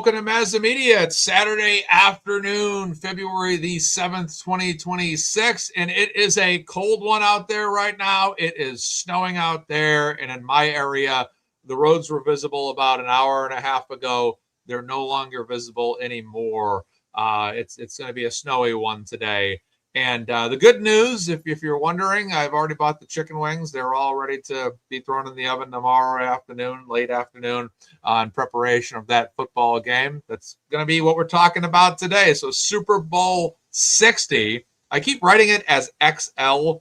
welcome to MazzaMedia. It's Saturday afternoon, February the 7th, 2026, and it is a cold one out there right now. It is snowing out there, and in my area, the roads were visible about an hour and a half ago. They're no longer visible anymore. It's going to be a snowy one today. And the good news, if you're wondering, I've already bought the chicken wings. They're all ready to be thrown in the oven tomorrow afternoon, late afternoon, in preparation of that football game. That's going to be what we're talking about today. So Super Bowl 60. I keep writing it as XL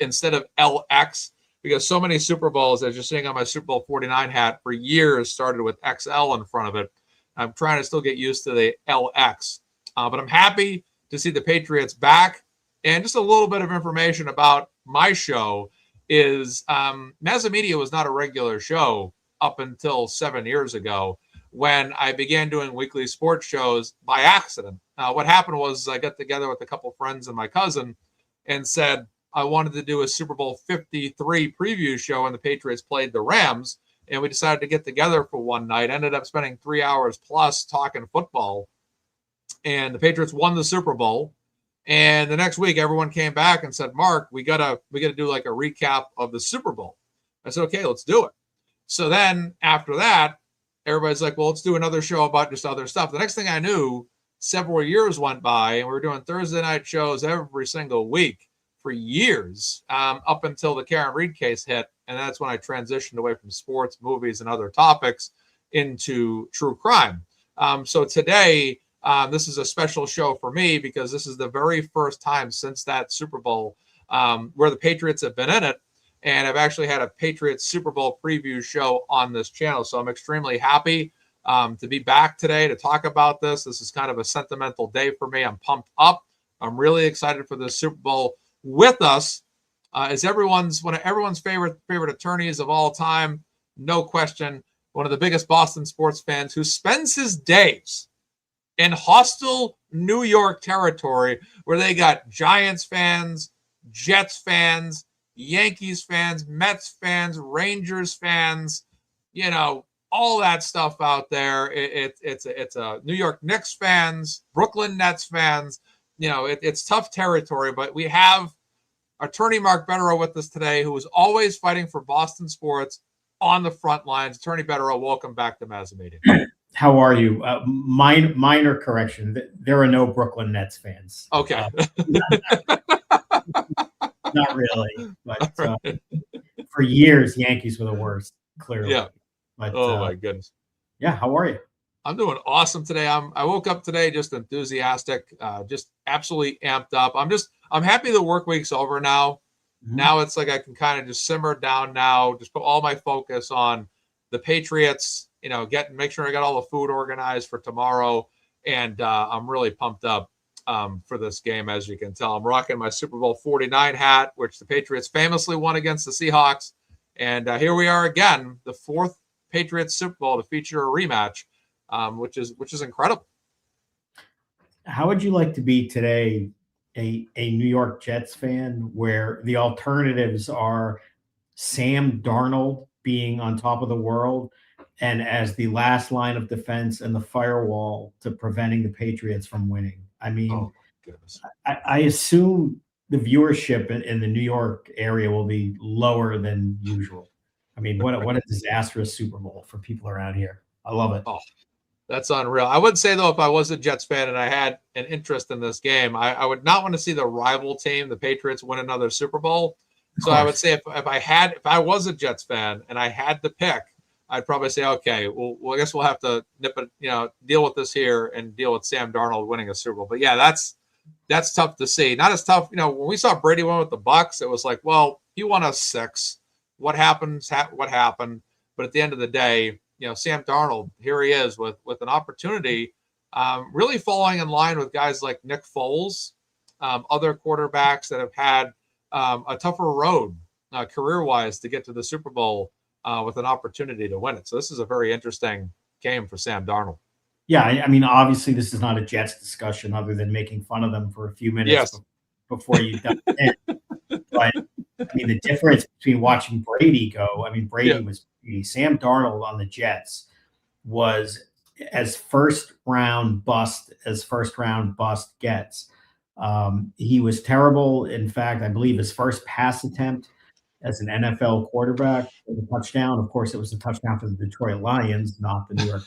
instead of LX because so many Super Bowls, as you're seeing on my Super Bowl 49 hat, for years started with XL in front of it. I'm trying to still get used to the LX. But I'm happy to see the Patriots back. And just a little bit of information about my show is MazzaMedia was not a regular show up until 7 years ago when I began doing weekly sports shows by accident. What happened was I got together with a couple friends and my cousin and said I wanted to do a Super Bowl 53 preview show when the Patriots played the Rams. And we decided to get together for one night, ended up spending 3 hours plus talking football. And the Patriots won the Super Bowl. And the next week, everyone came back and said, Mark, we gotta do like a recap of the Super Bowl. I said, okay, let's do it. So then after that, everybody's like, well, let's do another show about just other stuff. The next thing I knew, several years went by, and we were doing Thursday night shows every single week for years, up until the Karen Reed case hit. And that's when I transitioned away from sports, movies, and other topics into true crime. So today, this is a special show for me because this is the very first time since that Super Bowl where the Patriots have been in it. And I've actually had a Patriots Super Bowl preview show on this channel. So I'm extremely happy to be back today to talk about this. This is kind of a sentimental day for me. I'm pumped up. I'm really excited for the Super Bowl. With us is one of everyone's favorite attorneys of all time. No question. One of the biggest Boston sports fans who spends his days in hostile New York territory where they got Giants fans, Jets fans, Yankees fans, Mets fans, Rangers fans, all that stuff out there. It's a New York Knicks fans, Brooklyn Nets fans. It's tough territory, but we have attorney Mark Bederow with us today, who is always fighting for Boston sports on the front lines. Attorney Bederow, welcome back to MazzaMedia. How are you? Minor correction. There are no Brooklyn Nets fans. Okay. Not really. But for years, Yankees were the worst, clearly. Yeah. But, my goodness. Yeah. How are you? I'm doing awesome today. I woke up today just enthusiastic, just absolutely amped up. I'm happy the work week's over now. Mm-hmm. Now it's like I can kind of just simmer down now, just put all my focus on the Patriots, make sure I got all the food organized for tomorrow. And I'm really pumped up for this game, as you can tell. I'm rocking my Super Bowl 49 hat, which the Patriots famously won against the Seahawks. And here we are again, the fourth Patriots Super Bowl to feature a rematch, which is incredible. How would you like to be today a New York Jets fan where the alternatives are Sam Darnold being on top of the world and as the last line of defense and the firewall to preventing the Patriots from winning? I mean, I assume the viewership in the New York area will be lower than usual. I mean, what a disastrous Super Bowl for people around here. I love it. Oh, that's unreal. I would say, though, if I was a Jets fan and I had an interest in this game, I would not want to see the rival team, the Patriots, win another Super Bowl. So I would say if I was a Jets fan and I had to pick, I'd probably say, okay, well, I guess we'll have to nip it, deal with this here and deal with Sam Darnold winning a Super Bowl. But yeah, that's tough to see. Not as tough, when we saw Brady win with the Bucs, it was like, well, he won us 6. What happened? What happened? But at the end of the day, Sam Darnold, here he is with an opportunity, really falling in line with guys like Nick Foles, other quarterbacks that have had a tougher road career-wise to get to the Super Bowl with an opportunity to win it. So this is a very interesting game for Sam Darnold. Yeah, I mean, obviously this is not a Jets discussion other than making fun of them for a few minutes before you dive in. But I mean, the difference between watching Brady go, Brady was Sam Darnold on the Jets was as first round bust gets. He was terrible. In fact, I believe his first pass attempt as an NFL quarterback was a touchdown. Of course, it was a touchdown for the Detroit Lions, not the New York.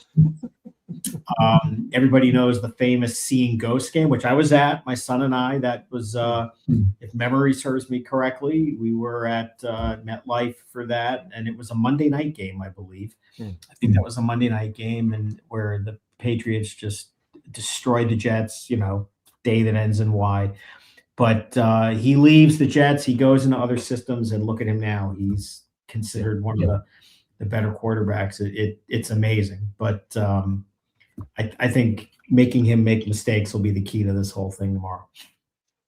Everybody knows the famous Seeing Ghosts game, which I was at, my son and I. That was, if memory serves me correctly, we were at MetLife for that, and it was a Monday night game, I believe. I think that was a Monday night game, and where the Patriots just destroyed the Jets, day that ends in Y. But he leaves the Jets, he goes into other systems, and look at him now. He's considered one of the better quarterbacks. It's amazing. But I think making him make mistakes will be the key to this whole thing tomorrow.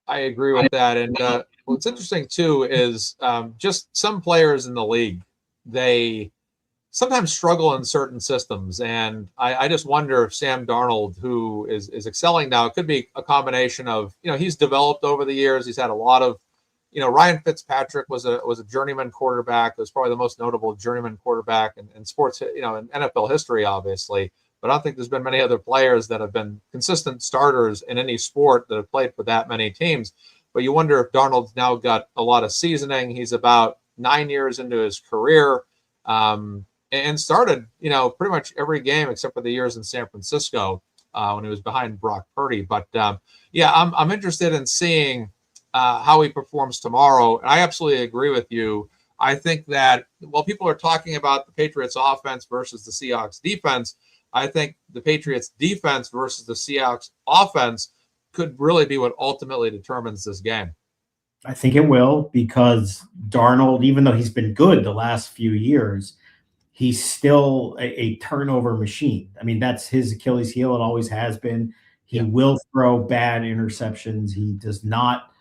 I agree with that. And what's interesting, too, is just some players in the league, they sometimes struggle in certain systems. And I just wonder if Sam Darnold, who is excelling now, it could be a combination of, he's developed over the years. He's had a lot of, Ryan Fitzpatrick was a journeyman quarterback. Was probably the most notable journeyman quarterback in sports, in NFL history, obviously. But I don't think there's been many other players that have been consistent starters in any sport that have played for that many teams. But you wonder if Darnold's now got a lot of seasoning. He's about 9 years into his career. And started, pretty much every game except for the years in San Francisco when he was behind Brock Purdy. But I'm interested in seeing how he performs tomorrow. And I absolutely agree with you. I think that while people are talking about the Patriots offense versus the Seahawks defense, I think the Patriots defense versus the Seahawks offense could really be what ultimately determines this game. I think it will, because Darnold, even though he's been good the last few years, he's still a turnover machine. I mean, that's his Achilles heel. It always has been. He will throw bad interceptions. He does not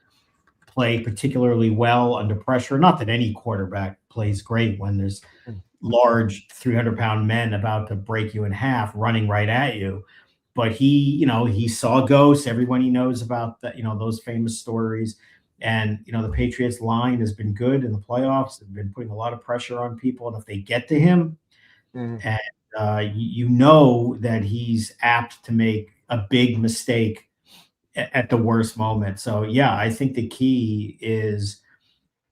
play particularly well under pressure. Not that any quarterback plays great when there's large 300-pound men about to break you in half running right at you. But he saw ghosts. Everyone he knows about that, those famous stories. And, the Patriots line has been good in the playoffs. They've been putting a lot of pressure on people. And if they get to him, and that he's apt to make a big mistake at the worst moment. So, I think the key is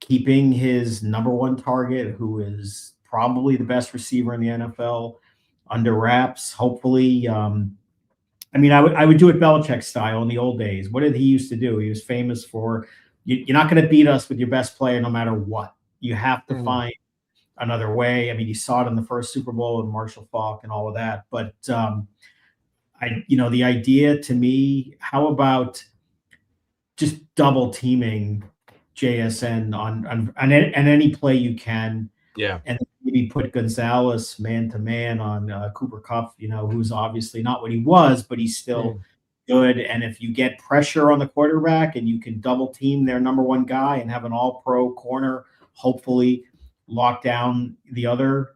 keeping his number one target, who is probably the best receiver in the NFL, under wraps. Hopefully, I would do it Belichick style in the old days. What did he used to do? He was famous for, you're not going to beat us with your best player no matter what. You have to find another way. I mean, you saw it in the first Super Bowl with Marshall Faulk and all of that. But, the idea to me, how about just double teaming JSN on any play you can. Yeah. And maybe put Gonzalez man to man on Cooper Kupp, who's obviously not what he was, but he's still good. And if you get pressure on the quarterback and you can double team their number one guy and have an all-pro corner, hopefully lock down the other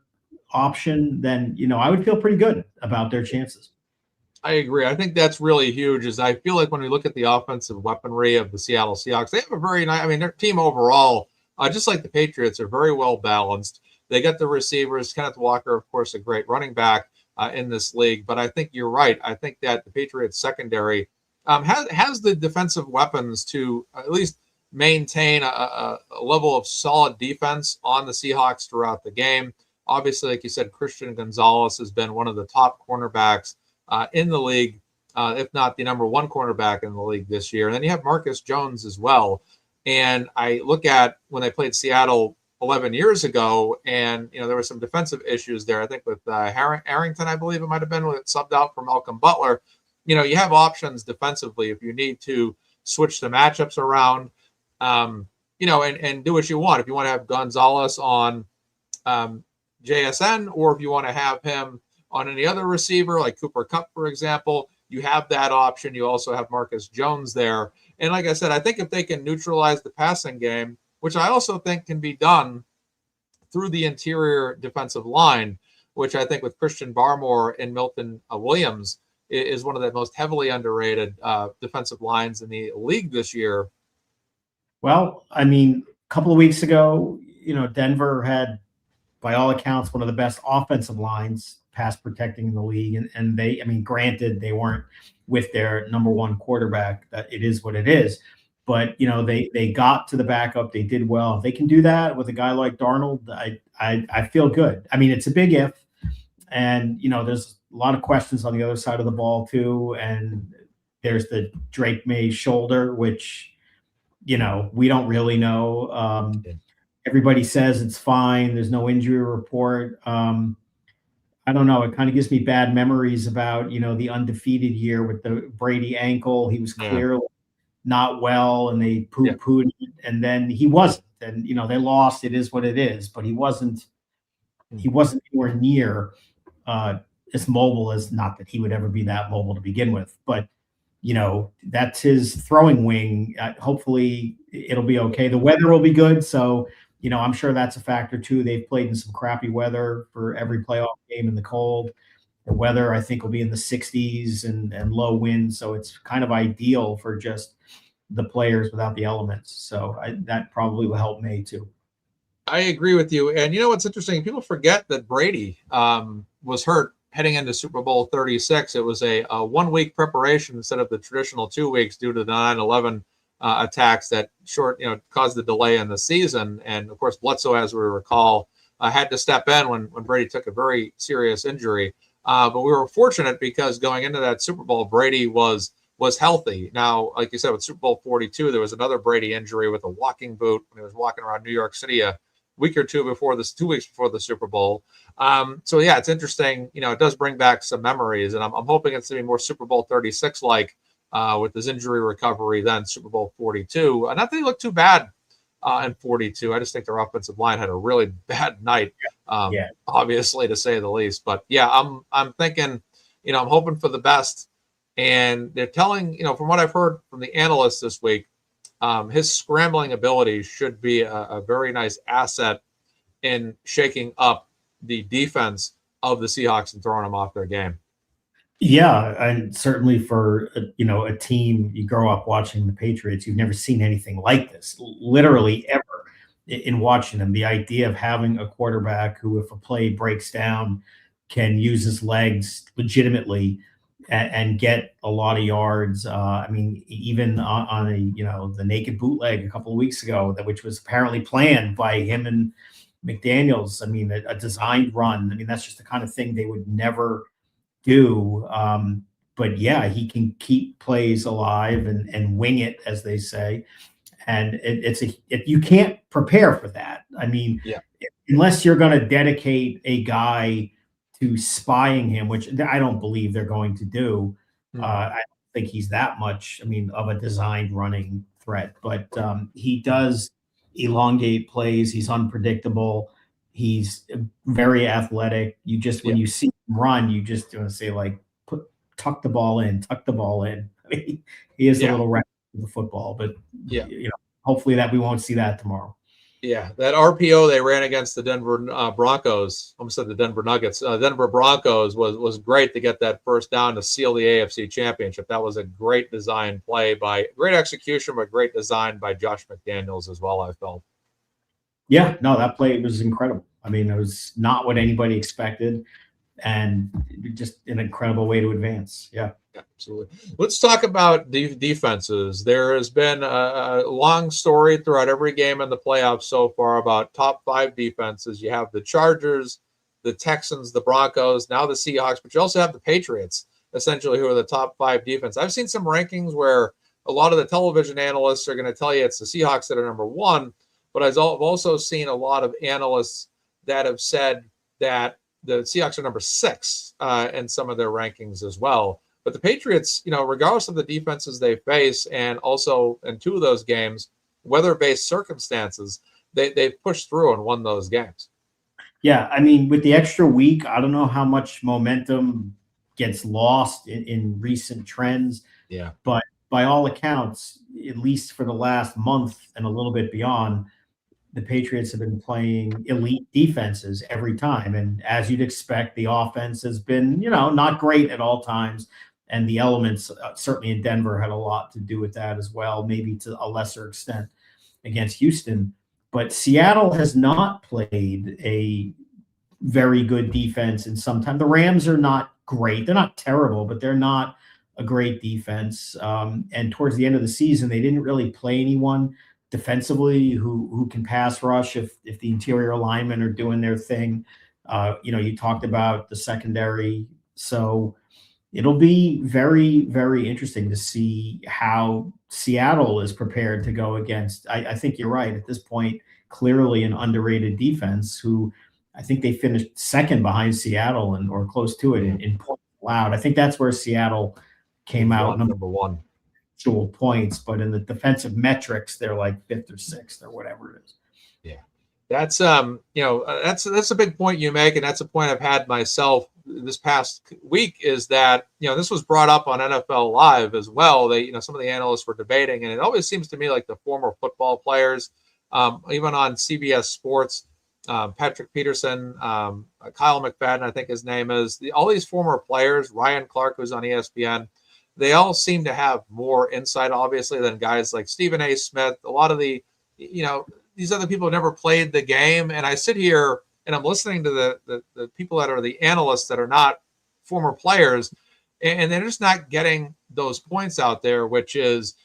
option, then, I would feel pretty good about their chances. I agree. I think that's really huge. Is I feel like when we look at the offensive weaponry of the Seattle Seahawks, they have a very nice, their team overall, just like the Patriots, are very well balanced. They got the receivers. Kenneth Walker, of course, a great running back in this league. But I think you're right. I think that the Patriots secondary has the defensive weapons to at least maintain a level of solid defense on the Seahawks throughout the game. Obviously, like you said, Christian Gonzalez has been one of the top cornerbacks in the league, if not the number one cornerback in the league this year. And then you have Marcus Jones as well. And I look at when they played Seattle 11 years ago, and, there were some defensive issues there. I think with Harrington, I believe it might have been, when it subbed out for Malcolm Butler. You have options defensively if you need to switch the matchups around, and do what you want. If you want to have Gonzalez on JSN, or if you want to have him on any other receiver like Cooper Kupp, for example, you have that option. You also have Marcus Jones there. And like I said, I think if they can neutralize the passing game, which I also think can be done through the interior defensive line, which I think with Christian Barmore and Milton Williams is one of the most heavily underrated defensive lines in the league this year. Well, a couple of weeks ago, Denver had, by all accounts, one of the best offensive lines. pass protecting in the league. And they, I mean, granted, they weren't with their number one quarterback. That it is what it is. But they got to the backup. They did well. If they can do that with a guy like Darnold, I feel good. I mean, it's a big if, and there's a lot of questions on the other side of the ball too. And there's the Drake May shoulder, which we don't really know. Everybody says it's fine. There's no injury report. I don't know. It kind of gives me bad memories about the undefeated year with the Brady ankle. He was clearly not well, and they poo-pooed it, and then he wasn't. And they lost. It is what it is. But he wasn't anywhere near as mobile as, not that he would ever be that mobile to begin with, but that's his throwing wing. Hopefully it'll be okay. The weather will be good, so I'm sure that's a factor too. They've played in some crappy weather for every playoff game in the cold. The weather, I think, will be in the 60s and low winds, so it's kind of ideal for just the players without the elements. So that probably will help May too. I agree with you. And what's interesting? People forget that Brady was hurt heading into Super Bowl 36. It was a 1 week preparation instead of the traditional 2 weeks due to the 9/11 attacks that caused the delay in the season. And of course, Bledsoe, as we recall, had to step in when Brady took a very serious injury. But we were fortunate because going into that Super Bowl, Brady was healthy. Now, like you said, with Super Bowl 42, there was another Brady injury with a walking boot when he was walking around New York City a week or 2 weeks before the Super Bowl. So yeah, it's interesting. It does bring back some memories, and I'm hoping it's to be more Super Bowl 36 like with his injury recovery than Super Bowl 42. Not that he looked too bad in 42. I just think their offensive line had a really bad night, obviously, to say the least. But yeah, I'm thinking, I'm hoping for the best. And they're telling, from what I've heard from the analysts this week, his scrambling abilities should be a very nice asset in shaking up the defense of the Seahawks and throwing them off their game. Yeah, and certainly for a team, you grow up watching the Patriots, you've never seen anything like this, literally ever. In watching them, the idea of having a quarterback who, if a play breaks down, can use his legs legitimately and get a lot of yards. I mean, even on the naked bootleg a couple of weeks ago, which was apparently planned by him and McDaniels. I mean, a designed run. I mean, that's just the kind of thing they would never do. But yeah, he can keep plays alive and wing it, as they say. And you can't prepare for that. I mean, unless you're going to dedicate a guy to spying him, which I don't believe they're going to do. I don't think he's that much, of a designed running threat, but he does elongate plays. He's unpredictable. He's very athletic. When you see him run, you just want to say, like, tuck the ball in. I mean, he is a little reckless with the football, but hopefully that we won't see that tomorrow. Yeah, that RPO they ran against the Denver Broncos, almost said the Denver Nuggets, Denver Broncos was great to get that first down to seal the AFC Championship. That was a great design play great execution, but great design by Josh McDaniels as well, I felt. Yeah, no, that play was incredible. I mean, it was not what anybody expected, and just an incredible way to advance. Yeah. Absolutely. Let's talk about defenses. There has been a long story throughout every game in the playoffs so far about top 5 defenses. You have the Chargers, the Texans, the Broncos, now the Seahawks, but you also have the Patriots, essentially, who are the top 5 defense. I've seen some rankings where a lot of the television analysts are going to tell you it's the Seahawks that are number 1, but I've also seen a lot of analysts that have said that the Seahawks are number 6 in some of their rankings as well. But the Patriots, regardless of the defenses they face, and also in 2 of those games, weather-based circumstances, they've pushed through and won those games. Yeah, I mean, with the extra week, I don't know how much momentum gets lost in recent trends. Yeah. But by all accounts, at least for the last month and a little bit beyond, the Patriots have been playing elite defenses every time. And as you'd expect, the offense has been, not great at all times. And the elements, certainly in Denver, had a lot to do with that as well, maybe to a lesser extent against Houston. But Seattle has not played a very good defense, and sometimes the Rams are not great. They're not terrible, but they're not a great defense. And towards the end of the season, they didn't really play anyone defensively who can pass rush if the interior linemen are doing their thing. You talked about the secondary, so it'll be very, very interesting to see how Seattle is prepared to go against. I think you're right at this point. Clearly, an underrated defense who I think they finished second behind Seattle and or close to it in points allowed. I think that's where Seattle came out number one. Actual points, but in the defensive metrics, they're like fifth or sixth or whatever it is. Yeah, that's that's a big point you make, and that's a point I've had myself this past week. Is that this was brought up on NFL Live as well. They some of the analysts were debating, and it always seems to me like the former football players, even on CBS Sports, Patrick Peterson, Kyle McFadden, I think his name is, all these former players, Ryan Clark, who's on ESPN. They all seem to have more insight, obviously, than guys like Stephen A. Smith. A lot of the, these other people have never played the game. And I sit here and I'm listening to the people that are the analysts that are not former players, and they're just not getting those points out there, which is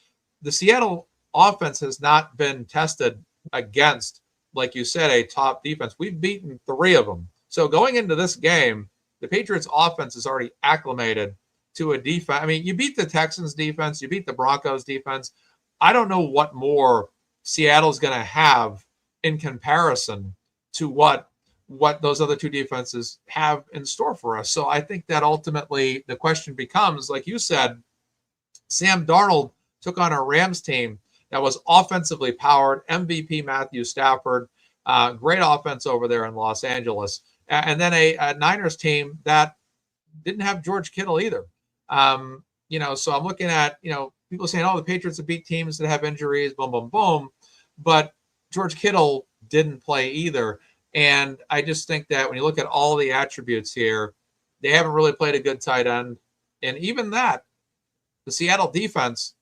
the Seattle offense has not been tested against, like you said, a top defense. We've beaten 3 of them. So going into this game, the Patriots offense is already acclimated to a defense. I mean, you beat the Texans defense, you beat the Broncos defense. I don't know what more Seattle's going to have in comparison to what those other 2 defenses have in store for us. So I think that ultimately the question becomes, like you said, Sam Darnold took on a Rams team that was offensively powered, MVP Matthew Stafford, great offense over there in Los Angeles, and then a Niners team that didn't have George Kittle either. So I'm looking at, people saying, oh, the Patriots have beat teams that have injuries, boom, boom, boom. But George Kittle didn't play either. And I just think that when you look at all the attributes here, they haven't really played a good tight end. And even that, the Seattle defense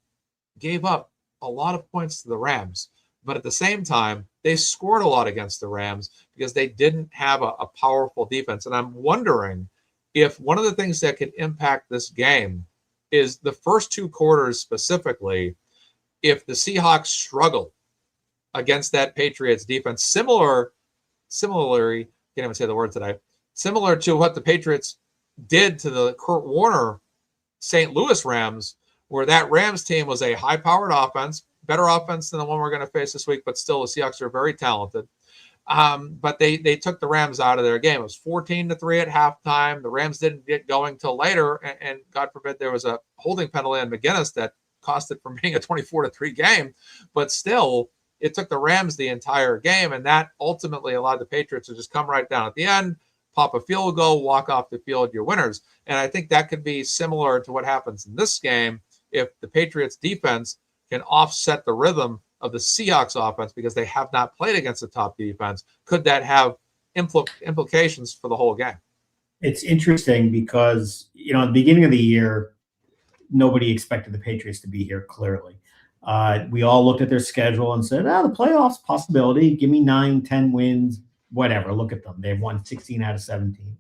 gave up a lot of points to the Rams. But at the same time, they scored a lot against the Rams because they didn't have a powerful defense. And I'm wondering if one of the things that could impact this game is the first 2 quarters specifically, if the Seahawks struggle against that Patriots defense, similarly, can't even say the word today, similar to what the Patriots did to the Kurt Warner St. Louis Rams, where that Rams team was a high-powered offense, better offense than the one we're going to face this week, but still the Seahawks are very talented. But they took the Rams out of their game. It was 14-3 at halftime. The Rams didn't get going till later, and God forbid there was a holding penalty on McGinnis that cost it from being a 24-3 game. But still, it took the Rams the entire game, and that ultimately allowed the Patriots to just come right down at the end, pop a field goal, walk off the field, you're winners. And I think that could be similar to what happens in this game if the Patriots defense can offset the rhythm of the Seahawks offense because they have not played against the top defense. Could that have implications for the whole game? It's interesting because, at the beginning of the year, nobody expected the Patriots to be here, clearly. We all looked at their schedule and said, the playoffs possibility, give me 9, 10 wins, whatever. Look at them. They've won 16 out of 17.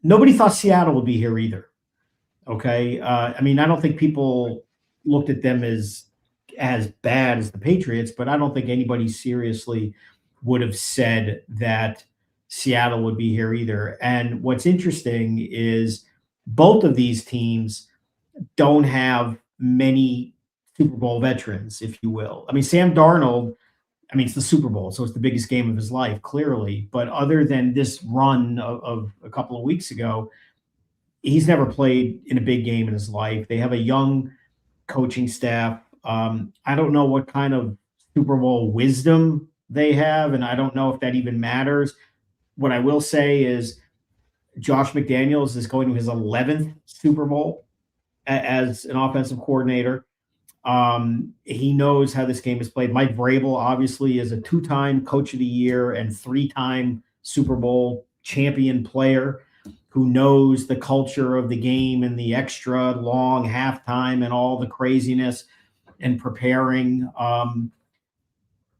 Nobody thought Seattle would be here either. Okay. I don't think people looked at them as bad as the Patriots, but I don't think anybody seriously would have said that Seattle would be here either. And what's interesting is both of these teams don't have many Super Bowl veterans, if you will. Sam Darnold, it's the Super Bowl, so it's the biggest game of his life, clearly. But other than this run of a couple of weeks ago, he's never played in a big game in his life. They have a young coaching staff. I don't know what kind of Super Bowl wisdom they have, and I don't know if that even matters. What I will say is Josh McDaniels is going to his 11th Super Bowl as an offensive coordinator. He knows how this game is played. Mike Vrabel obviously is a 2-time Coach of the Year and 3-time Super Bowl champion player who knows the culture of the game and the extra long halftime and all the craziness and preparing.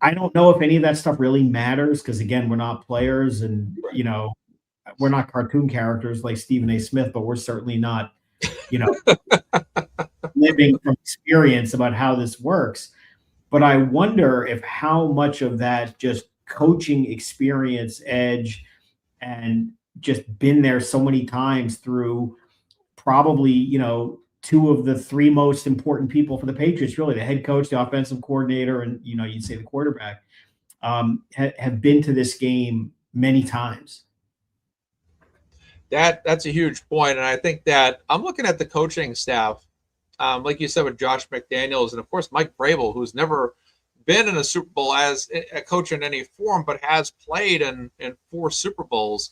I don't know if any of that stuff really matters because, again, we're not players and, Right. you know, we're not cartoon characters like Stephen A. Smith, but we're certainly not, you know, living from experience about how this works. But I wonder if how much of that just coaching experience edge and just been there so many times through probably, two of the three most important people for the Patriots, really the head coach, the offensive coordinator, and, you'd say the quarterback, have been to this game many times. That's a huge point, and I think that I'm looking at the coaching staff, like you said with Josh McDaniels, and of course Mike Vrabel, who's never been in a Super Bowl as a coach in any form, but has played in 4 Super Bowls,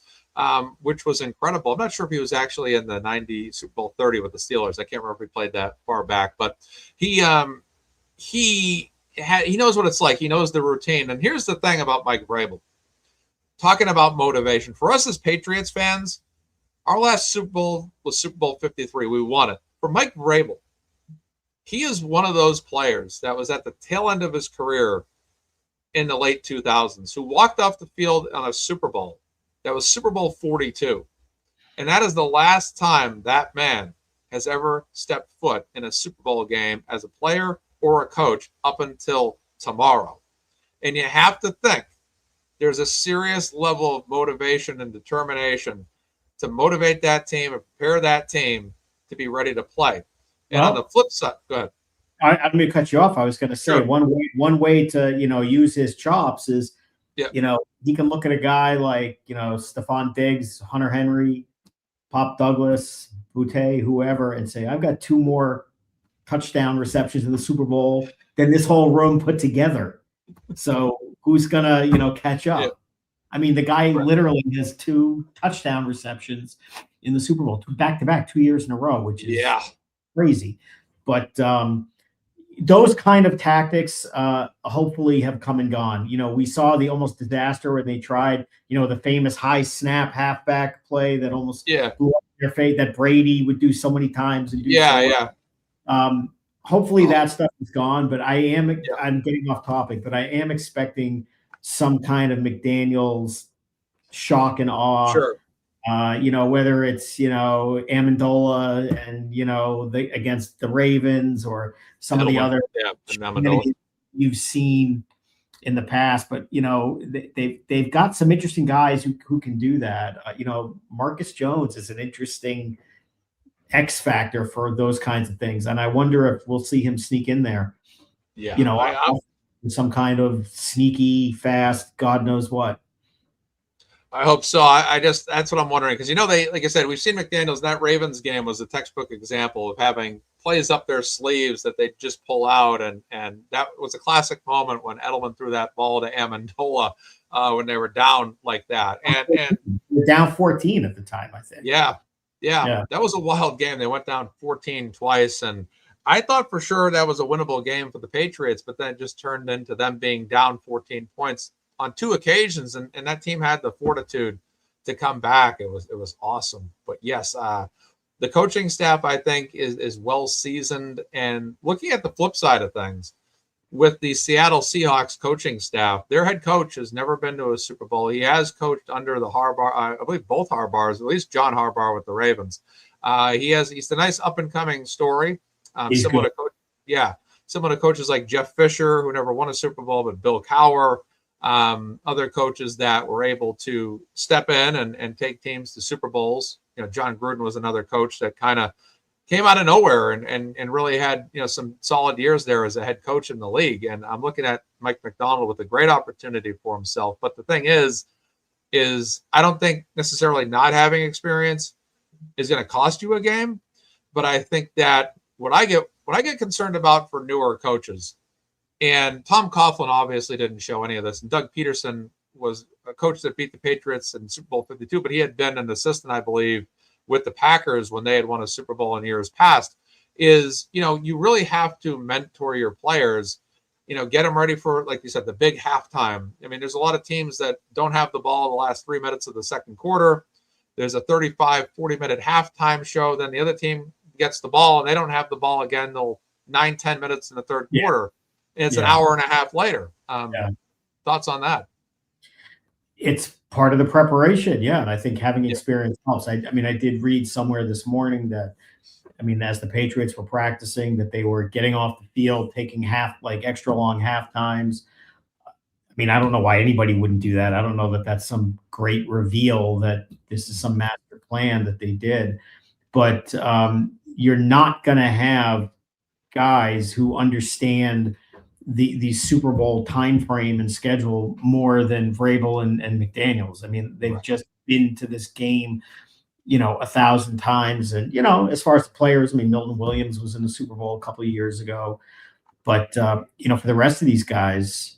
which was incredible. I'm not sure if he was actually in the '90 Super Bowl 30 with the Steelers. I can't remember if he played that far back, but he knows what it's like. He knows the routine. And here's the thing about Mike Vrabel. Talking about motivation for us as Patriots fans, our last Super Bowl was Super Bowl 53. We won it. For Mike Vrabel, he is one of those players that was at the tail end of his career in the late 2000s who walked off the field on a Super Bowl. That was Super Bowl 42. And that is the last time that man has ever stepped foot in a Super Bowl game as a player or a coach up until tomorrow. And you have to think there's a serious level of motivation and determination to motivate that team and prepare that team to be ready to play. And on the flip side, go ahead. I'm going to cut you off. I was going to say Sure. one way to use his chops is, Yeah. He can look at a guy like Stephon Diggs, Hunter Henry, Pop Douglas, Boutte, whoever, and say, I've got 2 more touchdown receptions in the Super Bowl than this whole room put together. So who's gonna catch up? Yeah. I mean, the guy literally has 2 touchdown receptions in the Super Bowl, back to back, 2 years in a row, which is crazy. But those kind of tactics hopefully have come and gone. We saw the almost disaster where they tried, the famous high snap halfback play that almost blew up their face that Brady would do so many times. And hopefully that stuff is gone. But I'm getting off topic, but I am expecting some kind of McDaniels shock and awe. Sure. Whether it's, Amendola and, against the Ravens or some of the other you've seen in the past, but, they've got some interesting guys who can do that. Marcus Jones is an interesting X factor for those kinds of things. And I wonder if we'll see him sneak in there, some kind of sneaky, fast, God knows what. I hope so. I just, that's what I'm wondering. Because, they, like I said, we've seen McDaniels, that Ravens game was a textbook example of having plays up their sleeves that they just pull out. And that was a classic moment when Edelman threw that ball to Amendola when they were down like that. And they're down 14 at the time, I think. Yeah. That was a wild game. They went down 14 twice. And I thought for sure that was a winnable game for the Patriots, but then it just turned into them being down 14 points on 2 occasions, and that team had the fortitude to come back. It was awesome. But yes, the coaching staff, I think, is well seasoned. And looking at the flip side of things, with the Seattle Seahawks coaching staff, their head coach has never been to a Super Bowl. He has coached under the Harbaugh, I believe both Harbaughs, at least John Harbaugh with the Ravens. He's a nice up and coming story. Similar to coaches like Jeff Fisher, who never won a Super Bowl, but Bill Cowher. Other coaches that were able to step in and take teams to Super Bowls. John Gruden was another coach that kind of came out of nowhere and really had, some solid years there as a head coach in the league. And I'm looking at Mike Macdonald with a great opportunity for himself. But the thing is I don't think necessarily not having experience is going to cost you a game. But I think that what I get concerned about for newer coaches, and Tom Coughlin obviously didn't show any of this. And Doug Peterson was a coach that beat the Patriots in Super Bowl 52, but he had been an assistant, I believe, with the Packers when they had won a Super Bowl in years past. Is, you really have to mentor your players, get them ready for, like you said, the big halftime. I mean, there's a lot of teams that don't have the ball in the last 3 minutes of the second quarter. There's a 35, 40-minute halftime show. Then the other team gets the ball, and they don't have the ball again till 9, 10 minutes in the third quarter. And it's an hour and a half later. Thoughts on that? It's part of the preparation, yeah. And I think having Yeah. experience helps. I mean, I did read somewhere this morning that, I mean, as the Patriots were practicing, that they were getting off the field, taking extra long half times. I mean, I don't know why anybody wouldn't do that. I don't know that that's some great reveal that this is some master plan that they did. But you're not going to have guys who understand the Super Bowl time frame and schedule more than Vrabel and McDaniels. I mean, they've just been to this game, 1,000 times. And, as far as the players, I mean, Milton Williams was in the Super Bowl a couple of years ago. But, for the rest of these guys,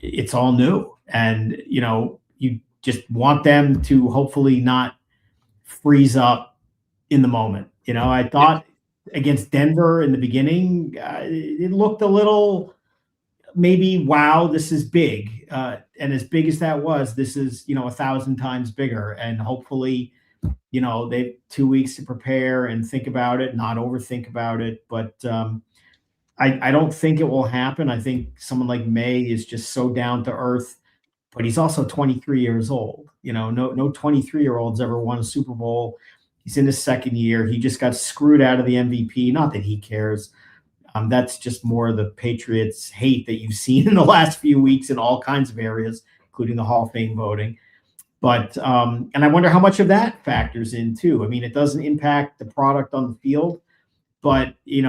it's all new. And, you just want them to hopefully not freeze up in the moment. I thought against Denver in the beginning, it looked a little maybe, wow, this is big. And as big as that was, this is, 1,000 times bigger. And hopefully, they've 2 weeks to prepare and think about it, not overthink about it. But I don't think it will happen. I think someone like May is just so down to earth, but he's also 23 years old. No 23-year-old's ever won a Super Bowl. He's in his second year. He just got screwed out of the MVP. Not that he cares. That's just more of the Patriots hate that you've seen in the last few weeks in all kinds of areas, including the Hall of Fame voting. But and I wonder how much of that factors in too. I mean, it doesn't impact the product on the field, but you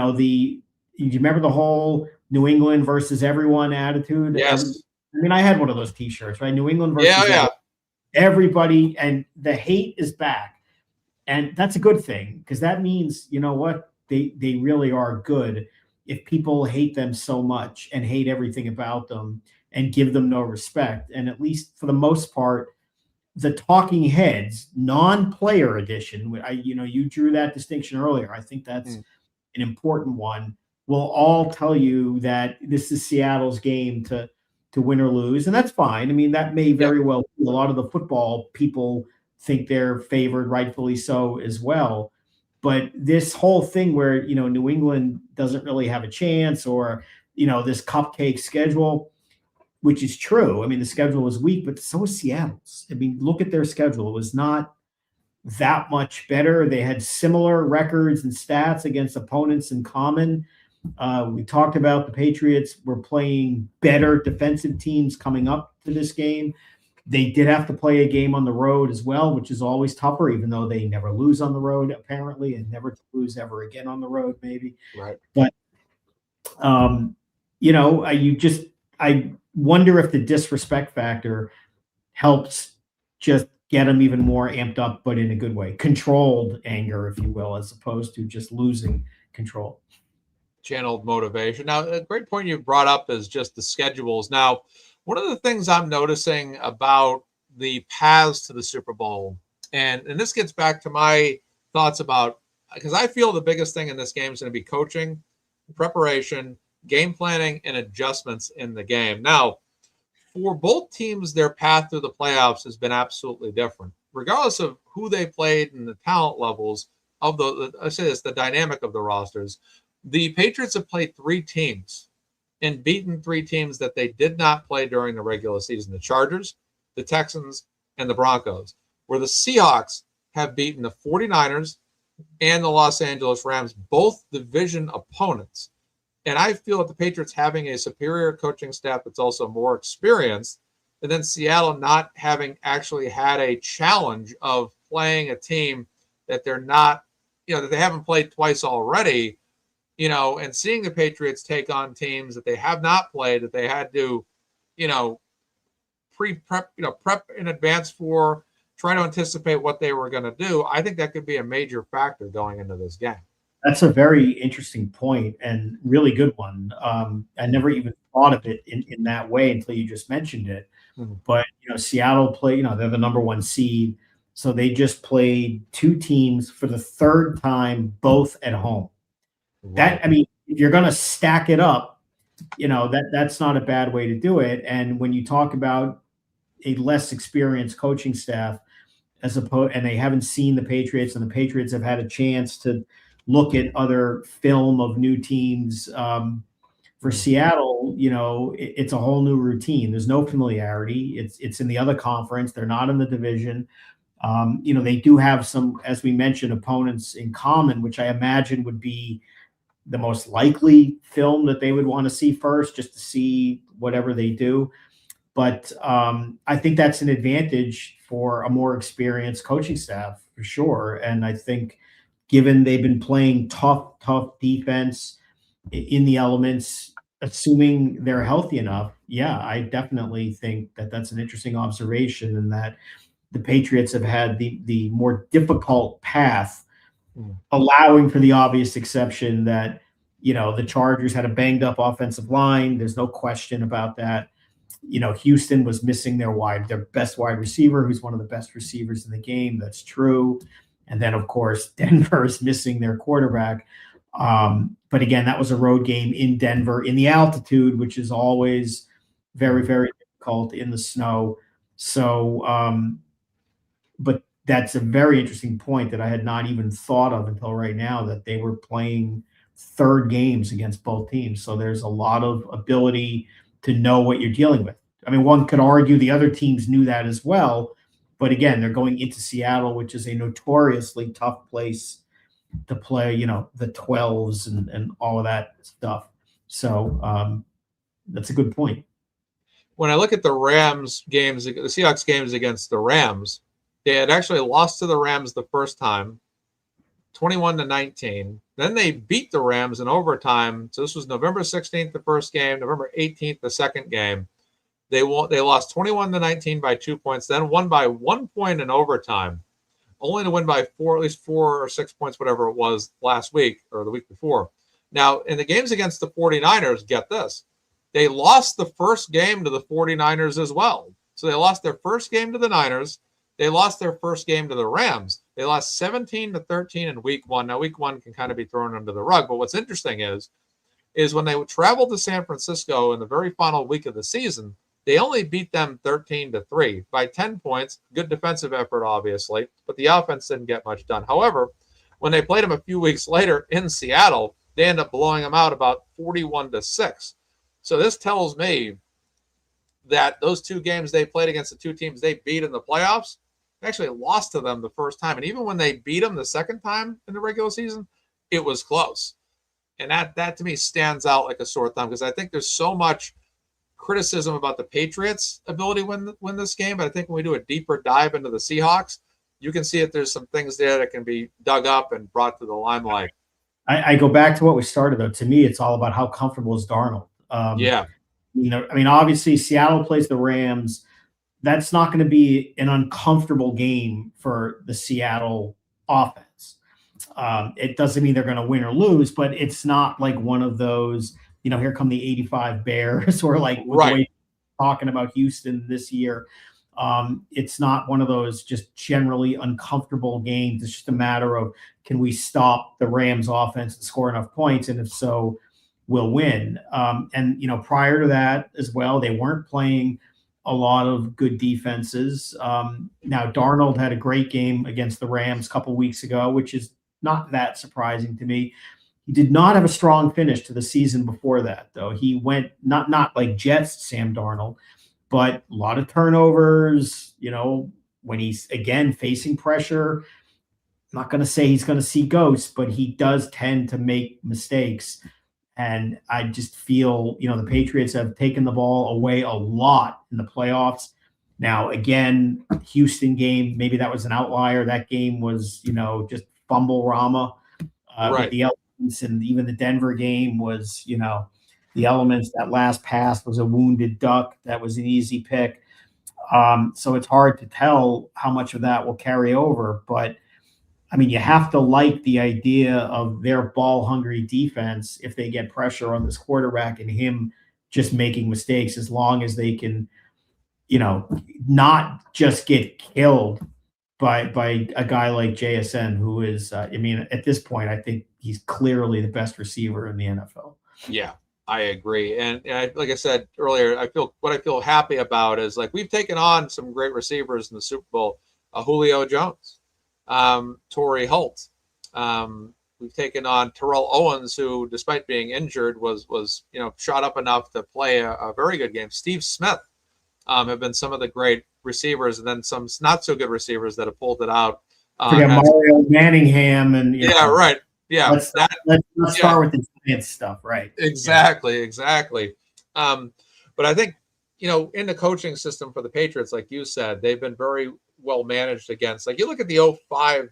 remember the whole New England versus everyone attitude? Yes. I mean, I had one of those T-shirts, right? New England versus everybody, and the hate is back, and that's a good thing because that means what they really are good. If people hate them so much and hate everything about them and give them no respect, and at least for the most part, the talking heads, non-player edition, you drew that distinction earlier. I think that's an important one. Will all tell you that this is Seattle's game to win or lose, and that's fine. I mean, that may very well be. A lot of the football people think they're favored, rightfully so, as well. But this whole thing where New England doesn't really have a chance, or this cupcake schedule, which is true. I mean, the schedule was weak, but so was Seattle's. I mean, look at their schedule. It was not that much better. They had similar records and stats against opponents in common. We talked about the Patriots were playing better defensive teams coming up to this game. They did have to play a game on the road as well, which is always tougher, even though they never lose on the road, apparently, and never to lose ever again on the road, maybe. Right. But, I wonder if the disrespect factor helps just get them even more amped up, but in a good way. Controlled anger, if you will, as opposed to just losing control. Channeled motivation. Now, a great point you brought up is just the schedules. Now, one of the things I'm noticing about the paths to the Super Bowl, and this gets back to my thoughts about, because I feel the biggest thing in this game is going to be coaching, preparation, game planning, and adjustments in the game. Now, for both teams, their path through the playoffs has been absolutely different, regardless of who they played and the talent levels of the dynamic of the rosters. The Patriots have played 3 teams and beaten 3 teams that they did not play during the regular season: the Chargers, the Texans, and the Broncos, where the Seahawks have beaten the 49ers and the Los Angeles Rams, both division opponents. And I feel that the Patriots having a superior coaching staff that's also more experienced, and then Seattle not having actually had a challenge of playing a team that they're not, that they haven't played twice already, and seeing the Patriots take on teams that they have not played, that they had to, prep in advance for, trying to anticipate what they were going to do. I think that could be a major factor going into this game. That's a very interesting point and really good one. I never even thought of it in that way until you just mentioned it. Mm-hmm. But, Seattle play, they're the number 1 seed. So they just played 2 teams for the 3rd time, both at home. Right. If you're going to stack it up, that's not a bad way to do it. And when you talk about a less experienced coaching staff, and they haven't seen the Patriots, and the Patriots have had a chance to look at other film of new teams, For Seattle, it's a whole new routine. There's no familiarity. It's in the other conference. They're not in the division. They do have some, as we mentioned, opponents in common, which I imagine would be the most likely film that they would want to see first, just to see whatever they do. But I think that's an advantage for a more experienced coaching staff for sure. And I think, given they've been playing tough defense in the elements, assuming they're healthy enough, yeah, I definitely think that that's an interesting observation, and that the Patriots have had the more difficult path, allowing for the obvious exception that the Chargers had a banged up offensive line. There's no question about that. Houston was missing their best wide receiver, who's one of the best receivers in the game. That's true. And then, of course, Denver is missing their quarterback. But again, that was a road game in Denver in the altitude, which is always very, very difficult in the snow. So, but that's a very interesting point that I had not even thought of until right now, that they were playing third games against both teams. So there's a lot of ability to know what you're dealing with. I mean, one could argue the other teams knew that as well. But again, they're going into Seattle, which is a notoriously tough place to play, the 12s and all of that stuff. So that's a good point. When I look at the Rams games, the Seahawks games against the Rams, they had actually lost to the Rams the first time, 21-19. Then they beat the Rams in overtime. So this was November 16th, the first game, November 18th, the second game. They lost 21-19 by 2 points, then won by 1 point in overtime, only to win by at least 4 or 6 points, whatever it was last week or the week before. Now, in the games against the 49ers, get this, they lost the first game to the 49ers as well. So they lost their first game to the Niners. They lost their first game to the Rams. They lost 17-13 in week one. Now, week one can kind of be thrown under the rug, but what's interesting is when they traveled to San Francisco in the very final week of the season, they only beat them 13-3 by 10 points. Good defensive effort, obviously, but the offense didn't get much done. However, when they played them a few weeks later in Seattle, they ended up blowing them out about 41-6. So this tells me that those two games they played against the two teams they beat in the playoffs, they actually lost to them the first time. And even when they beat them the second time in the regular season, it was close. And that to me stands out like a sore thumb, because I think there's so much criticism about the Patriots' ability to win this game. But I think when we do a deeper dive into the Seahawks, you can see that there's some things there that can be dug up and brought to the limelight. I go back to what we started, though. To me, it's all about how comfortable is Darnold. Yeah. Obviously, Seattle plays the Rams. That's not going to be an uncomfortable game for the Seattle offense. It doesn't mean they're going to win or lose, but it's not like one of those, here come the 85 Bears, or like right. Talking about Houston this year. It's not one of those just generally uncomfortable games. It's just a matter of, can we stop the Rams offense and score enough points? And if so, we'll win. And prior to that as well, they weren't playing a lot of good defenses. Now, Darnold had a great game against the Rams a couple weeks ago, which is not that surprising to me. He did not have a strong finish to the season before that, though. He went not like Jets Sam Darnold, but a lot of turnovers, when he's, again, facing pressure. I'm not going to say he's going to see ghosts, but he does tend to make mistakes. And I just feel, the Patriots have taken the ball away a lot in the playoffs. Now, again, Houston game, maybe that was an outlier. That game was, just fumble-rama with the elements. And even the Denver game was, the elements. That last pass was a wounded duck. That was an easy pick. So it's hard to tell how much of that will carry over. But you have to like the idea of their ball-hungry defense if they get pressure on this quarterback and him just making mistakes, as long as they can, not just get killed by a guy like JSN, who is, at this point, I think he's clearly the best receiver in the NFL. Yeah, I agree. And like I said earlier, what I feel happy about is, like, we've taken on some great receivers in the Super Bowl. Julio Jones, Torrey Holt, we've taken on Terrell Owens, who, despite being injured, was shot up enough to play a very good game. Steve Smith have been some of the great receivers, and then some not so good receivers that have pulled it out. Forget Mario Manningham and right. Yeah, let's start with the Giants stuff, right? Exactly. But I think in the coaching system for the Patriots, like you said, they've been very well managed against. Like you look at the 05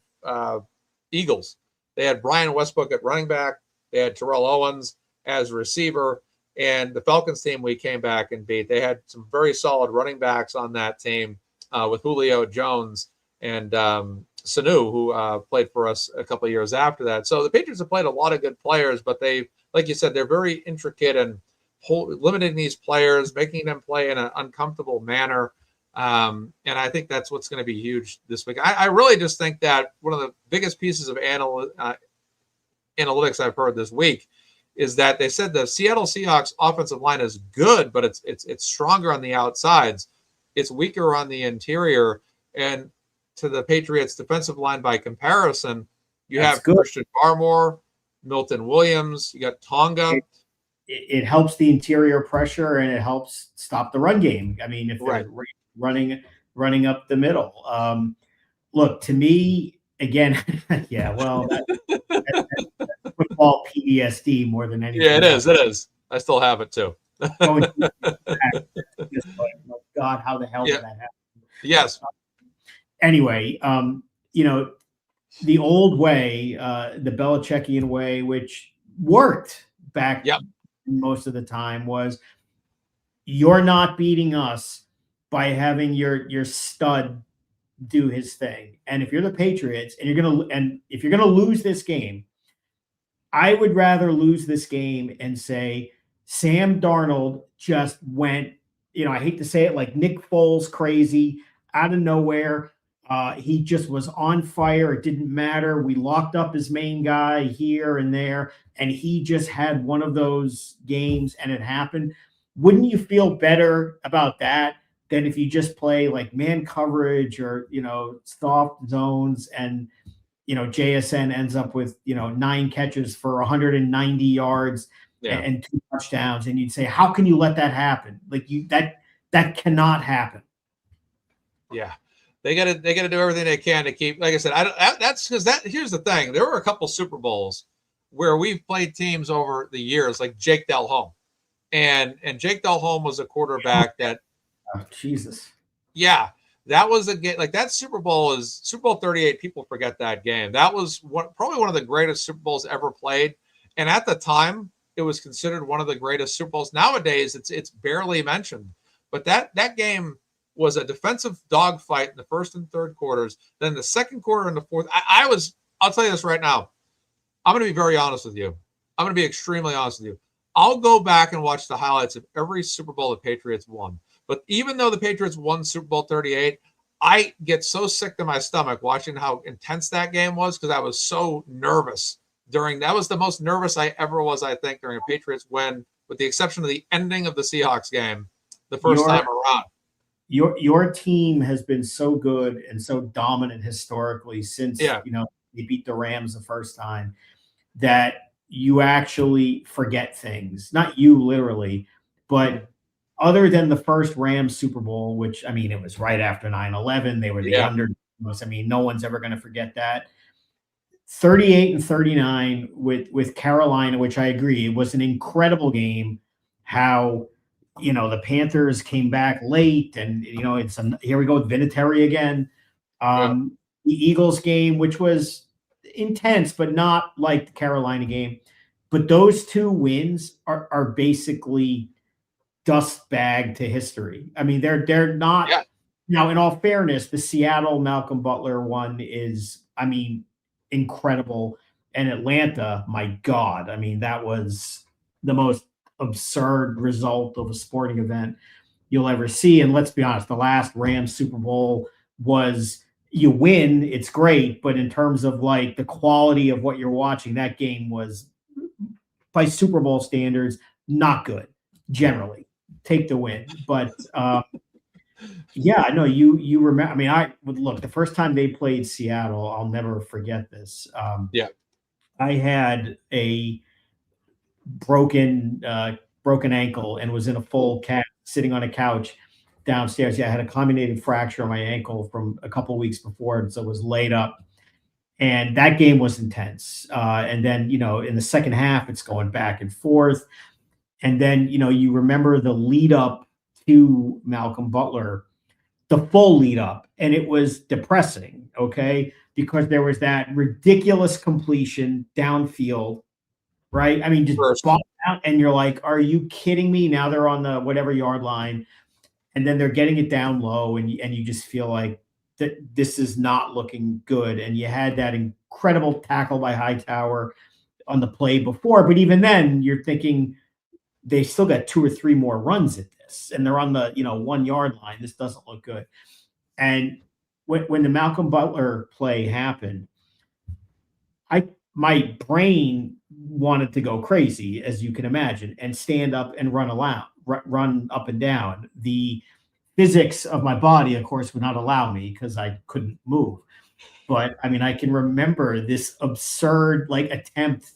Eagles, they had Brian Westbrook at running back, they had Terrell Owens as receiver, and the Falcons team we came back and beat. They had some very solid running backs on that team with Julio Jones and Sanu, who played for us a couple of years after that. So the Patriots have played a lot of good players, but they, like you said, they're very intricate and limiting these players, making them play in an uncomfortable manner. And I think that's what's going to be huge this week. I really just think that one of the biggest pieces of analytics I've heard this week is that they said the Seattle Seahawks offensive line is good, but it's stronger on the outsides. It's weaker on the interior. And to the Patriots defensive line by comparison, you have Christian Barmore, Milton Williams, you got Tonga. It helps the interior pressure and it helps stop the run game. I mean, if they're running up the middle. Look, to me, again, that's football PTSD more than anything. Yeah, it is. I still have it too. God, how the hell did that happen? Yes. Anyway, the old way, the Belichickian way, which worked back most of the time, was you're not beating us by having your stud do his thing. And if you're the Patriots and if you're gonna lose this game, I would rather lose this game and say Sam Darnold just went, I hate to say it, like Nick Foles crazy out of nowhere. He just was on fire. It didn't matter. We locked up his main guy here and there, and he just had one of those games and it happened. Wouldn't you feel better about that than if you just play like man coverage or, soft zones and, JSN ends up with, 9 catches for 190 yards and 2 touchdowns. And you'd say, how can you let that happen? Like that cannot happen. Yeah. They got to do everything they can to keep. Like I said, that's because here's the thing. There were a couple Super Bowls where we've played teams over the years, like Jake Delhomme, and Jake Delhomme was a quarterback that. Oh, Jesus. Yeah, that was a game. Like that Super Bowl 38. People forget that game. That was probably one of the greatest Super Bowls ever played, and at the time, it was considered one of the greatest Super Bowls. Nowadays, it's barely mentioned, but that game was a defensive dogfight in the first and third quarters. Then the second quarter and the fourth, I'll tell you this right now. I'm going to be very honest with you. I'm going to be extremely honest with you. I'll go back and watch the highlights of every Super Bowl the Patriots won. But even though the Patriots won Super Bowl 38, I get so sick to my stomach watching how intense that game was because I was so nervous that was the most nervous I ever was, I think, during a Patriots win, with the exception of the ending of the Seahawks game the first time around. Your team has been so good and so dominant historically since they beat the Rams the first time that you actually forget things. Not you literally, but other than the first Rams Super Bowl, which it was right after 9/11, they were the underdogs. No one's ever going to forget that. 38-39 with Carolina, which I agree, it was an incredible game. How the Panthers came back late and, here we go with Vinatieri again. The Eagles game, which was intense, but not like the Carolina game. But those 2 wins are basically dust bag to history. They're not. Yeah. Now, in all fairness, the Seattle Malcolm Butler one is, incredible. And Atlanta, my God, that was the most absurd result of a sporting event you'll ever see. And let's be honest, the last Rams Super Bowl was, you win, it's great, but in terms of like the quality of what you're watching, that game was, by Super Bowl standards, not good. Generally, take the win, but no, you remember. I would look, the first time they played Seattle, I'll never forget this. I had a broken broken ankle and was in a full cast, sitting on a couch downstairs. Yeah, I had a comminuted fracture on my ankle from a couple of weeks before, and so was laid up. And that game was intense. And then, in the second half, it's going back and forth. And then, you remember the lead up to Malcolm Butler, the full lead up, and it was depressing, okay? Because there was that ridiculous completion downfield, right? I mean, just First, ball out, and you're like, are you kidding me? Now they're on the whatever yard line, and then they're getting it down low, and you just feel like that this is not looking good. And you had that incredible tackle by Hightower on the play before, but even then, you're thinking they still got 2 or 3 more runs at this, and they're on the 1 yard line. This doesn't look good. And when the Malcolm Butler play happened, my brain wanted to go crazy, as you can imagine, and stand up and run up and down. The physics of my body, of course, would not allow me because I couldn't move. But I mean, I can remember this absurd attempt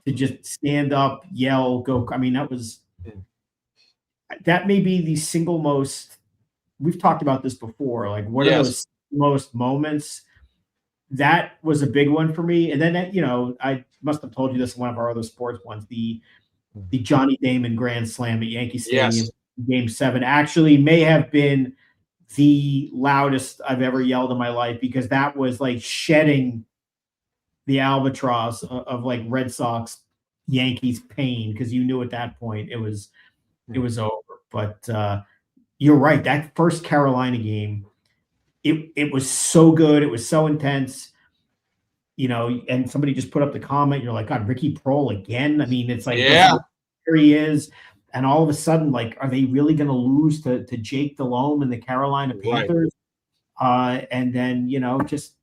to just stand up, yell, go. I mean, that may be the single most. We've talked about this before. Like, what are yes, those most moments? That was a big one for me. And then, I must have told you this in one of our other sports ones. The Johnny Damon Grand Slam at Yankee Stadium, yes, Game 7, actually may have been the loudest I've ever yelled in my life, because that was like shedding the albatross of like Red Sox Yankees pain, because you knew at that point it was over. But you're right. That first Carolina game, it was so good. It was so intense. And somebody just put up the comment. You're like, God, Ricky Prohl again. I mean, it's like, yeah, here he is. And all of a sudden, like, are they really going to lose to Jake Delhomme and the Carolina Panthers? Right. And then, just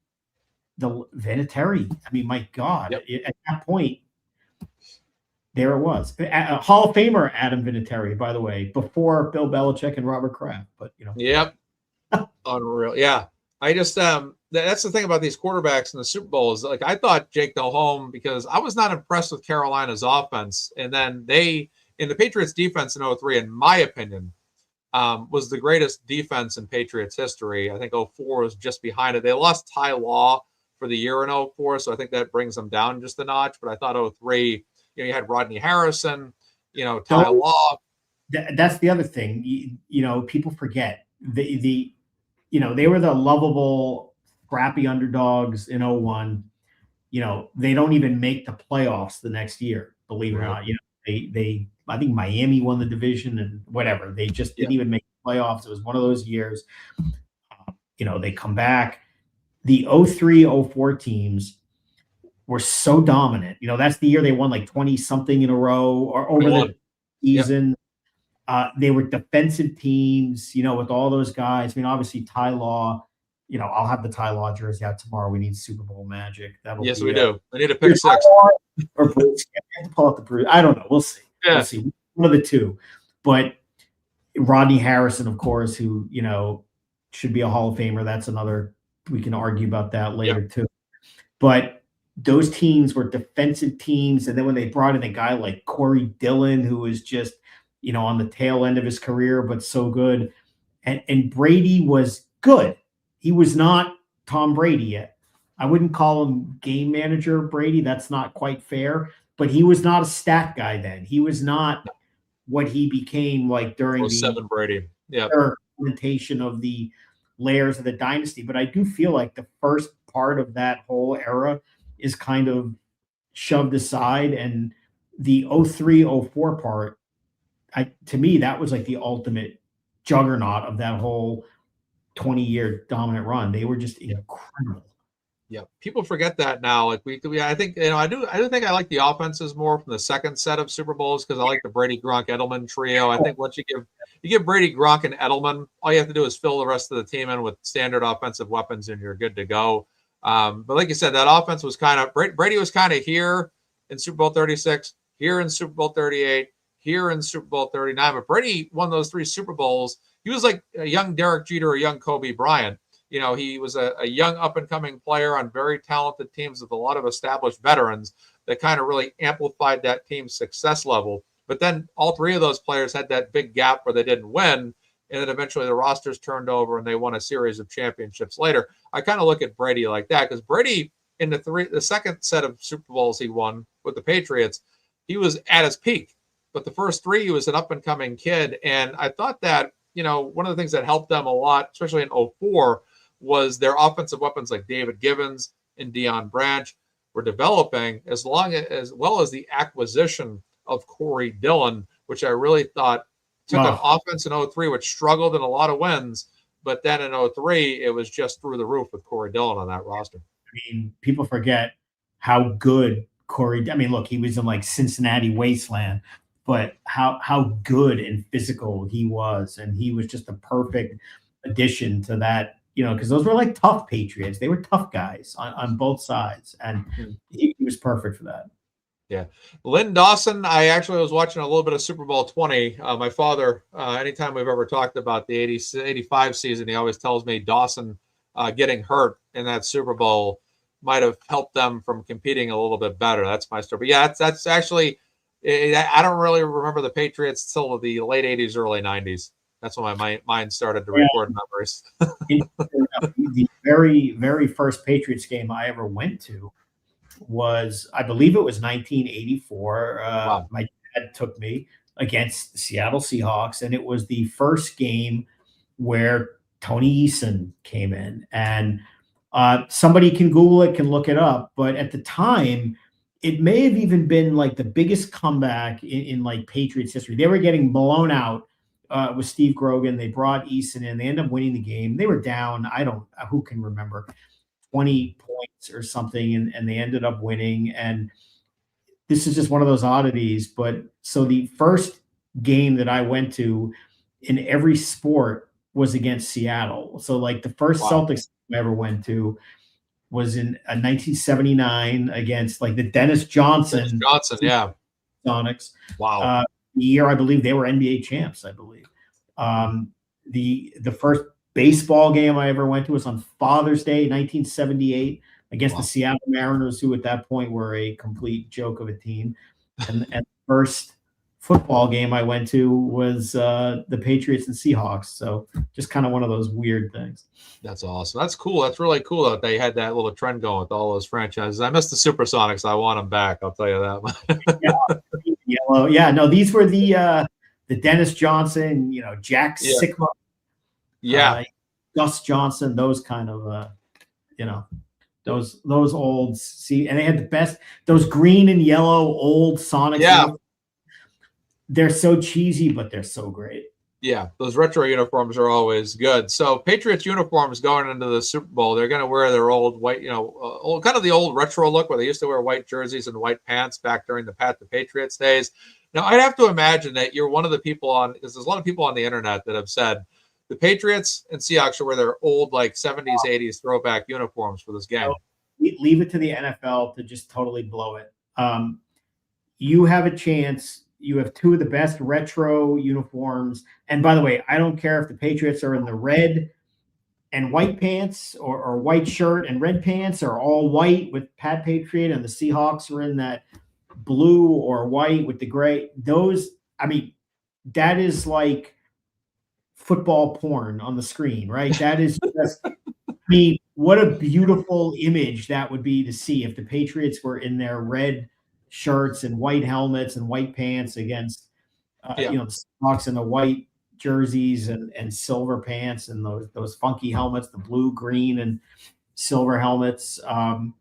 the Vinatieri. I mean, my God, at that point, there it was. A Hall of Famer Adam Vinatieri, by the way, before Bill Belichick and Robert Kraft. But yep, unreal. Yeah, I just that's the thing about these quarterbacks in the Super Bowl is, like, I thought Jake Delhomme, because I was not impressed with Carolina's offense, and then the Patriots defense in 2003, in my opinion, was the greatest defense in Patriots history. I think 2004 was just behind it. They lost Ty Law for the year in 2004, so I think that brings them down just a notch. But I thought 2003, you had Rodney Harrison, Ty Law. That's the other thing. People forget they were the lovable, crappy underdogs in 2001. They don't even make the playoffs the next year, believe it or not. They I think Miami won the division and whatever. They just didn't even make the playoffs. It was one of those years. They come back. The 2003-2004 teams were so dominant. That's the year they won like 20 something in a row or over the season. They were defensive teams, with all those guys. I mean, obviously Ty Law, I'll have the Ty Law jersey out tomorrow. We need Super Bowl magic. Yes, we do. We need a pick six. Or Bruce. I have to pull out the Bruce. I don't know. We'll see. Yeah. We'll see. One of the two. But Rodney Harrison, of course, who, should be a Hall of Famer. That's another, we can argue about that later too. But those teams were defensive teams. And then when they brought in a guy like Corey Dillon, who was just, on the tail end of his career, but so good. And Brady was good. He was not Tom Brady yet. I wouldn't call him game manager Brady. That's not quite fair. But he was not a stat guy then. He was not what he became like during the Brady. implementation of the layers of the dynasty. But I do feel like the first part of that whole era is kind of shoved aside. And the 2003-2004 part, to me, that was like the ultimate juggernaut of that whole 20-year dominant run. They were just incredible. Yeah, people forget that now. Like I think I do think I like the offenses more from the second set of Super Bowls, because I like the Brady, Gronk, Edelman trio. I think once you give Brady, Gronk, and Edelman, all you have to do is fill the rest of the team in with standard offensive weapons, and you're good to go. But like you said, that offense was Brady was kind of here in Super Bowl 36, here in Super Bowl 38. Here in Super Bowl 39, but Brady won those 3 Super Bowls. He was like a young Derek Jeter, a young Kobe Bryant. He was a young up-and-coming player on very talented teams with a lot of established veterans. that kind of really amplified that team's success level. But then all three of those players had that big gap where they didn't win. And then eventually the rosters turned over and they won a series of championships later. I kind of look at Brady like that, because Brady, in the second set of Super Bowls he won with the Patriots, he was at his peak. But the first three, he was an up-and-coming kid. And I thought that, one of the things that helped them a lot, especially in 04, was their offensive weapons like David Givens and Deion Branch were developing, as well as the acquisition of Corey Dillon, which I really thought took an offense in 03, which struggled in a lot of wins. But then in 03, it was just through the roof with Corey Dillon on that roster. I mean, people forget how good Corey. I mean, look, he was in like Cincinnati wasteland, but how good and physical he was, and he was just a perfect addition to that. Because those were like tough Patriots. They were tough guys on both sides, and he was perfect for that. Yeah. Lynn Dawson, I actually was watching a little bit of Super Bowl 20. My father, anytime we've ever talked about the 85 season, he always tells me Dawson getting hurt in that Super Bowl might have helped them from competing a little bit better. That's my story. But yeah, that's actually, I don't really remember the Patriots till the late 80s, early 90s. That's when my mind started to record memories. The very, very first Patriots game I ever went to was, I believe it was 1984. Wow. My dad took me against the Seattle Seahawks, and it was the first game where Tony Eason came in. And somebody can Google it, can look it up. But at the time, it may have even been like the biggest comeback in like Patriots history. They were getting blown out with Steve Grogan. They brought Eason in. They ended up winning the game. They were down, who can remember, 20 points or something, and they ended up winning. And this is just one of those oddities. But so the first game that I went to in every sport was against Seattle. So like the first Celtics I ever went to was in 1979 against like the Dennis Johnson, yeah, Sonics. Wow. The year I believe they were NBA champs, I believe. The first baseball game I ever went to was on Father's Day, 1978, against the Seattle Mariners, who at that point were a complete joke of a team. And the first football game I went to was the Patriots and Seahawks. So just kind of one of those weird things. That's awesome. That's cool. That's really cool that they had that little trend going with all those franchises. I miss the Supersonics. I want them back. I'll tell you that. Yellow. Yeah, no, these were the Dennis Johnson, Jack Sikma. Yeah. Gus Johnson, those kind of, those old, and they had the best, those green and yellow old Sonics. Yeah. They're so cheesy, but they're so great. Yeah, those retro uniforms are always good. So Patriots uniforms going into the Super Bowl, they're going to wear their old white, old, kind of the old retro look where they used to wear white jerseys and white pants back during the Pat the Patriots days. Now, I'd have to imagine that you're one of the people because there's a lot of people on the internet that have said the Patriots and Seahawks should wear their old, like 70s, 80s throwback uniforms for this game. Leave it to the NFL to just totally blow it. You have a chance. You have two of the best retro uniforms. And by the way, I don't care if the Patriots are in the red and white pants or white shirt and red pants, or all white with Pat Patriot, and the Seahawks are in that blue or white with the gray. That is like football porn on the screen, right? That is just what a beautiful image that would be to see if the Patriots were in their red shirts and white helmets and white pants against the Seahawks in the white jerseys and silver pants and those funky helmets, the blue, green, and silver helmets. Most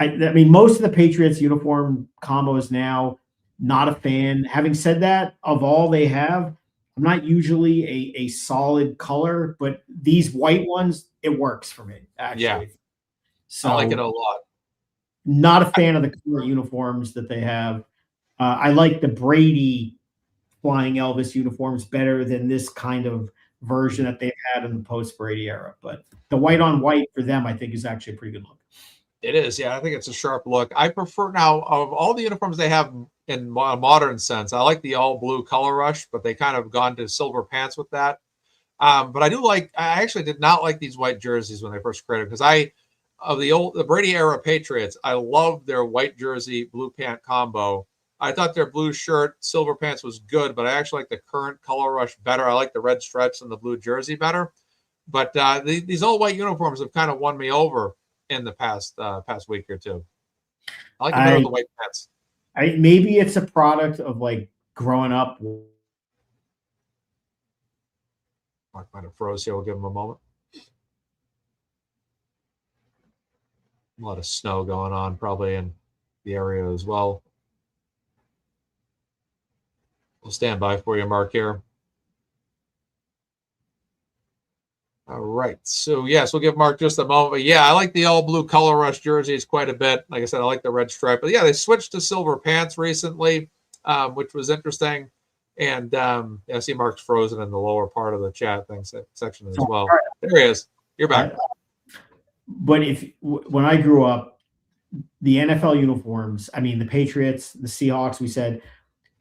of the Patriots uniform combos now, not a fan. Having said that, of all they have, I'm not usually a solid color, but these white ones, it works for me, actually. Yeah. So I like it a lot. Not a fan of the color uniforms that they have. I like the Brady Flying Elvis uniforms better than this kind of version that they've had in the post-Brady era. But the white on white for them, I think, is actually a pretty good look. It is. Yeah, I think it's a sharp look. I prefer, now, of all the uniforms they have in a modern sense, I like the all blue color rush, but they kind of gone to silver pants with that. But I actually did not like these white jerseys when they first created, because of the Brady era Patriots, I love their white jersey, blue pant combo. I thought their blue shirt, silver pants was good, but I actually like the current color rush better. I like the red stripes and the blue jersey better. But these all white uniforms have kind of won me over in the past week or two. I like the better with the white pants. Maybe it's a product of like growing up. Mark might have froze here. We'll give him a moment. A lot of snow going on probably in the area as well. We'll stand by for you, Mark, here. All right. So, yes, we'll give Mark just a moment. But, yeah, I like the all-blue color rush jerseys quite a bit. Like I said, I like the red stripe. But, yeah, they switched to silver pants recently, which was interesting. And I see Mark's frozen in the lower part of the chat section as well. There he is. You're back. But when I grew up, the NFL uniforms, I mean, the Patriots, the Seahawks, we said,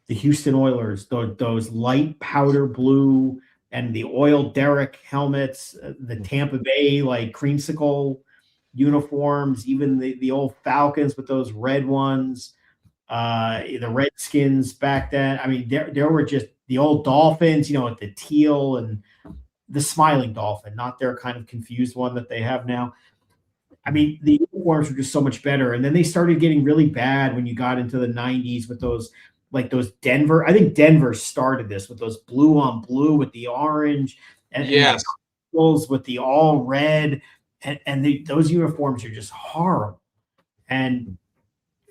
the Houston Oilers, those light powder blue and the oil derrick helmets, the Tampa Bay like creamsicle uniforms, even the old Falcons with those red ones, the Redskins back then. I mean, there were just the old Dolphins, with the teal and the smiling dolphin, not their kind of confused one that they have now. I mean, the uniforms were just so much better. And then they started getting really bad when you got into the 90s with those Denver. I think Denver started this with those blue on blue with the orange and yes, with the all red. And those uniforms are just horrible. And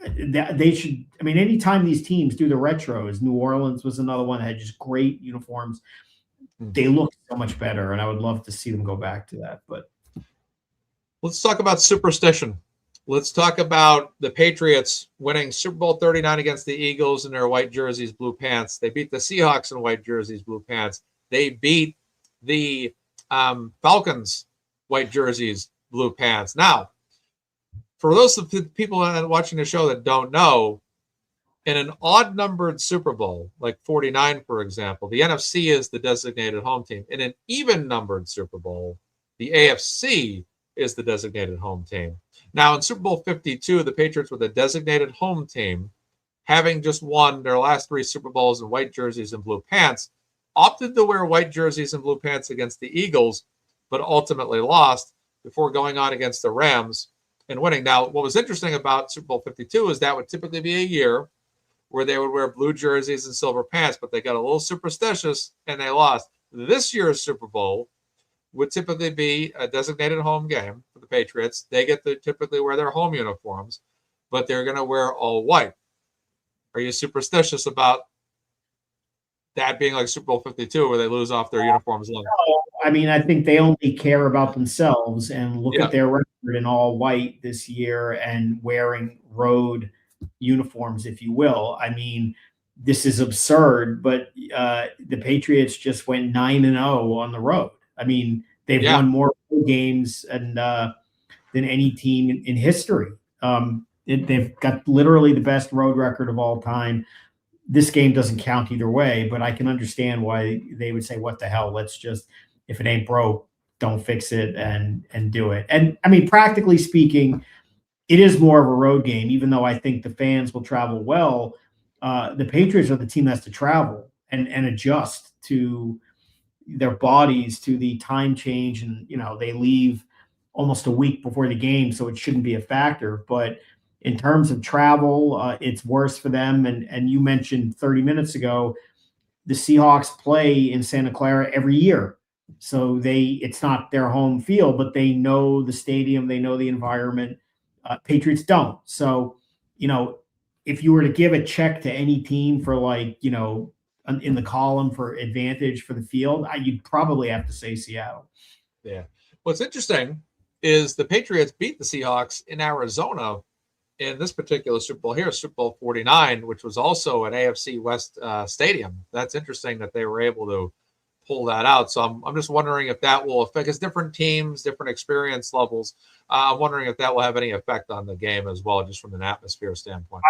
they should, I mean, anytime these teams do the retros, New Orleans was another one that had just great uniforms. They look so much better. And I would love to see them go back to that. But let's talk about superstition. Let's talk about the Patriots winning Super Bowl 39 against the Eagles in their white jerseys, blue pants. They beat the Seahawks in white jerseys, blue pants. They beat the Falcons, white jerseys, blue pants. Now, for those of the people watching the show that don't know, in an odd-numbered Super Bowl, like 49, for example, the NFC is the designated home team. In an even-numbered Super Bowl, the AFC is the designated home team. Now, in Super Bowl 52, the Patriots were the designated home team, having just won their last 3 Super Bowls in white jerseys and blue pants, opted to wear white jerseys and blue pants against the Eagles, but ultimately lost before going on against the Rams and winning. Now, what was interesting about Super Bowl 52 is that would typically be a year where they would wear blue jerseys and silver pants, but they got a little superstitious and they lost. This year's Super Bowl would typically be a designated home game for the Patriots. They get to typically wear their home uniforms, but they're going to wear all white. Are you superstitious about that being like Super Bowl 52 where they lose off their uniforms? No, I mean, I think they only care about themselves and look at their record in all white this year and wearing road uniforms, if you will. I mean, this is absurd, but the Patriots just went 9-0 on the road. I mean, they've won more games than any team in history. They've got literally the best road record of all time. This game doesn't count either way, but I can understand why they would say, what the hell, let's just, if it ain't broke, don't fix it and do it. And I mean, practically speaking, it is more of a road game, even though I think the fans will travel well. The Patriots are the team that has to travel and adjust to their bodies to the time change. And, they leave almost a week before the game, so it shouldn't be a factor. But in terms of travel, it's worse for them. And you mentioned 30 minutes ago, the Seahawks play in Santa Clara every year. So it's not their home field, but they know the stadium, they know the environment. Patriots don't. So, if you were to give a check to any team for in the column for advantage for the field, you'd probably have to say Seattle. Yeah. What's interesting is the Patriots beat the Seahawks in Arizona in this particular Super Bowl here, Super Bowl 49, which was also an AFC West stadium. That's interesting that they were able to pull that out. So I'm just wondering if that will affect, because different teams, different experience levels. I'm wondering if that will have any effect on the game as well, just from an atmosphere standpoint.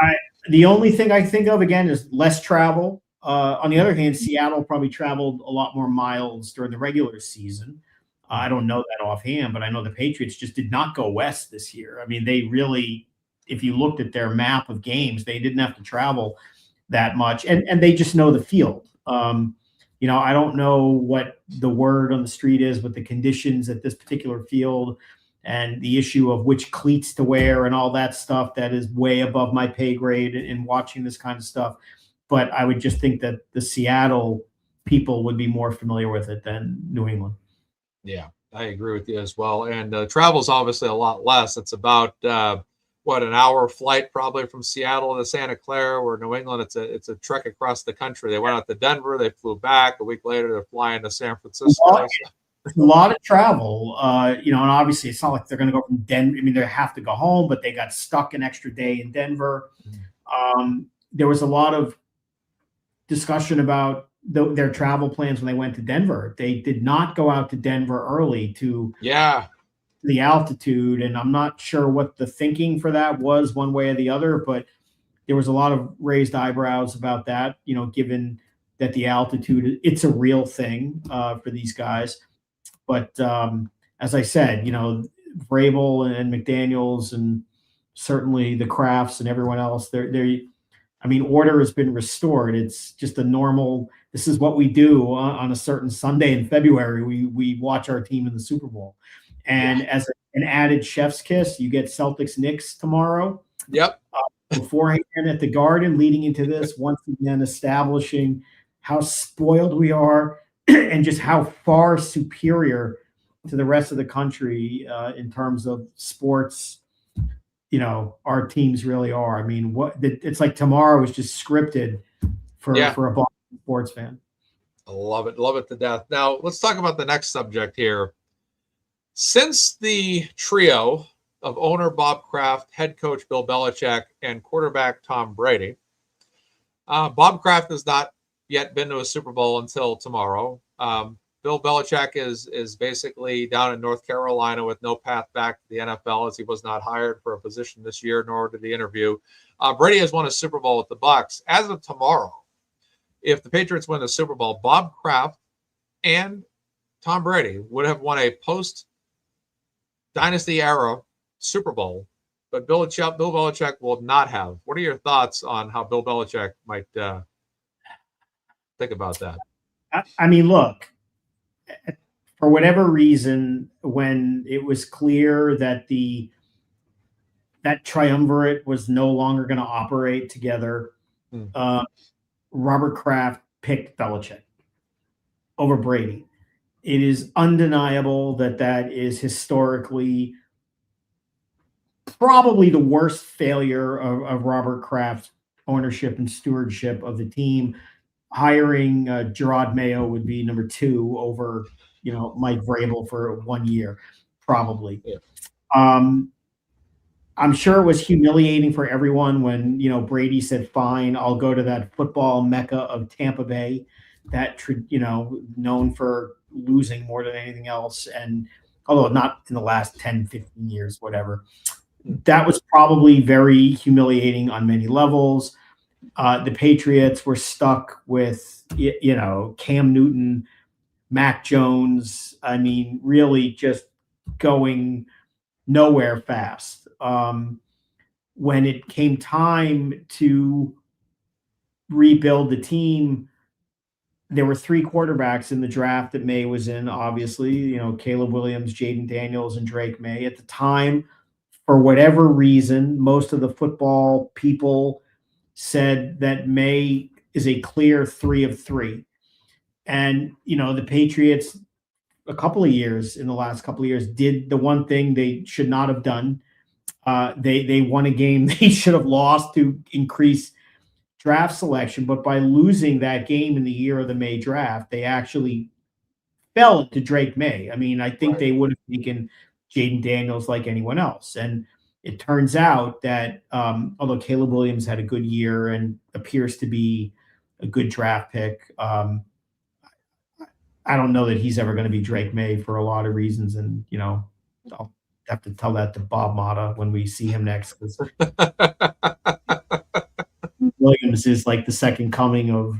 The only thing I think of, again, is less travel. On the other hand, Seattle probably traveled a lot more miles during the regular season. I don't know that offhand, but I know the Patriots just did not go west this year. I mean, they really, if you looked at their map of games, they didn't have to travel that much, and they just know the field. I don't know what the word on the street is with the conditions at this particular field and the issue of which cleats to wear and all that stuff. That is way above my pay grade in watching this kind of stuff. But I would just think that the Seattle people would be more familiar with it than New England. Yeah, I agree with you as well. And travel is obviously a lot less. It's about an hour flight probably from Seattle to Santa Clara. Where New England, it's a trek across the country. They went out to Denver, they flew back. A week later, they're flying to San Francisco. A lot of travel, and obviously it's not like they're going to go from Denver. I mean, they have to go home, but they got stuck an extra day in Denver. There was a lot of discussion about their travel plans when they went to Denver. They did not go out to Denver early to the altitude, and I'm not sure what the thinking for that was one way or the other, but there was a lot of raised eyebrows about that, given that the altitude, it's a real thing for these guys. But as I said, Vrabel and McDaniels and certainly the Crafts and everyone else, order has been restored. It's just a normal, this is what we do on a certain Sunday in February. We watch our team in the Super Bowl. And as an added chef's kiss, you get Celtics Knicks tomorrow. Yep. Beforehand at the Garden, leading into this, once again establishing how spoiled we are and just how far superior to the rest of the country in terms of sports, our teams really are. I mean, it's like tomorrow is just scripted for a Boston sports fan. I love it to death. Now let's talk about the next subject here. Since the trio of owner Bob Kraft, head coach Bill Belichick, and quarterback Tom Brady, Bob Kraft has not yet been to a Super Bowl until tomorrow. Bill Belichick is basically down in North Carolina with no path back to the NFL, as he was not hired for a position this year, nor did he interview. Brady has won a Super Bowl with the Bucs. As of tomorrow, if the Patriots win the Super Bowl, Bob Kraft and Tom Brady would have won a post-dynasty era Super Bowl, but Bill Belichick will not have. What are your thoughts on how Bill Belichick might think about that? I mean, look, for whatever reason, when it was clear that that triumvirate was no longer going to operate together, Robert Kraft picked Belichick over Brady. It is undeniable that is historically probably the worst failure of Robert Kraft's ownership and stewardship of the team. Hiring Gerard Mayo would be number 2 over, Mike Vrabel for 1 year, probably. Yeah. I'm sure it was humiliating for everyone when, Brady said, fine, I'll go to that football mecca of Tampa Bay, that, known for losing more than anything else. And although not in the last 10, 15 years, whatever, that was probably very humiliating on many levels. The Patriots were stuck with, Cam Newton, Mac Jones. I mean, really just going nowhere fast. When it came time to rebuild the team, there were 3 quarterbacks in the draft that May was in, obviously, Caleb Williams, Jaden Daniels, and Drake May. At the time, for whatever reason, most of the football people said that May is a clear 3 of 3. And, the Patriots, in the last couple of years, did the one thing they should not have done. They won a game they should have lost to increase draft selection. But by losing that game in the year of the May draft, they actually fell to Drake May. I mean, I think they would have taken Jaden Daniels like anyone else. And it turns out that although Caleb Williams had a good year and appears to be a good draft pick, I don't know that he's ever going to be Drake May for a lot of reasons. And, I'll have to tell that to Bob Mata when we see him next. Williams is like the second coming of,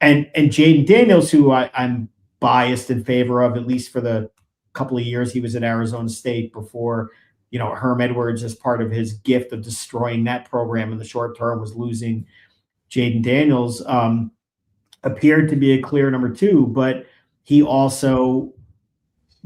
And Jaden Daniels, who I'm biased in favor of, at least for the couple of years he was at Arizona State before, Herm Edwards, as part of his gift of destroying that program in the short term, was losing Jaden Daniels, appeared to be a clear number two, but he also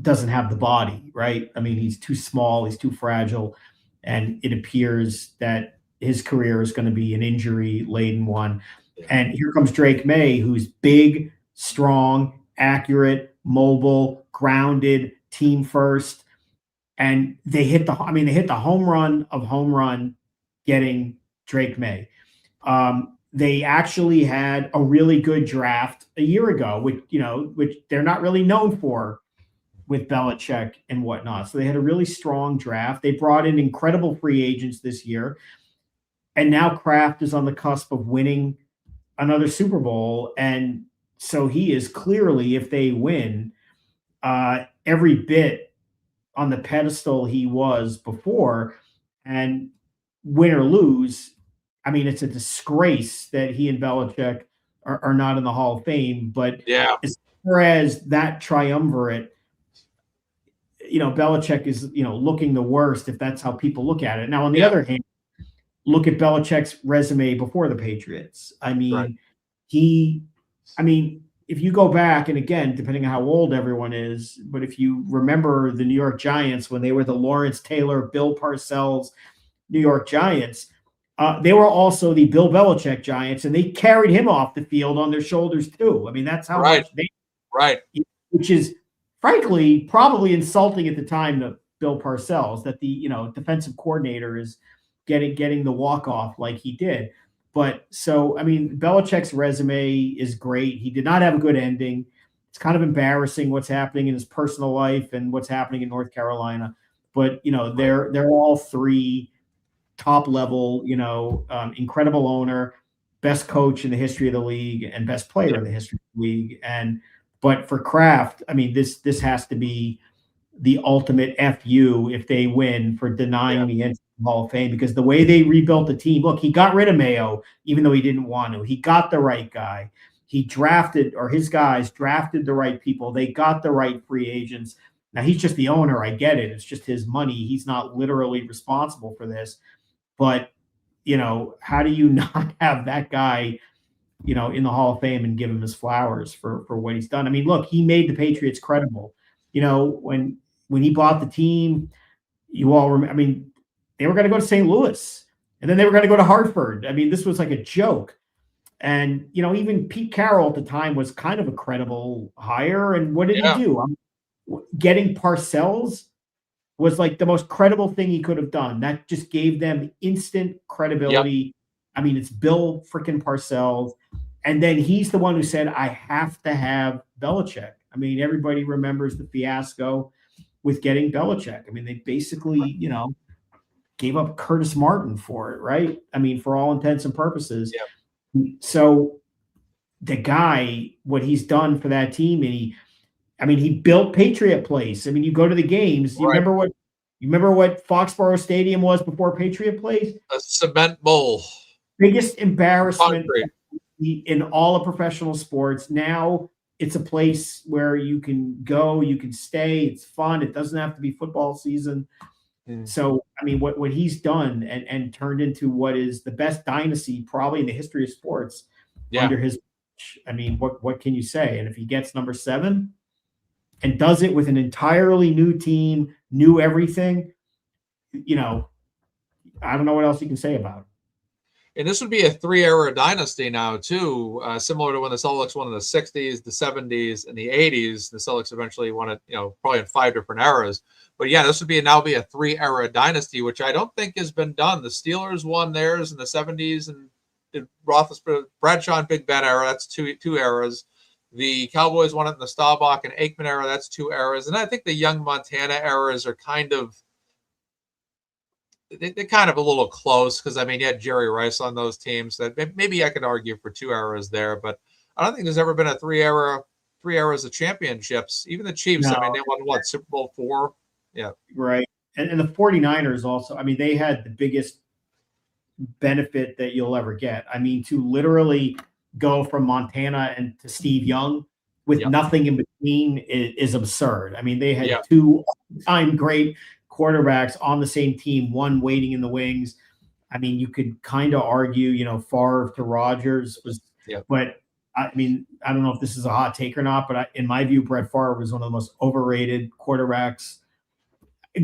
doesn't have the body, right? I mean, he's too small, he's too fragile, and it appears that his career is going to be an injury-laden one. And here comes Drake May, who's big, strong, accurate, mobile, grounded, team first. And they hit the home run getting Drake May. They actually had a really good draft a year ago, which they're not really known for with Belichick and whatnot. So they had a really strong draft. They brought in incredible free agents this year. And now Kraft is on the cusp of winning another Super Bowl. And so he is clearly, if they win, every bit on the pedestal he was before. And win or lose, I mean, it's a disgrace that he and Belichick are not in the Hall of Fame. But as far as that triumvirate, Belichick is, looking the worst, if that's how people look at it. Now, on the other hand, look at Belichick's resume before the Patriots. I mean, if you go back, and again, depending on how old everyone is, but if you remember the New York Giants when they were the Lawrence Taylor, Bill Parcells New York Giants, they were also the Bill Belichick Giants, and they carried him off the field on their shoulders too. I mean, that's how much they, which is frankly probably insulting at the time to Bill Parcells, that the defensive coordinator is getting the walk off like he did. But so, I mean, Belichick's resume is great. He did not have a good ending. It's kind of embarrassing what's happening in his personal life and what's happening in North Carolina. But they're all three top level, incredible owner, best coach in the history of the league, and best player in the history of the league. But for Kraft, I mean, this has to be the ultimate FU if they win, for denying the entry to the Hall of Fame, because the way they rebuilt the team, look, he got rid of Mayo, even though he didn't want to. He got the right guy. His guys drafted the right people. They got the right free agents. Now, he's just the owner. I get it. It's just his money. He's not literally responsible for this. But, how do you not have that guy, in the Hall of Fame and give him his flowers for what he's done? I mean, look, he made the Patriots credible. When he bought the team, you all remember, I mean, they were going to go to St. Louis, and then they were going to go to Hartford. I mean, this was like a joke. And, even Pete Carroll at the time was kind of a credible hire. And what did he do? Getting Parcells was like the most credible thing he could have done. That just gave them instant credibility. I mean, it's Bill freaking Parcells. And then he's the one who said, I have to have Belichick. I mean, everybody remembers the fiasco with getting Belichick. I mean, they basically, gave up Curtis Martin for it, right? I mean, for all intents and purposes. So the guy, what he's done for that team, and he built Patriot Place. I mean, you go to the games. You remember what Foxborough Stadium was before Patriot Place? A cement bowl. Biggest embarrassment in all of professional sports. Now it's a place where you can go, you can stay. It's fun. It doesn't have to be football season. So, I mean, what he's done and turned into what is the best dynasty probably in the history of sports under his, I mean, what can you say? And if he gets number 7 and does it with an entirely new team, new everything, I don't know what else you can say about it. And this would be a 3-era dynasty now, too, similar to when the Celtics won in the 60s, the 70s, and the 80s. The Celtics eventually won it, probably in 5 different eras. But, this would now be a 3-era dynasty, which I don't think has been done. The Steelers won theirs in the 70s, and the Bradshaw and Big Ben era, that's two eras. The Cowboys won it in the Staubach and Aikman era, that's 2 eras. And I think the young Montana eras are kind of, they're kind of a little close, because you had Jerry Rice on those teams. That maybe I could argue for 2 eras there, but I don't think there's ever been a 3 eras of championships. Even the Chiefs, they won Super Bowl 4. Yeah, right. And the 49ers also. They had the biggest benefit that you'll ever get. To literally go from Montana and to Steve Young with nothing in between is absurd. I mean, they had Yeah. two all-time great quarterbacks on the same team, one waiting in the wings. I mean, you could kind of argue, Favre to Rodgers was, but I mean, I don't know if this is a hot take or not, but in my view, Brett Favre was one of the most overrated quarterbacks.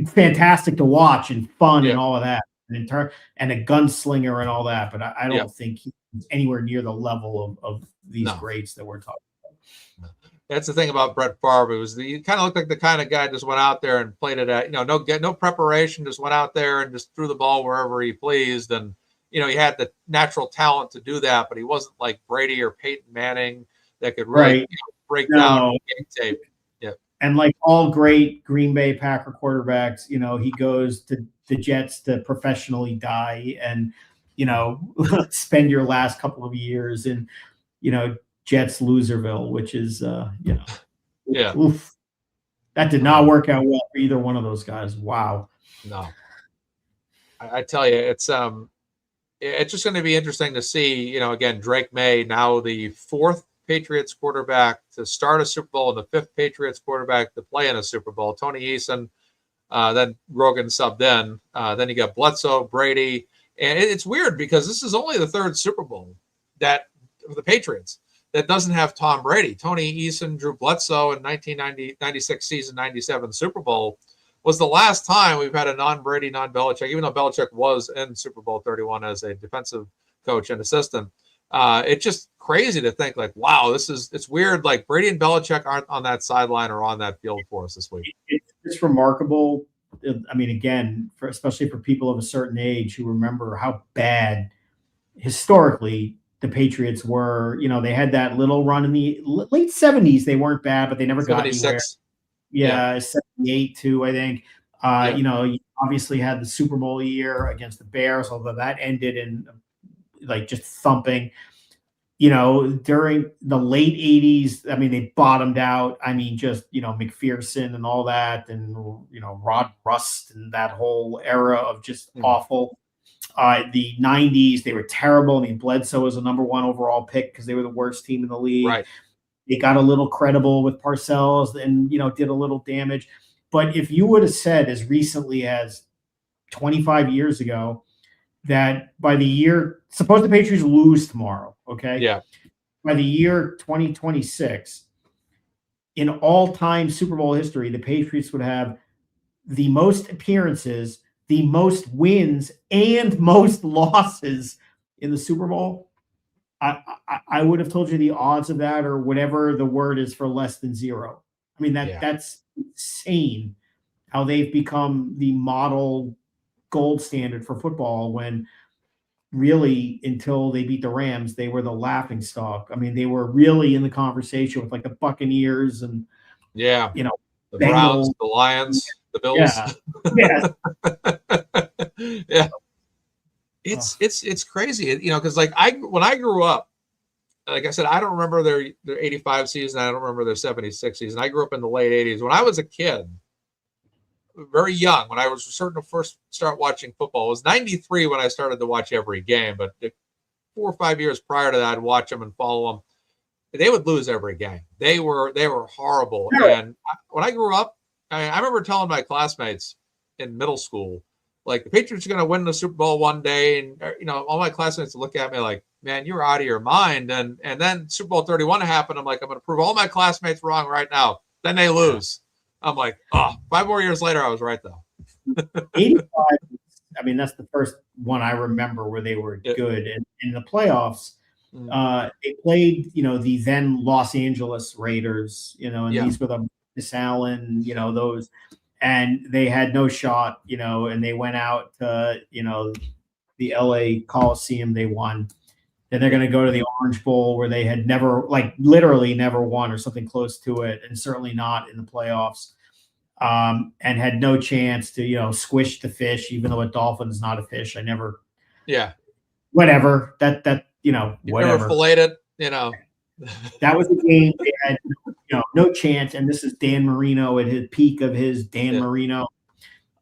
Fantastic to watch and fun and all of that, and a gunslinger and all that. But I don't think he's anywhere near the level of these greats that we're talking about. That's the thing about Brett Favre. He kind of looked like the kind of guy just went out there and played it at, no preparation, just went out there and just threw the ball wherever he pleased. And, he had the natural talent to do that, but he wasn't like Brady or Peyton Manning that could really break down game tape. Yeah. And like all great Green Bay Packer quarterbacks, he goes to the Jets to professionally die and, spend your last couple of years in, Jets Loserville, which is, oof. That did not work out well for either one of those guys. Wow. No, I tell you, it's just going to be interesting to see, again, Drake May, now the fourth Patriots quarterback to start a Super Bowl and the fifth Patriots quarterback to play in a Super Bowl. Tony Eason, then Rogan subbed in. Then you got Bledsoe, Brady. And it's weird because this is only the third Super Bowl that for the Patriots that doesn't have Tom Brady. Tony Eason, Drew Bledsoe in 1996 season, 97 Super Bowl was the last time we've had a non-Brady, non-Belichick, even though Belichick was in Super Bowl 31 as a defensive coach and assistant. It's just crazy to think like, wow, it's weird. Like Brady and Belichick aren't on that sideline or on that field for us this week. It's remarkable. I mean, again, especially for people of a certain age who remember how bad historically the Patriots were. They had that little run in the late 70s. They weren't bad, but they never got anywhere. Yeah, 78 too, I think. You obviously had the Super Bowl year against the Bears, although that ended in like just thumping. During the late 80s, I mean, they bottomed out. I mean, just, McPherson and all that, and, Rod Rust and that whole era of just awful. The 90s, they were terrible. I mean, Bledsoe was a number 1 overall pick because they were the worst team in the league. Right. They got a little credible with Parcells and, did a little damage. But if you would have said as recently as 25 years ago that by the year, suppose the Patriots lose tomorrow, okay? Yeah. By the year 2026, in all-time Super Bowl history, the Patriots would have the most appearances, the most wins, and most losses in the Super Bowl. I would have told you the odds of that or whatever the word is for less than zero. I mean, that's insane how they've become the model gold standard for football when really until they beat the Rams, they were the laughing stock. I mean, they were really in the conversation with like the Buccaneers and, the Bengals. Browns, the Lions, the Bills. Yeah. It's crazy, because like when I grew up, like I said, I don't remember their 85 season. I don't remember their 76 season. I grew up in the late 80s. When I was a kid, very young, when I was starting to first start watching football, it was 93 when I started to watch every game. But 4 or 5 years prior to that, I'd watch them and follow them. They would lose every game. They were horrible. And when I grew up, I remember telling my classmates in middle school, like the Patriots are going to win the Super Bowl one day, and all my classmates would look at me like, "Man, you're out of your mind." And then Super Bowl 31 happened. I'm like, I'm going to prove all my classmates wrong right now. Then they lose. I'm like, 5 more years later, I was right though. 85. I mean, that's the first one I remember where they were good. And in the playoffs, they played, the then Los Angeles Raiders, and these were the Miss Allen, those. And they had no shot, and they went out to, the LA Coliseum. They won. Then they're going to go to the Orange Bowl where they had never, like literally never won or something close to it, and certainly not in the playoffs, and had no chance to, squish the fish, even though a dolphin is not a fish. I never. Yeah. Whatever. That You whatever. never filleted, That was a game they had, no chance. And this is Dan Marino at his peak of his Marino.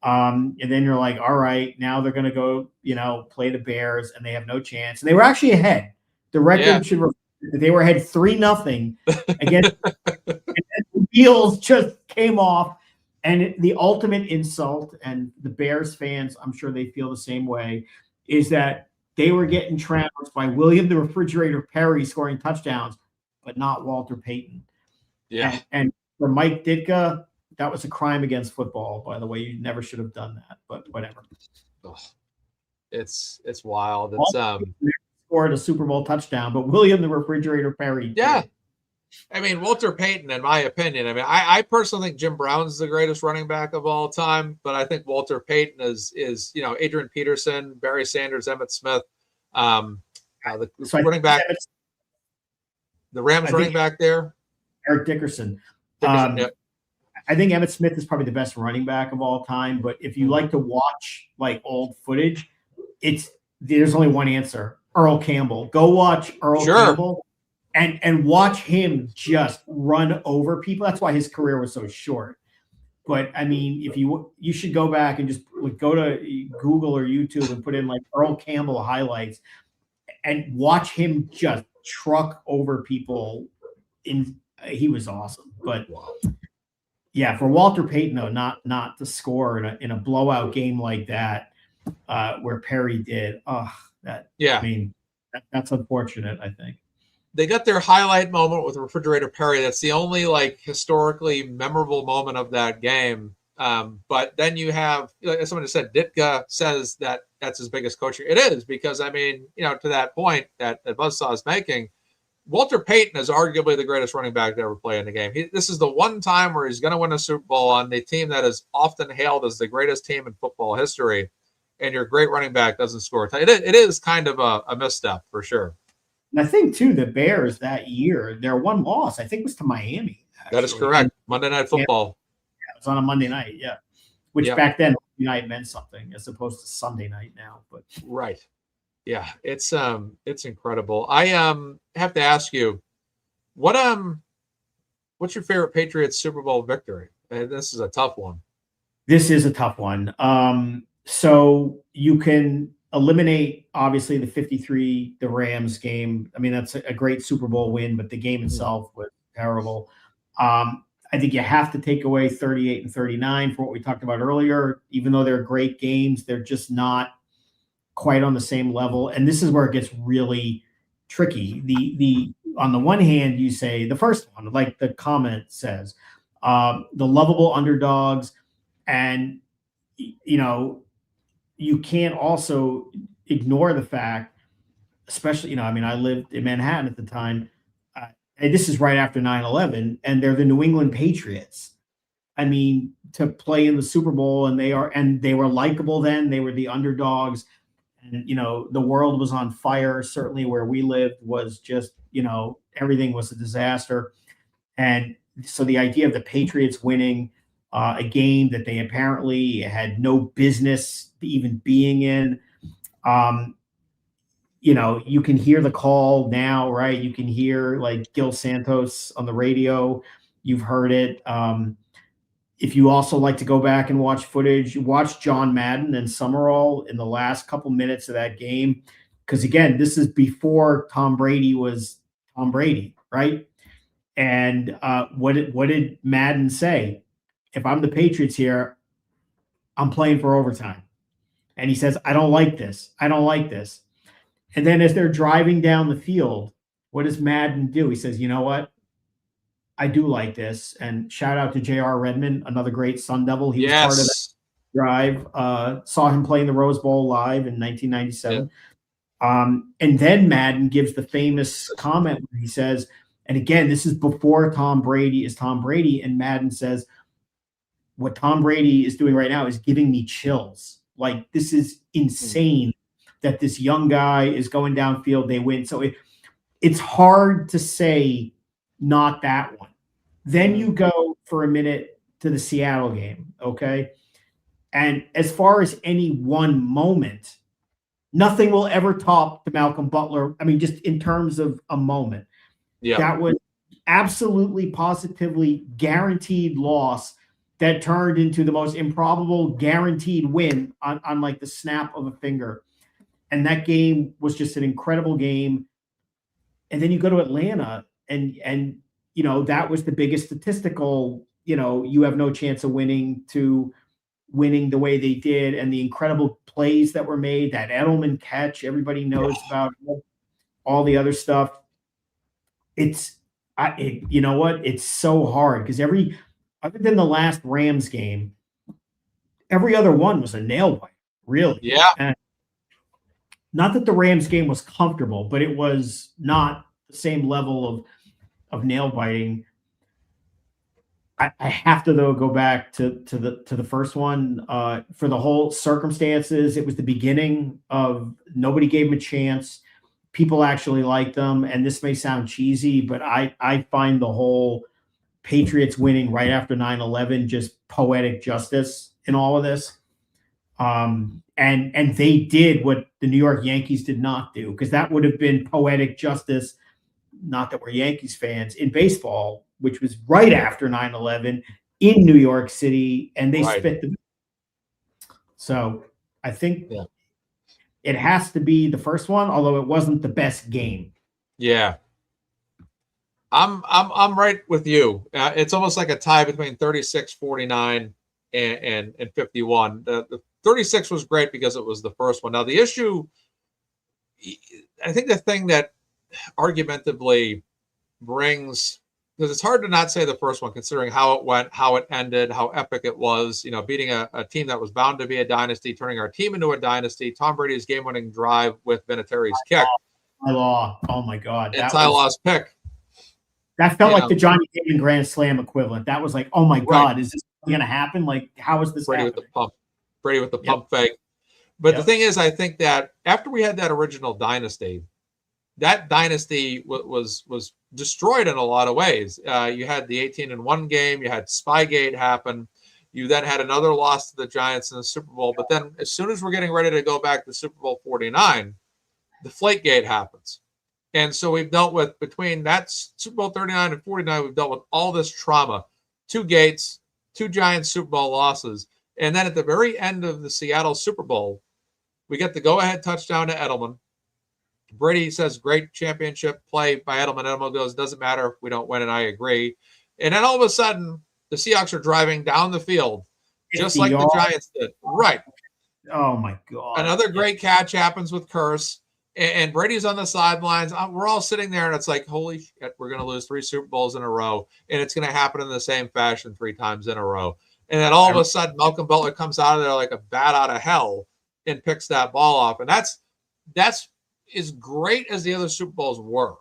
And then you're like, all right, now they're going to go, play the Bears, and they have no chance. And they were actually ahead. The record should reflect They were ahead 3-0 against, and the wheels just came off. And the ultimate insult, and the Bears fans, I'm sure they feel the same way, is that they were getting trounced by William the Refrigerator Perry scoring touchdowns, but not Walter Payton. Yeah. And for Mike Ditka, that was a crime against football, by the way. You never should have done that, but whatever. Oh, it's wild. It's scored a Super Bowl touchdown, but William the Refrigerator Perry did. I mean, Walter Payton, in my opinion, I mean, I personally think Jim Brown's the greatest running back of all time, but I think Walter Payton is Adrian Peterson, Barry Sanders, Emmitt Smith, the running back, the Rams running back there, Eric Dickerson. Yeah. I think Emmitt Smith is probably the best running back of all time, but if you like to watch like old footage, there's only one answer: Earl Campbell. Go watch Earl Campbell. And watch him just run over people. That's why his career was so short. But I mean, if you should go back and just go to Google or YouTube and put in like Earl Campbell highlights and watch him just truck over people. He was awesome. But yeah, for Walter Payton though, not to score in a blowout game like that, where Perry did. I mean, that's unfortunate, I think. They got their highlight moment with Refrigerator Perry. That's the only historically memorable moment of that game. But then you have, like someone just said, Ditka says that that's his biggest coaching. It is, because I mean, to that point that Buzzsaw is making, Walter Payton is arguably the greatest running back to ever play in the game. This is the one time where he's going to win a Super Bowl on the team that is often hailed as the greatest team in football history, and your great running back doesn't score. It is kind of a misstep for sure. And I think, too, the Bears that year, their one loss, I think, was to Miami. Actually. That is correct. Monday Night Football. Yeah, it was on a Monday night, yeah. Which back then, Monday night meant something as opposed to Sunday night now. But right. Yeah, it's incredible. I have to ask you, what's your favorite Patriots Super Bowl victory? This is a tough one. This is a tough one. So you can eliminate obviously the Rams game. I mean, that's a great Super Bowl win, but the game itself was terrible. I think you have to take away 38 and 39 for what we talked about earlier. Even though they're great games, they're just not quite on the same level. And this is where it gets really tricky. The on the one hand, you say the first one, like the comment says, the lovable underdogs, and you can't also ignore the fact, especially, I mean, I lived in Manhattan at the time, and this is right after 9/11, and they're the New England Patriots. I mean, to play in the Super Bowl, and they were likable then. They were the underdogs, and the world was on fire. Certainly where we lived was just, everything was a disaster. And so the idea of the Patriots winning a game that they apparently had no business even being in. You can hear the call now, right? You can hear like Gil Santos on the radio. You've heard it. If you also like to go back and watch footage, watch John Madden and Summerall in the last couple minutes of that game. Because again, this is before Tom Brady was Tom Brady, right? And what did Madden say? If I'm the Patriots here, I'm playing for overtime. And he says, I don't like this. I don't like this. And then as they're driving down the field, what does Madden do? He says, you know what? I do like this. And shout out to J.R. Redmond, another great Sun Devil. He was part of that drive. Saw him play in the Rose Bowl live in 1997. Yeah. And then Madden gives the famous comment where he says, and again, this is before Tom Brady is Tom Brady, and Madden says, what Tom Brady is doing right now is giving me chills. Like, this is insane that this young guy is going downfield, they win. So it's hard to say not that one. Then you go for a minute to the Seattle game, okay? And as far as any one moment, nothing will ever top the Malcolm Butler. I mean, just in terms of a moment. Yeah. That was absolutely, positively guaranteed loss that turned into the most improbable guaranteed win on like the snap of a finger. And that game was just an incredible game. And then you go to Atlanta, and that was the biggest statistical, you have no chance of winning, to winning the way they did, and the incredible plays that were made, that Edelman catch everybody knows about, all the other stuff. You know what? It's so hard because other than the last Rams game, every other one was a nail biter, really. Yeah. And not that the Rams game was comfortable, but it was not the same level of nail biting. I have to, though, go back to the first one, for the whole circumstances. It was the beginning of, nobody gave him a chance. People actually liked them, and this may sound cheesy, but I find the whole Patriots winning right after 9/11 just poetic justice in all of this. And they did what the New York Yankees did not do, because that would have been poetic justice. Not that we're Yankees fans, in baseball, which was right after 9/11 in New York City, and they spit the. So I think it has to be the first one, although it wasn't the best game. Yeah. I'm right with you. It's almost like a tie between 36-49 and 51. The 36 was great because it was the first one. Now the issue, I think the thing that argumentably brings, because it's hard to not say the first one, considering how it went, how it ended, how epic it was, beating a team that was bound to be a dynasty, turning our team into a dynasty, Tom Brady's game-winning drive with Vinatieri's kick. Oh my God. And Ty Law's pick. That felt like the Johnny Damon Grand Slam equivalent. That was like, oh my God, is this going to happen? Like, how is this happening? Brady with the pump fake. But the thing is, I think that after we had that original dynasty, that dynasty was destroyed in a lot of ways. You had the 18-1 game. You had Spygate happen. You then had another loss to the Giants in the Super Bowl. But then as soon as we're getting ready to go back to Super Bowl 49, the Deflategate happens. And so we've dealt with, between that Super Bowl 39 and 49, we've dealt with all this trauma. 2 gates, 2 giant Super Bowl losses. And then at the very end of the Seattle Super Bowl, we get the go-ahead touchdown to Edelman. Brady says, great championship play by Edelman. Edelman goes, doesn't matter if we don't win, and I agree. And then all of a sudden, the Seahawks are driving down the field, just like the Giants did. Right. Oh, my God. Another great catch happens with Curse. And Brady's on the sidelines. We're all sitting there, and it's like, holy shit, we're going to lose 3 Super Bowls in a row, and it's going to happen in the same fashion 3 times in a row. And then all of a sudden, Malcolm Butler comes out of there like a bat out of hell and picks that ball off. And that's as great as the other Super Bowls were.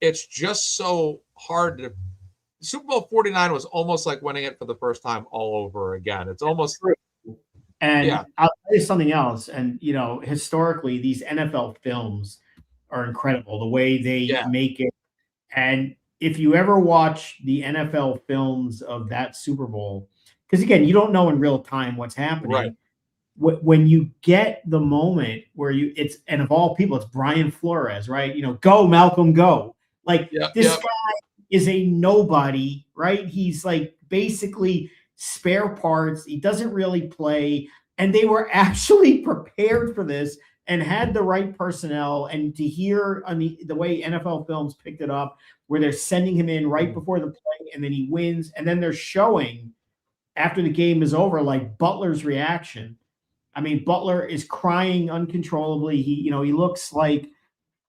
It's just so hard to. Super Bowl 49 was almost like winning it for the first time all over again. It's almost true. And I'll tell you something else. And, historically, these NFL films are incredible, the way they make it. And if you ever watch the NFL films of that Super Bowl, because, again, you don't know in real time what's happening. Right. When you get the moment where and of all people, it's Brian Flores, right? Go, Malcolm, go. Like, this guy is a nobody, right? He's like basically spare parts. He doesn't really play. And they were actually prepared for this and had the right personnel. And to hear on the way NFL films picked it up, where they're sending him in right before the play, and then he wins. And then they're showing, after the game is over, like Butler's reaction. I mean, Butler is crying uncontrollably. He looks like,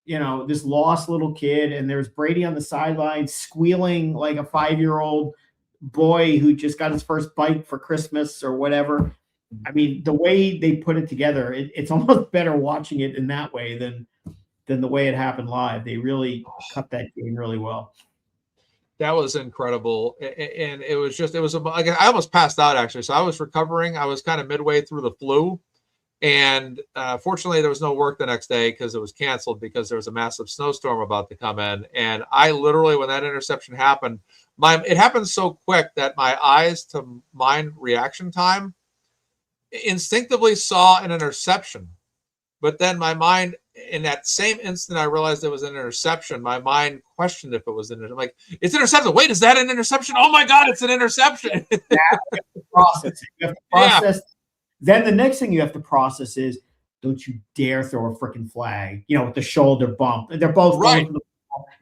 this lost little kid. And there's Brady on the sideline squealing like a 5-year-old boy who just got his first bike for Christmas or whatever. I mean, the way they put it together, it's almost better watching it in that way than the way it happened live. They really cut that game really well. That was incredible. And it was like, I almost passed out, actually. So I was recovering. I was kind of midway through the flu. And fortunately, there was no work the next day because it was canceled because there was a massive snowstorm about to come in. And I literally, when that interception happened, it happened so quick that my eyes to mind reaction time instinctively saw an interception. But then my mind, in that same instant I realized it was an interception, my mind questioned if it was an interception. Like, it's interception. Wait, is that an interception? Oh my God, it's an interception. You have to process. Yeah. Then the next thing you have to process is, don't you dare throw a freaking flag, with the shoulder bump. They're both right.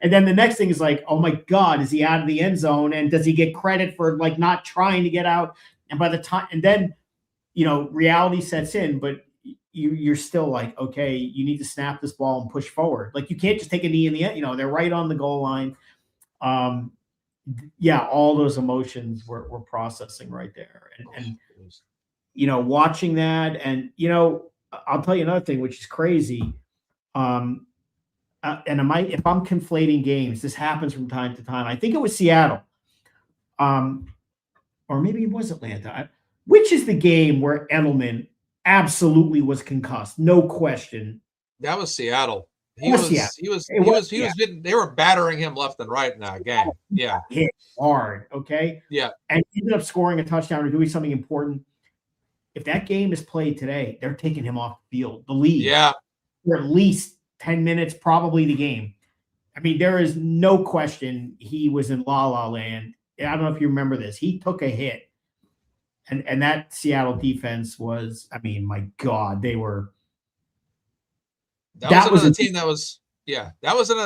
And then the next thing is like, oh my God, is he out of the end zone? And does he get credit for like not trying to get out? And by the time, and then, reality sets in, but you're still like, okay, you need to snap this ball and push forward. Like you can't just take a knee in the end. They're right on the goal line. Yeah, all those emotions we're processing right there. And watching that, and I'll tell you another thing, which is crazy. And if I'm conflating games, this happens from time to time. I think it was Seattle, or maybe it was Atlanta. Which is the game where Edelman absolutely was concussed, no question. That was Seattle. He was getting, they were battering him left and right in that game. Yeah. Hit hard. Okay. Yeah. And he ended up scoring a touchdown or doing something important. If that game is played today, they're taking him off the field, the league. Yeah. For at least 10 minutes, probably the game. I mean, there is no question he was in La La Land. I don't know if you remember this. He took a hit. And that Seattle defense was, I mean, my God, they were. That was another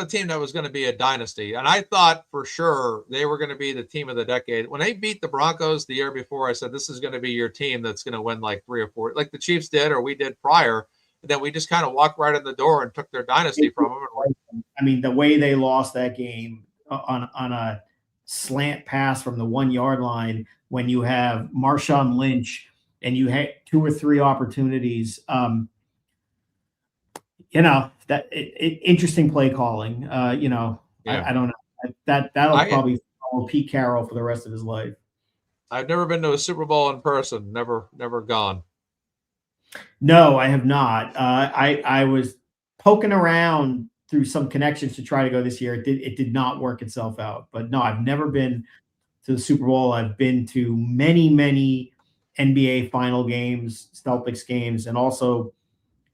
team that was going to be a dynasty. And I thought for sure they were going to be the team of the decade. When they beat the Broncos the year before, I said, this is going to be your team that's going to win like 3 or 4, like the Chiefs did or we did prior. And then we just kind of walked right in the door and took their dynasty from them. I mean, the way they lost that game on a slant pass from the 1 yard line, when you have Marshawn Lynch and you had 2 or 3 opportunities, interesting play calling. I don't know that'll probably follow Pete Carroll for the rest of his life. I've never been to a Super Bowl in person. Never gone. No, I have not. I was poking around through some connections to try to go this year. It did not work itself out. But no, I've never been to the Super Bowl. I've been to many NBA final games, Celtics games, and also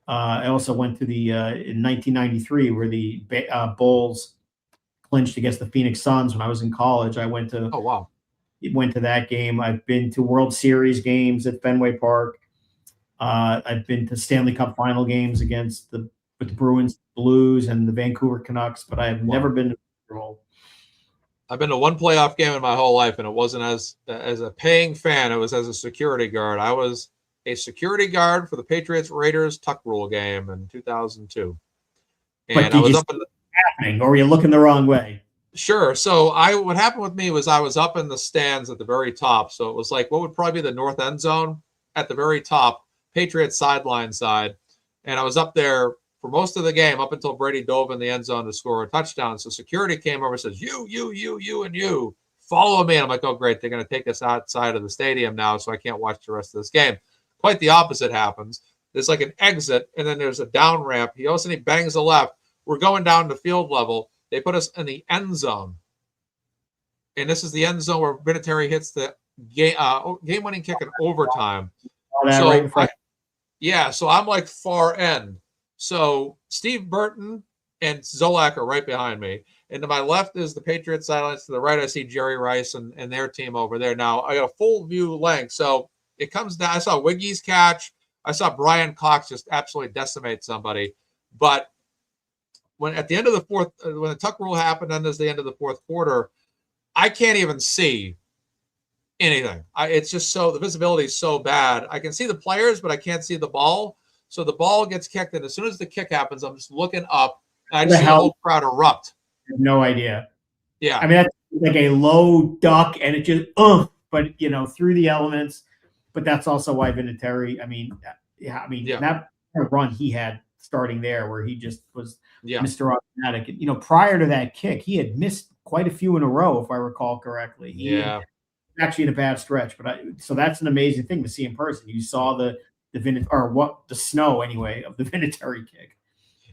I also went to the in 1993 where the Bulls clinched against the Phoenix Suns when I was in college. I went to went to that game. I've been to World Series games at Fenway Park. I've been to Stanley Cup final games with the Bruins, Blues, and the Vancouver Canucks, but I have never been to the Super Bowl. I've been to one playoff game in my whole life, and it wasn't as a paying fan. It was as a security guard. I was a security guard for the Patriots Raiders tuck rule game in 2002. And I was up in happening, or were you looking the wrong way? Sure. So what happened with me was I was up in the stands at the very top. So it was like what would probably be the north end zone at the very top, Patriots sideline side. And I was up there for most of the game up until Brady dove in the end zone to score a touchdown. So security came over and says, you, and you follow me. And I'm like, oh, great. They're going to take us outside of the stadium now, so I can't watch the rest of this game. Quite the opposite happens. There's like an exit, and then there's a down ramp. He bangs a left. We're going down to field level. They put us in the end zone. And this is the end zone where Vinatieri hits the game-winning kick in overtime. So I'm like far end. So Steve Burton and Zolak are right behind me. And to my left is the Patriots sidelines. To the right, I see Jerry Rice and their team over there. Now, I got a full view length. So it comes down. I saw Wiggy's catch. I saw Brian Cox just absolutely decimate somebody. But when at the end of the fourth, when the tuck rule happened, and there's the end of the fourth quarter, I can't even see anything. It's just the visibility is so bad. I can see the players, but I can't see the ball. So the ball gets kicked, and as soon as the kick happens, I'm just looking up, and I just see the whole crowd erupt. I have no idea. Yeah. I mean, that's like a low duck, and it just, but, through the elements. But that's also why Vinatieri, that run he had starting there where he just was Mr. Automatic. Prior to that kick, he had missed quite a few in a row, if I recall correctly. He actually in a bad stretch, so that's an amazing thing to see in person. You saw the snow anyway of the Vinatieri kick.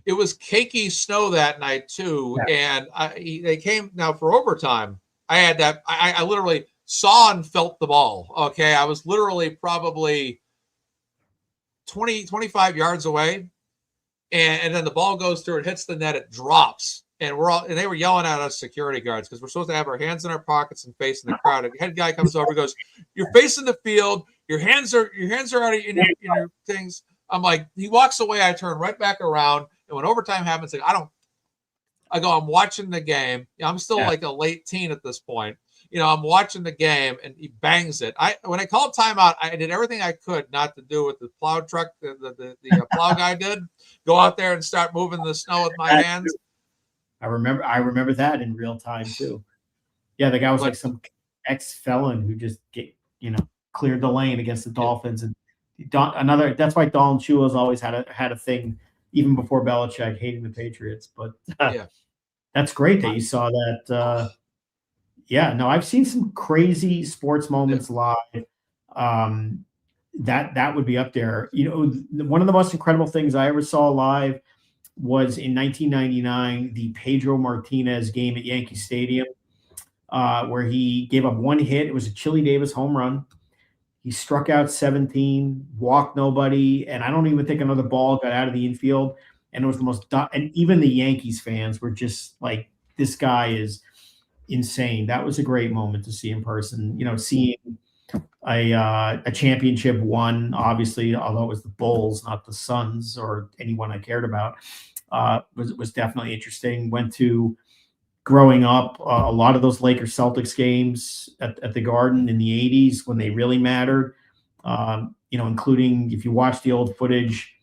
It was cakey snow that night too, and they came now for overtime. I had that. I literally saw and felt the ball. Okay, I was literally probably 20, 25 yards away, and then the ball goes through, it hits the net, it drops, and they were yelling at us security guards because we're supposed to have our hands in our pockets and facing the crowd. The head guy comes over and goes, "You're facing the field. Your hands are out in your things." I'm like, he walks away. I turn right back around, and when overtime happens, like, I don't I go, I'm watching the game. I'm still like a late teen at this point. I'm watching the game and he bangs it. When I called timeout, I did everything I could not to do what the plow truck, the plow guy did. Go out there and start moving the snow with my hands. I remember that in real time too. Yeah, the guy was like some ex-felon who just cleared the lane against the Dolphins. And that's why Don Shula's always had a thing even before Belichick hating the Patriots. But that's great that you saw that. No, I've seen some crazy sports moments live. That would be up there. One of the most incredible things I ever saw live was in 1999, the Pedro Martinez game at Yankee Stadium, where he gave up one hit. It was a Chili Davis home run. He struck out 17, walked nobody, and I don't even think another ball got out of the infield. And it was the most, and even the Yankees fans were just like, this guy is insane. That was a great moment to see in person. Seeing a championship won, obviously, although it was the Bulls, not the Suns or anyone I cared about, was definitely interesting. Went to, growing up, a lot of those Lakers Celtics games at the Garden in the 80s when they really mattered, including if you watch the old footage,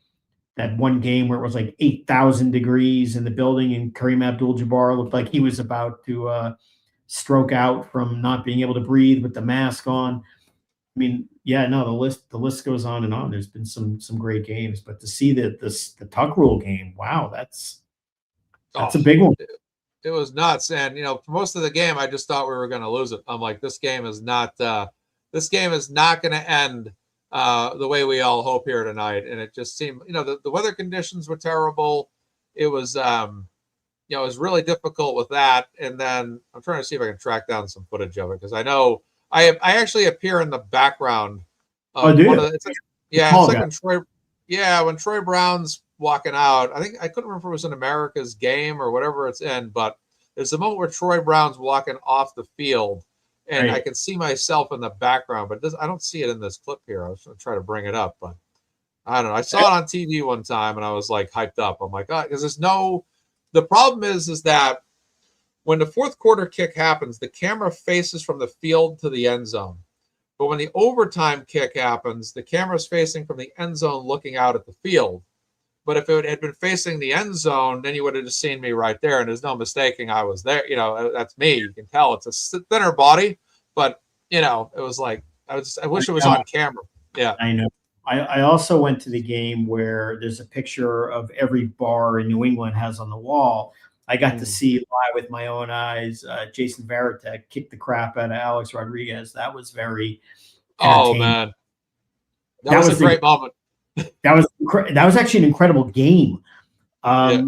that one game where it was like 8,000 degrees in the building and Kareem Abdul-Jabbar looked like he was about to stroke out from not being able to breathe with the mask on. I mean, the list goes on and on. There's been some great games, but to see the Tuck Rule game, wow, that's a big one. It was nuts. And, for most of the game, I just thought we were going to lose it. I'm like, this game is not going to end the way we all hope here tonight. And it just seemed, the weather conditions were terrible. It was, it was really difficult with that. And then I'm trying to see if I can track down some footage of it, because I know I actually appear in the background. Of do you? When Troy Brown's walking out, I couldn't remember if it was in America's Game or whatever it's in, but there's a moment where Troy Brown's walking off the field, and right. I can see myself in the background, but I don't see it in this clip here. I was going to try to bring it up, but I don't know. I saw it on TV one time, and I was like hyped up. I'm like, because the problem is that when the fourth quarter kick happens, the camera faces from the field to the end zone. But when the overtime kick happens, the camera's facing from the end zone looking out at the field. But if it had been facing the end zone, then you would have just seen me right there. And there's no mistaking I was there. That's me. You can tell it's a thinner body. But, it was like, I wish it was on camera. Yeah. I know. I also went to the game where there's a picture of every bar in New England has on the wall. I got to see live with my own eyes Jason Varitek kick the crap out of Alex Rodriguez. That was very entertaining. Oh, man. That was a great moment. That was actually an incredible game. They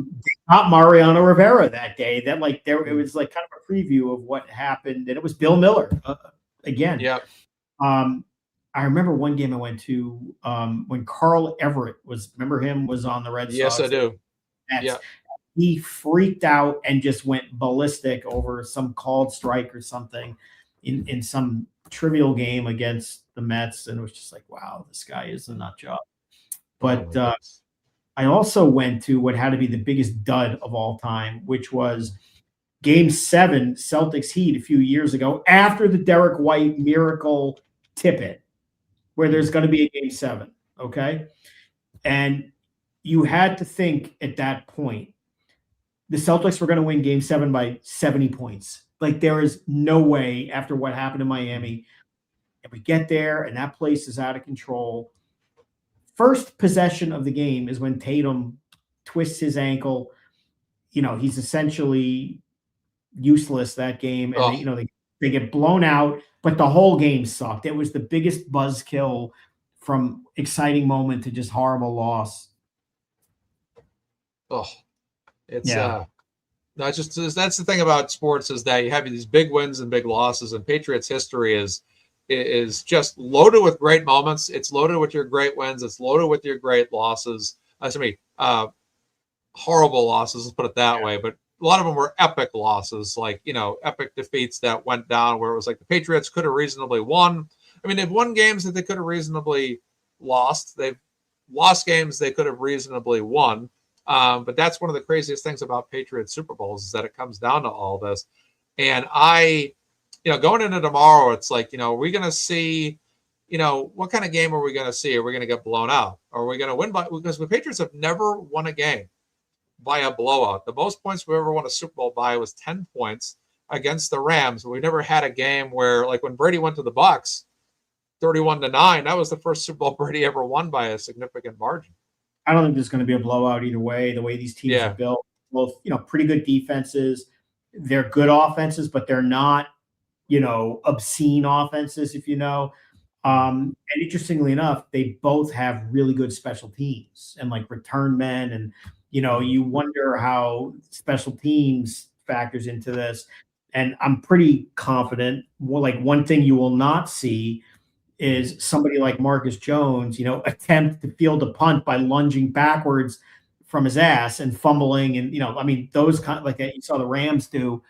got Mariano Rivera that day. That it was like kind of a preview of what happened, and it was Bill Miller again. Yeah. I remember one game I went to when Carl Everett was on the Red Sox. Yes, I do. Yeah. He freaked out and just went ballistic over some called strike or something in some trivial game against the Mets, and it was just like, wow, this guy is a nut job. But I also went to what had to be the biggest dud of all time, which was Game 7, Celtics Heat, a few years ago, after the Derek White miracle tip-it, where there's going to be a Game 7, okay? And you had to think at that point, the Celtics were going to win Game 7 by 70 points. Like, there is no way after what happened in Miami. And we get there, and that place is out of control. First possession of the game is when Tatum twists his ankle. He's essentially useless that game. And they get blown out, but the whole game sucked. It was the biggest buzzkill from exciting moment to just horrible loss. Oh, it's that's the thing about sports, is that you have these big wins and big losses, and Patriots history is just loaded with great moments. It's loaded with your great wins. It's loaded with your great losses. Horrible losses, let's put it that way. But a lot of them were epic losses, like, epic defeats that went down where it was like the Patriots could have reasonably won. I mean, they've won games that they could have reasonably lost. They've lost games they could have reasonably won. But that's one of the craziest things about Patriots Super Bowls is that it comes down to all this. And I, going into tomorrow, it's like, are we going to see, what kind of game are we going to see? Are we going to get blown out? Are we going to win because the Patriots have never won a game by a blowout. The most points we ever won a Super Bowl by was 10 points against the Rams. We never had a game where, like when Brady went to the Bucs, 31-9, that was the first Super Bowl Brady ever won by a significant margin. I don't think there's going to be a blowout either way. The way these teams are built, both pretty good defenses. They're good offenses, but they're not obscene offenses. If and interestingly enough, they both have really good special teams and like return men, and you wonder how special teams factors into this. And I'm pretty confident. Like one thing you will not see is somebody like Marcus Jones, attempt to field a punt by lunging backwards from his ass and fumbling. And, those kind like you saw the Rams do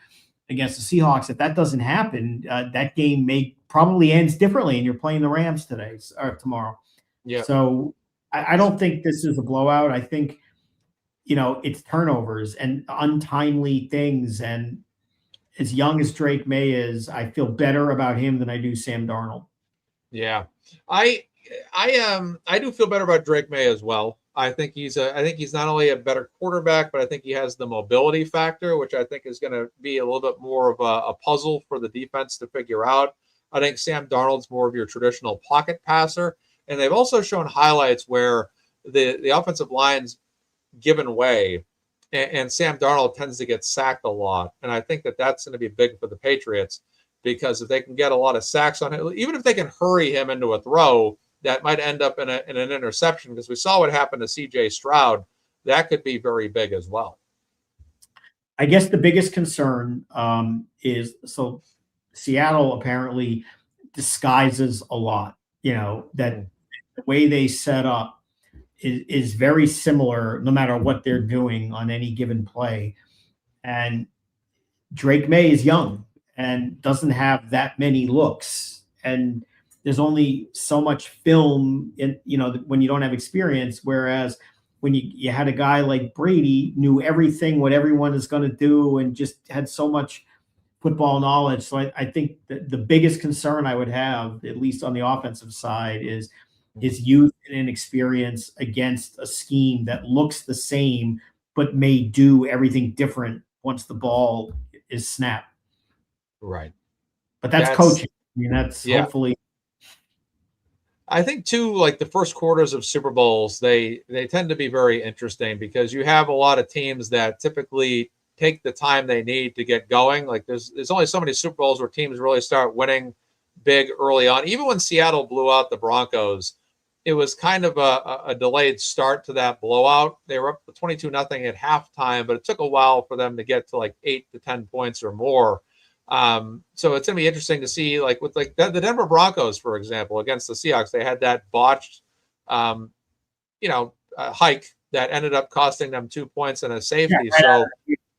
against the Seahawks. If that doesn't happen, that game probably ends differently, and you're playing the Rams today or tomorrow. Yeah. So I don't think this is a blowout. I think, it's turnovers and untimely things. And as young as Drake May is, I feel better about him than I do Sam Darnold. Yeah, I do feel better about Drake May as well. I think he's not only a better quarterback, but I think he has the mobility factor, which I think is going to be a little bit more of a puzzle for the defense to figure out. I think Sam Darnold's more of your traditional pocket passer, and they've also shown highlights where the offensive line's given way, and Sam Darnold tends to get sacked a lot, and I think that's going to be big for the Patriots. Because if they can get a lot of sacks on it, even if they can hurry him into a throw, that might end up in an interception. Because we saw what happened to C.J. Stroud, that could be very big as well. I guess the biggest concern is Seattle apparently disguises a lot. That the way they set up is very similar, no matter what they're doing on any given play. And Drake May is young and doesn't have that many looks, and there's only so much film in when you don't have experience, whereas when you had a guy like Brady, knew everything what everyone is going to do and just had so much football knowledge. So I think that the biggest concern I would have, at least on the offensive side, is his youth and inexperience against a scheme that looks the same but may do everything different once the ball is snapped. Right. But that's coaching. That's hopefully. I think too, like the first quarters of Super Bowls, they tend to be very interesting because you have a lot of teams that typically take the time they need to get going. Like there's only so many Super Bowls where teams really start winning big early on. Even when Seattle blew out the Broncos, it was kind of a delayed start to that blowout. They were up to 22-0 at halftime, but it took a while for them to get to like 8 to 10 points or more. So it's going to be interesting to see, like with like the Denver Broncos, for example, against the Seahawks, they had that botched, hike that ended up costing them 2 points and a safety.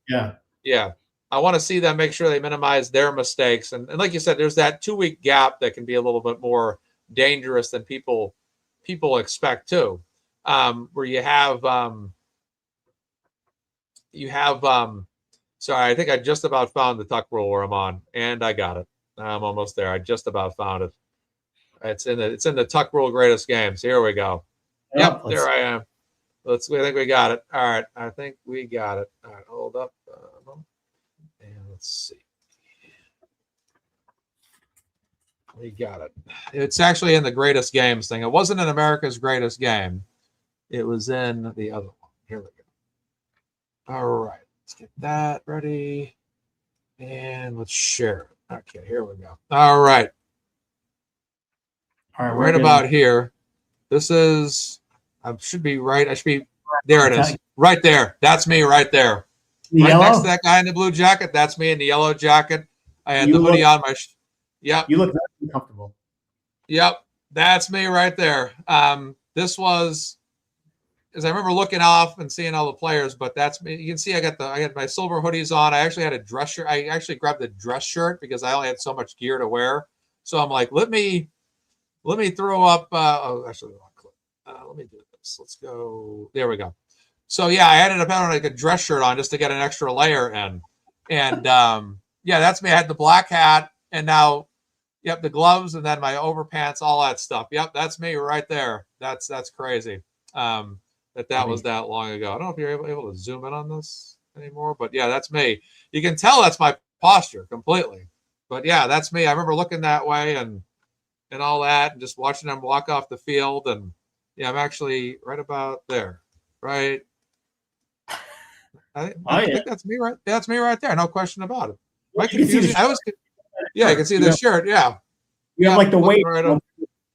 Yeah. I want to see them make sure they minimize their mistakes. And like you said, there's that 2-week gap that can be a little bit more dangerous than people expect too. Where you have sorry, I think I just about found the tuck rule where I'm on, and I got it. I'm almost there. I just about found it. It's in the tuck rule greatest games. Here we go. Yep, there I am. I think we got it. All right, I think we got it. All right, hold up, and let's see. We got it. It's actually in the greatest games thing. It wasn't in America's greatest game. It was in the other one. Here we go. All right. Let's get that ready. And let's share it. Okay, here we go. All right. All right. Right about here. This is, I should be right. There it is. Right there. That's me right there. Right next to that guy in the blue jacket. That's me in the yellow jacket. I had the hoodie on my. Yep. You look very comfortable. Yep. That's me right there. This was, as I remember looking off and seeing all the players, but that's me. You can see I got my silver hoodies on. I actually had a dress shirt. I actually grabbed the dress shirt because I only had so much gear to wear. So I'm like, let me throw up. Actually, the wrong clip. Let me do this. Let's go. There we go. So yeah, I ended up having like a dress shirt on just to get an extra layer in. And yeah, that's me. I had the black hat, and now, yep, the gloves, and then my overpants, all that stuff. Yep, that's me right there. That's crazy. That was that long ago. I don't know if you're able to zoom in on this anymore, but yeah, that's me. You can tell that's my posture completely. But yeah, that's me. I remember looking that way and all that, and just watching them walk off the field. And yeah, I'm actually right about there, right. I think that's me right. That's me right there. No question about it. Am I confusing? Yeah, you can see the shirt. Yeah, you have like the weight right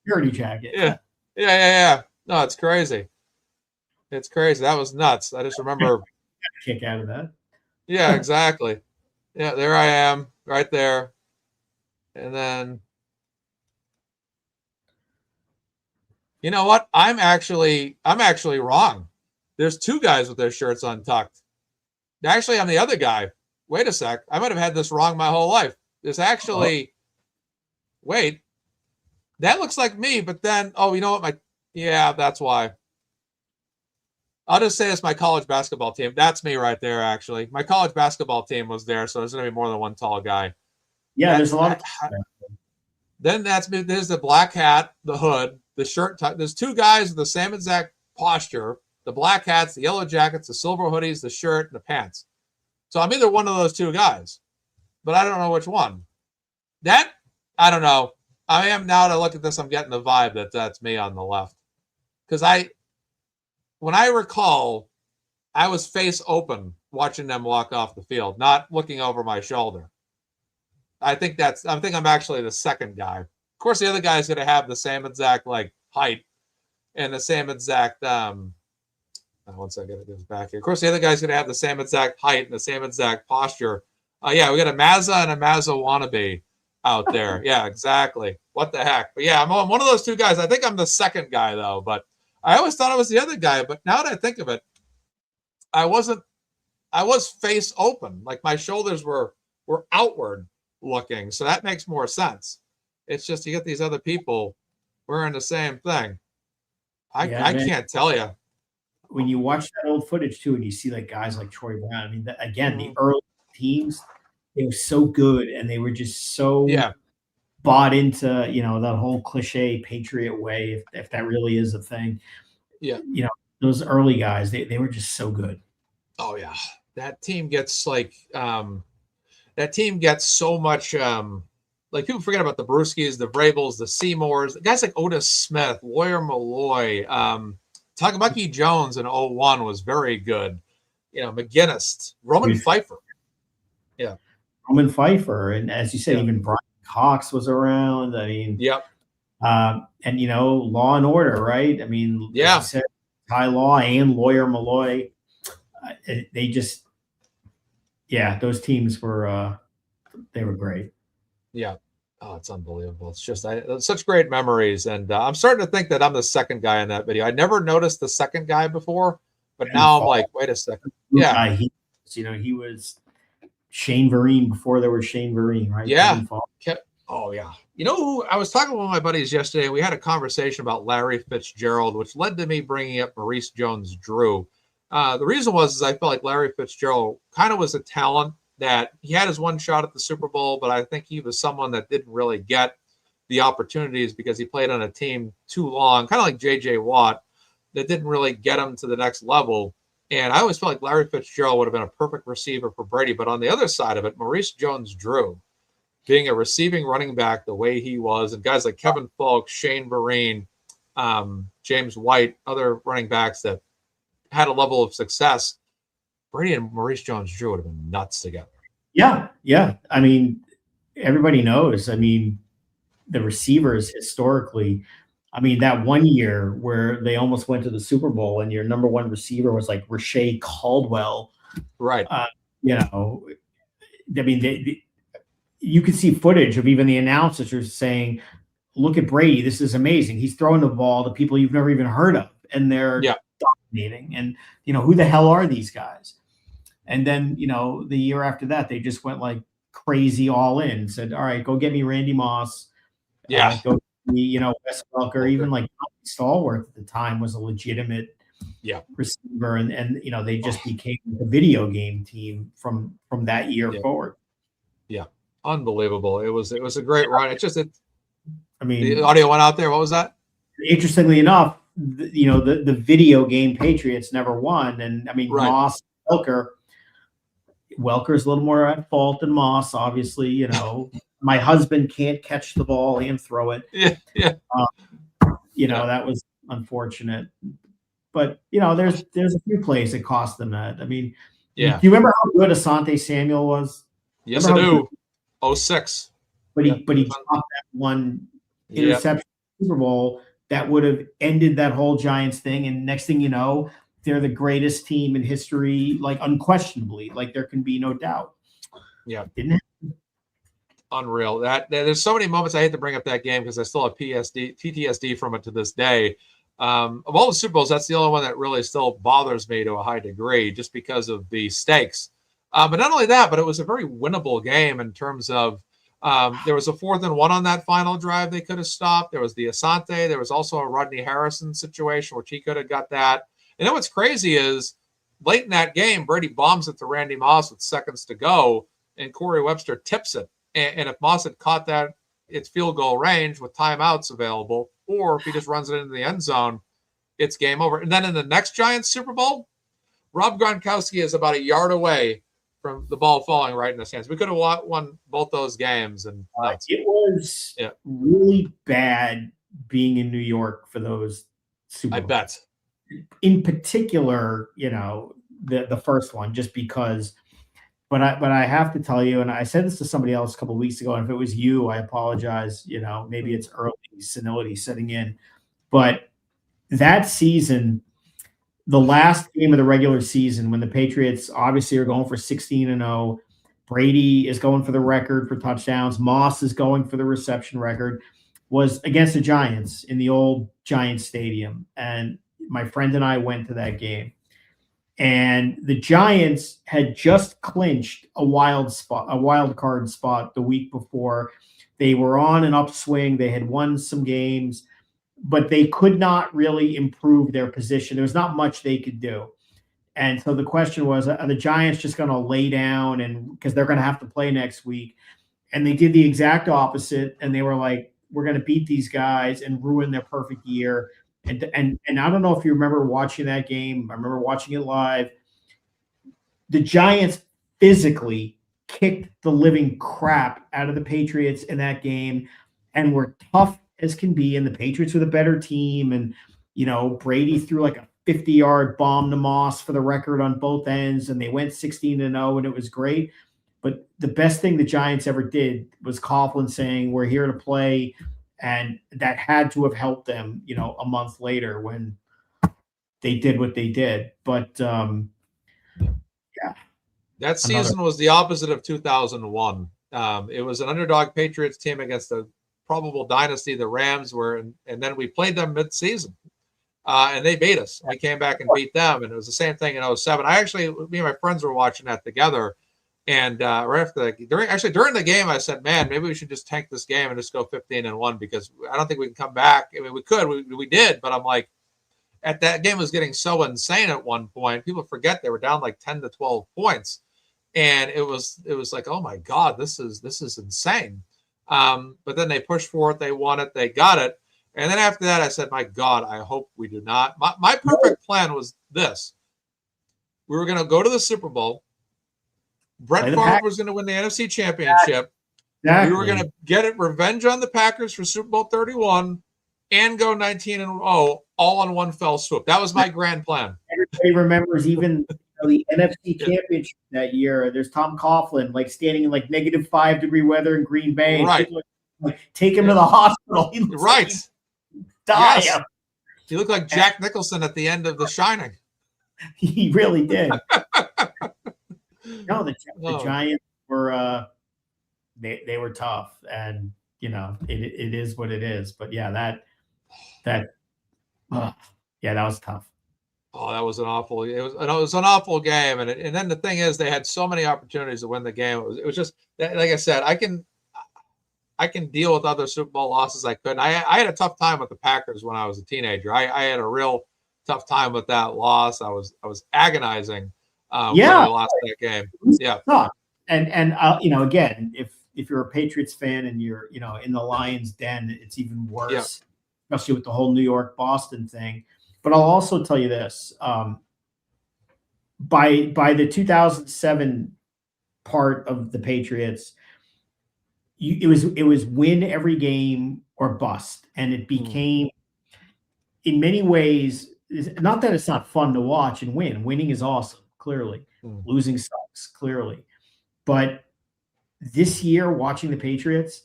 security jacket. Yeah. No, it's crazy. It's crazy. That was nuts. I just remember kick out of that. Yeah, exactly. Yeah, there I am, right there. And then, you know what? I'm actually wrong. There's two guys with their shirts untucked. Actually, I'm the other guy. Wait a sec. I might have had this wrong my whole life. There's actually, wait, that looks like me, but then, oh, you know what? Yeah, that's why. I'll just say it's my college basketball team. That's me right there, actually. My college basketball team was there, so there's going to be more than one tall guy. Yeah, there's a lot of. Then that's me. There's the black hat, the hood, the shirt tuck. There's two guys with the same exact posture. The black hats, the yellow jackets, the silver hoodies, the shirt, and the pants. So I'm either one of those two guys, but I don't know which one. That, I don't know. I am, now to look at this, I'm getting the vibe that that's me on the left. Because when I recall, I was face open watching them walk off the field, not looking over my shoulder. I think I'm actually the second guy. Of course, the other guy's going to have the same exact like height and the same exact. One second, it goes back here. Of course, the other guy's going to have the same exact height and the same exact posture. Yeah, we got a Mazza and a Mazza wannabe out there. Yeah, exactly. What the heck? But yeah, I'm one of those two guys. I think I'm the second guy though, but I always thought I was the other guy. But now that I think of it, I wasn't. I was face open, like my shoulders were outward looking, so that makes more sense. It's just you get these other people wearing the same thing. I can't tell you. When you watch that old footage too, and you see like guys like Troy Brown, I mean, again, the early teams, they were so good, and they were just so bought into that whole cliche Patriot way, if that really is a thing. Yeah, those early guys, they were just so good. Oh yeah, that team gets like that team gets so much. Like people forget about the Brewskis, the Vrabels, the Seymours, guys like Otis Smith, Lawyer Malloy, Takabuki Jones in 01 was very good. McGinnis, Roman Pfeiffer. Yeah. Roman Pfeiffer. And as you said, even Brian Cox was around. I mean, yep. And, Law and Order, right? I mean, yeah. As you said, Ty Law and Lawyer Malloy, they just, those teams were, they were great. Yeah. Oh, it's unbelievable. It's just such great memories. And I'm starting to think that I'm the second guy in that video. I never noticed the second guy before, but now I'm like, wait a second. Yeah. He was Shane Vereen before there was Shane Vereen, right? Yeah. Oh, yeah. I was talking with my buddies yesterday. We had a conversation about Larry Fitzgerald, which led to me bringing up Maurice Jones-Drew. The reason was I felt like Larry Fitzgerald kind of was a talent that he had his one shot at the Super Bowl, but I think he was someone that didn't really get the opportunities because he played on a team too long, kind of like J.J. Watt, that didn't really get him to the next level. And I always felt like Larry Fitzgerald would have been a perfect receiver for Brady. But on the other side of it, Maurice Jones-Drew, being a receiving running back the way he was, and guys like Kevin Falk, Shane Vereen, James White, other running backs that had a level of success, Brady and Maurice Jones-Drew would have been nuts together. Yeah. I mean, everybody knows. I mean, the receivers historically, I mean, that one year where they almost went to the Super Bowl and your number one receiver was like Rashae Caldwell. Right. I mean, you could see footage of even the announcers are saying, look at Brady. This is amazing. He's throwing the ball to people you've never even heard of. And they're dominating. And, who the hell are these guys? And then, the year after that, they just went like crazy all in, said, all right, go get me Randy Moss. Yeah. Go get me, Wes Welker. Even like Stallworth at the time was a legitimate Yeah. receiver, and you know, they just became a video game team from that year forward. Yeah. Unbelievable. It was a great run. It's just I mean, the audio went out there. What was that? Interestingly enough, you know, the video game Patriots never won, and I mean, Right. Moss, Welker's a little more at fault than Moss, obviously. You know, my husband can't catch the ball and throw it. Yeah. You know, that was unfortunate. But you know, there's a few plays that cost them that. I mean, do you remember how good Asante Samuel was? Yes, I do. 06. But he dropped that one interception in the Super Bowl that would have ended that whole Giants thing. And next thing you know, they're the greatest team in history, like unquestionably. Like there can be no doubt. Yeah. Didn't it? Unreal. There's so many moments. I hate to bring up that game because I still have PTSD from it to this day. Of all the Super Bowls, that's the only one that really still bothers me to a high degree, just because of the stakes. But not only that, but it was a very winnable game in terms of there was a 4th and 1 on that final drive they could have stopped. There was the Asante. There was also a Rodney Harrison situation, which he could have got that. And then what's crazy is late in that game, Brady bombs it to Randy Moss with seconds to go, and Corey Webster tips it. And if Moss had caught that, it's field goal range with timeouts available, or if he just runs it into the end zone, it's game over. And then in the next Giants Super Bowl, Rob Gronkowski is about a yard away from the ball falling right in his hands. We could have won both those games. And it was really bad being in New York for those Super Bowls. I bet. In particular, you know, the first one, just because. But I have to tell you, and I said this to somebody else a couple of weeks ago, and if it was you, I apologize. You know, maybe it's early senility setting in. But that season, the last game of the regular season, when the Patriots obviously are going for 16-0, Brady is going for the record for touchdowns, Moss is going for the reception record, was against the Giants in the old Giants Stadium. And my friend and I went to that game. And the Giants had just clinched a wild card spot the week before. They were on an upswing. They had won some games, but they could not really improve their position. There was not much they could do. And so the question was, are the Giants just going to lay down, and because they're going to have to play next week? And they did the exact opposite. And they were like, we're going to beat these guys and ruin their perfect year. And I don't know if you remember watching that game. I remember watching it live. The Giants physically kicked the living crap out of the Patriots in that game and were tough as can be. And the Patriots were the better team. And, you know, Brady threw like a 50-yard bomb to Moss for the record on both ends. And they went 16-0, and it was great. But the best thing the Giants ever did was Coughlin saying, we're here to play. And that had to have helped them, you know, a month later when they did what they did. But that season was the opposite of 2001. It was an underdog Patriots team against a probable dynasty, the Rams were, and then we played them mid-season, and they beat us. We came back and beat them, and it was the same thing in 07. Me and my friends were watching that together. And right after during the game, I said, "Man, maybe we should just tank this game and just go 15-1 because I don't think we can come back." I mean, we could, we did, but I'm like, that game was getting so insane at one point. People forget they were down like 10 to 12 points, and it was like, oh my God, this is insane. But then they pushed for it, they won it, they got it, and then after that, I said, my God, I hope we do not. My perfect plan was this: we were going to go to the Super Bowl. Brett Favre was going to win the NFC Championship. Exactly. We were going to get revenge on the Packers for Super Bowl 31 and go 19-0 all in one fell swoop. That was my grand plan. Everybody remembers even the NFC Championship that year. There's Tom Coughlin like standing in like -5 degree weather in Green Bay. Right. Like, take him to the hospital. Right. Like yes. He looked like Jack Nicholson at the end of The Shining. He really did. No, the Giants were they were tough, and you know it is what it is. But yeah, that was tough. Oh, that was an awful. It was an awful game, and then the thing is, they had so many opportunities to win the game. It was just like I said, I can deal with other Super Bowl losses. I couldn't. I had a tough time with the Packers when I was a teenager. I had a real tough time with that loss. I was agonizing when Yeah, we lost that game. Yeah, and again, if you're a Patriots fan and you're in the Lions' den, it's even yeah, worse, especially with the whole New York Boston thing. But I'll also tell you this: by the 2007 part of the Patriots, it was win every game or bust, and it became in many ways, not that it's not fun to watch and win. Winning is awesome, clearly. Losing sucks, clearly. But this year, watching the Patriots,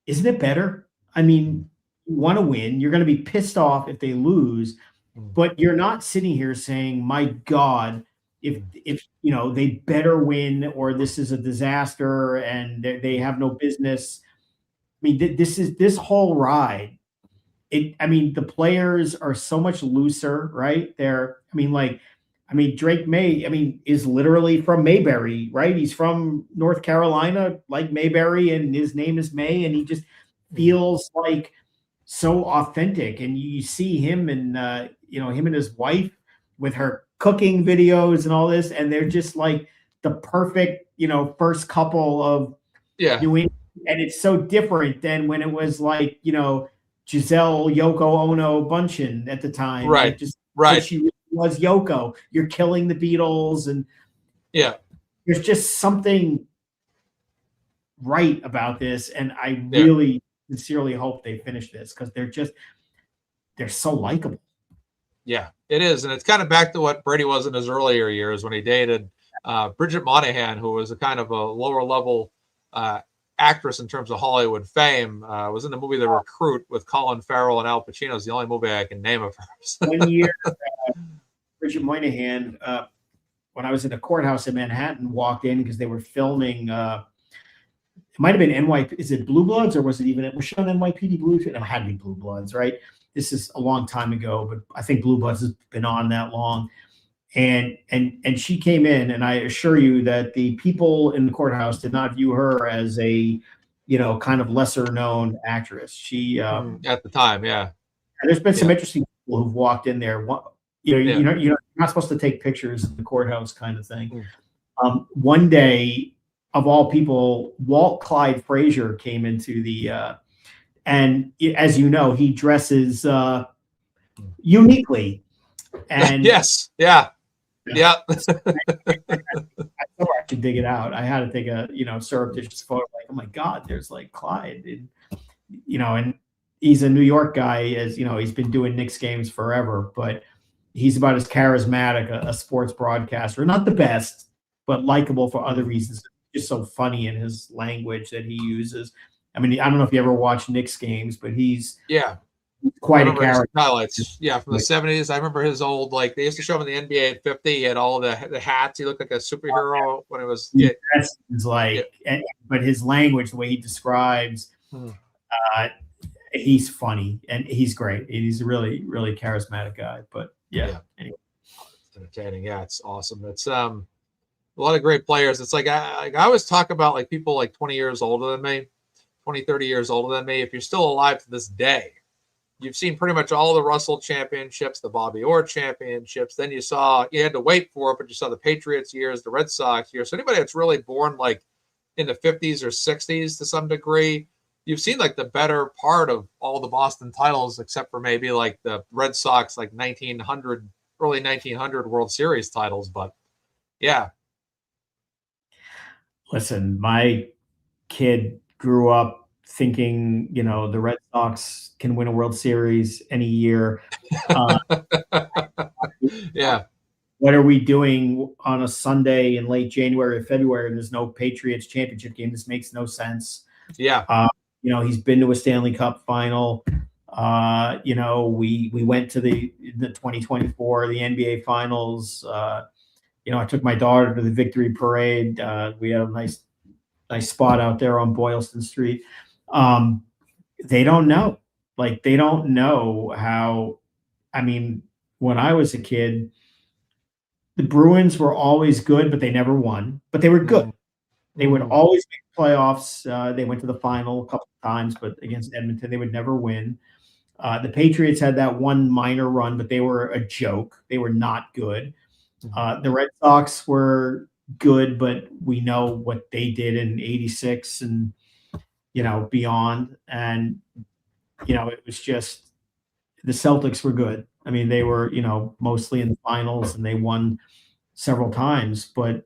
isn't it better? I mean, you want to win. You're going to be pissed off if they lose, but you're not sitting here saying, "My God, if they better win, or this is a disaster and they have no business." I mean, this whole ride. The players are so much looser, right? Drake May, is literally from Mayberry, right? He's from North Carolina, like Mayberry, and his name is May, and he just feels like so authentic. And you see him and him and his wife with her cooking videos and all this, and they're just like the perfect, first couple of New England. And it's so different than when it was like, Giselle Yoko Ono Bunchen at the time. right, It just right. she really was Yoko. You're killing the Beatles, and there's just something right about this. And I really sincerely hope they finish this because they're so likable. Yeah, it is, and it's kind of back to what Brady was in his earlier years when he dated Bridget Moynahan, who was a kind of a lower level actress in terms of Hollywood fame. Was in the movie The Recruit with Colin Farrell and Al Pacino. Is the only movie I can name of hers. One year, Bridget Moynahan, when I was in a courthouse in Manhattan, walked in because they were filming. It might have been NYPD. Is it Blue Bloods, or was she on NYPD Blue? It had to be Blue Bloods, right? This is a long time ago, but I think Blue Bloods has been on that long. And she came in, and I assure you that the people in the courthouse did not view her as a, kind of lesser known actress. She at the time, yeah. There's been some interesting people who've walked in there. You're not supposed to take pictures in the courthouse, kind of thing. One day, of all people, Walt Clyde Frazier came into the, and as you know, he dresses uniquely. And yes, yeah. I should dig it out. I had to take a surreptitious photo. Like, oh my God, there's like Clyde, and he's a New York guy. As he's been doing Knicks games forever, but he's about as charismatic a sports broadcaster. Not the best, but likable for other reasons. Just so funny in his language that he uses. I don't know if you ever watched Knicks games, but he's quite a character. Highlights, from the 70s. I remember his old, like, they used to show him in the NBA at 50. He had all the hats. He looked like a superhero when it was. But his language, the way he describes, he's funny and he's great. He's a really, really charismatic guy. But anyway. It's entertaining. Yeah, it's awesome. It's a lot of great players. It's like I always talk about, like, people like 20 years older than me, 20, 30 years older than me. If you're still alive to this day, you've seen pretty much all the Russell championships, the Bobby Orr championships. Then you had to wait for it, but you saw the Patriots years, the Red Sox years. So anybody that's really born like in the 50s or 60s to some degree, you've seen like the better part of all the Boston titles, except for maybe like the Red Sox, like early 1900 World Series titles. But yeah. Listen, my kid grew up thinking, the Red Sox can win a World Series any year. What are we doing on a Sunday in late January or February, and there's no Patriots championship game? This makes no sense. Yeah. He's been to a Stanley Cup final. We went to the 2024, the NBA finals. I took my daughter to the victory parade. We had a nice spot out there on Boylston Street. They don't know. Like, they don't know how. When I was a kid, the Bruins were always good, but they never won. But they were good. They would always make playoffs. They went to the final a couple of times, but against Edmonton, they would never win. The Patriots had that one minor run, but they were a joke. They were not good. The Red Sox were good, but we know what they did in '86 and beyond. And it was just the Celtics were good. I mean, they were mostly in the finals and they won several times. But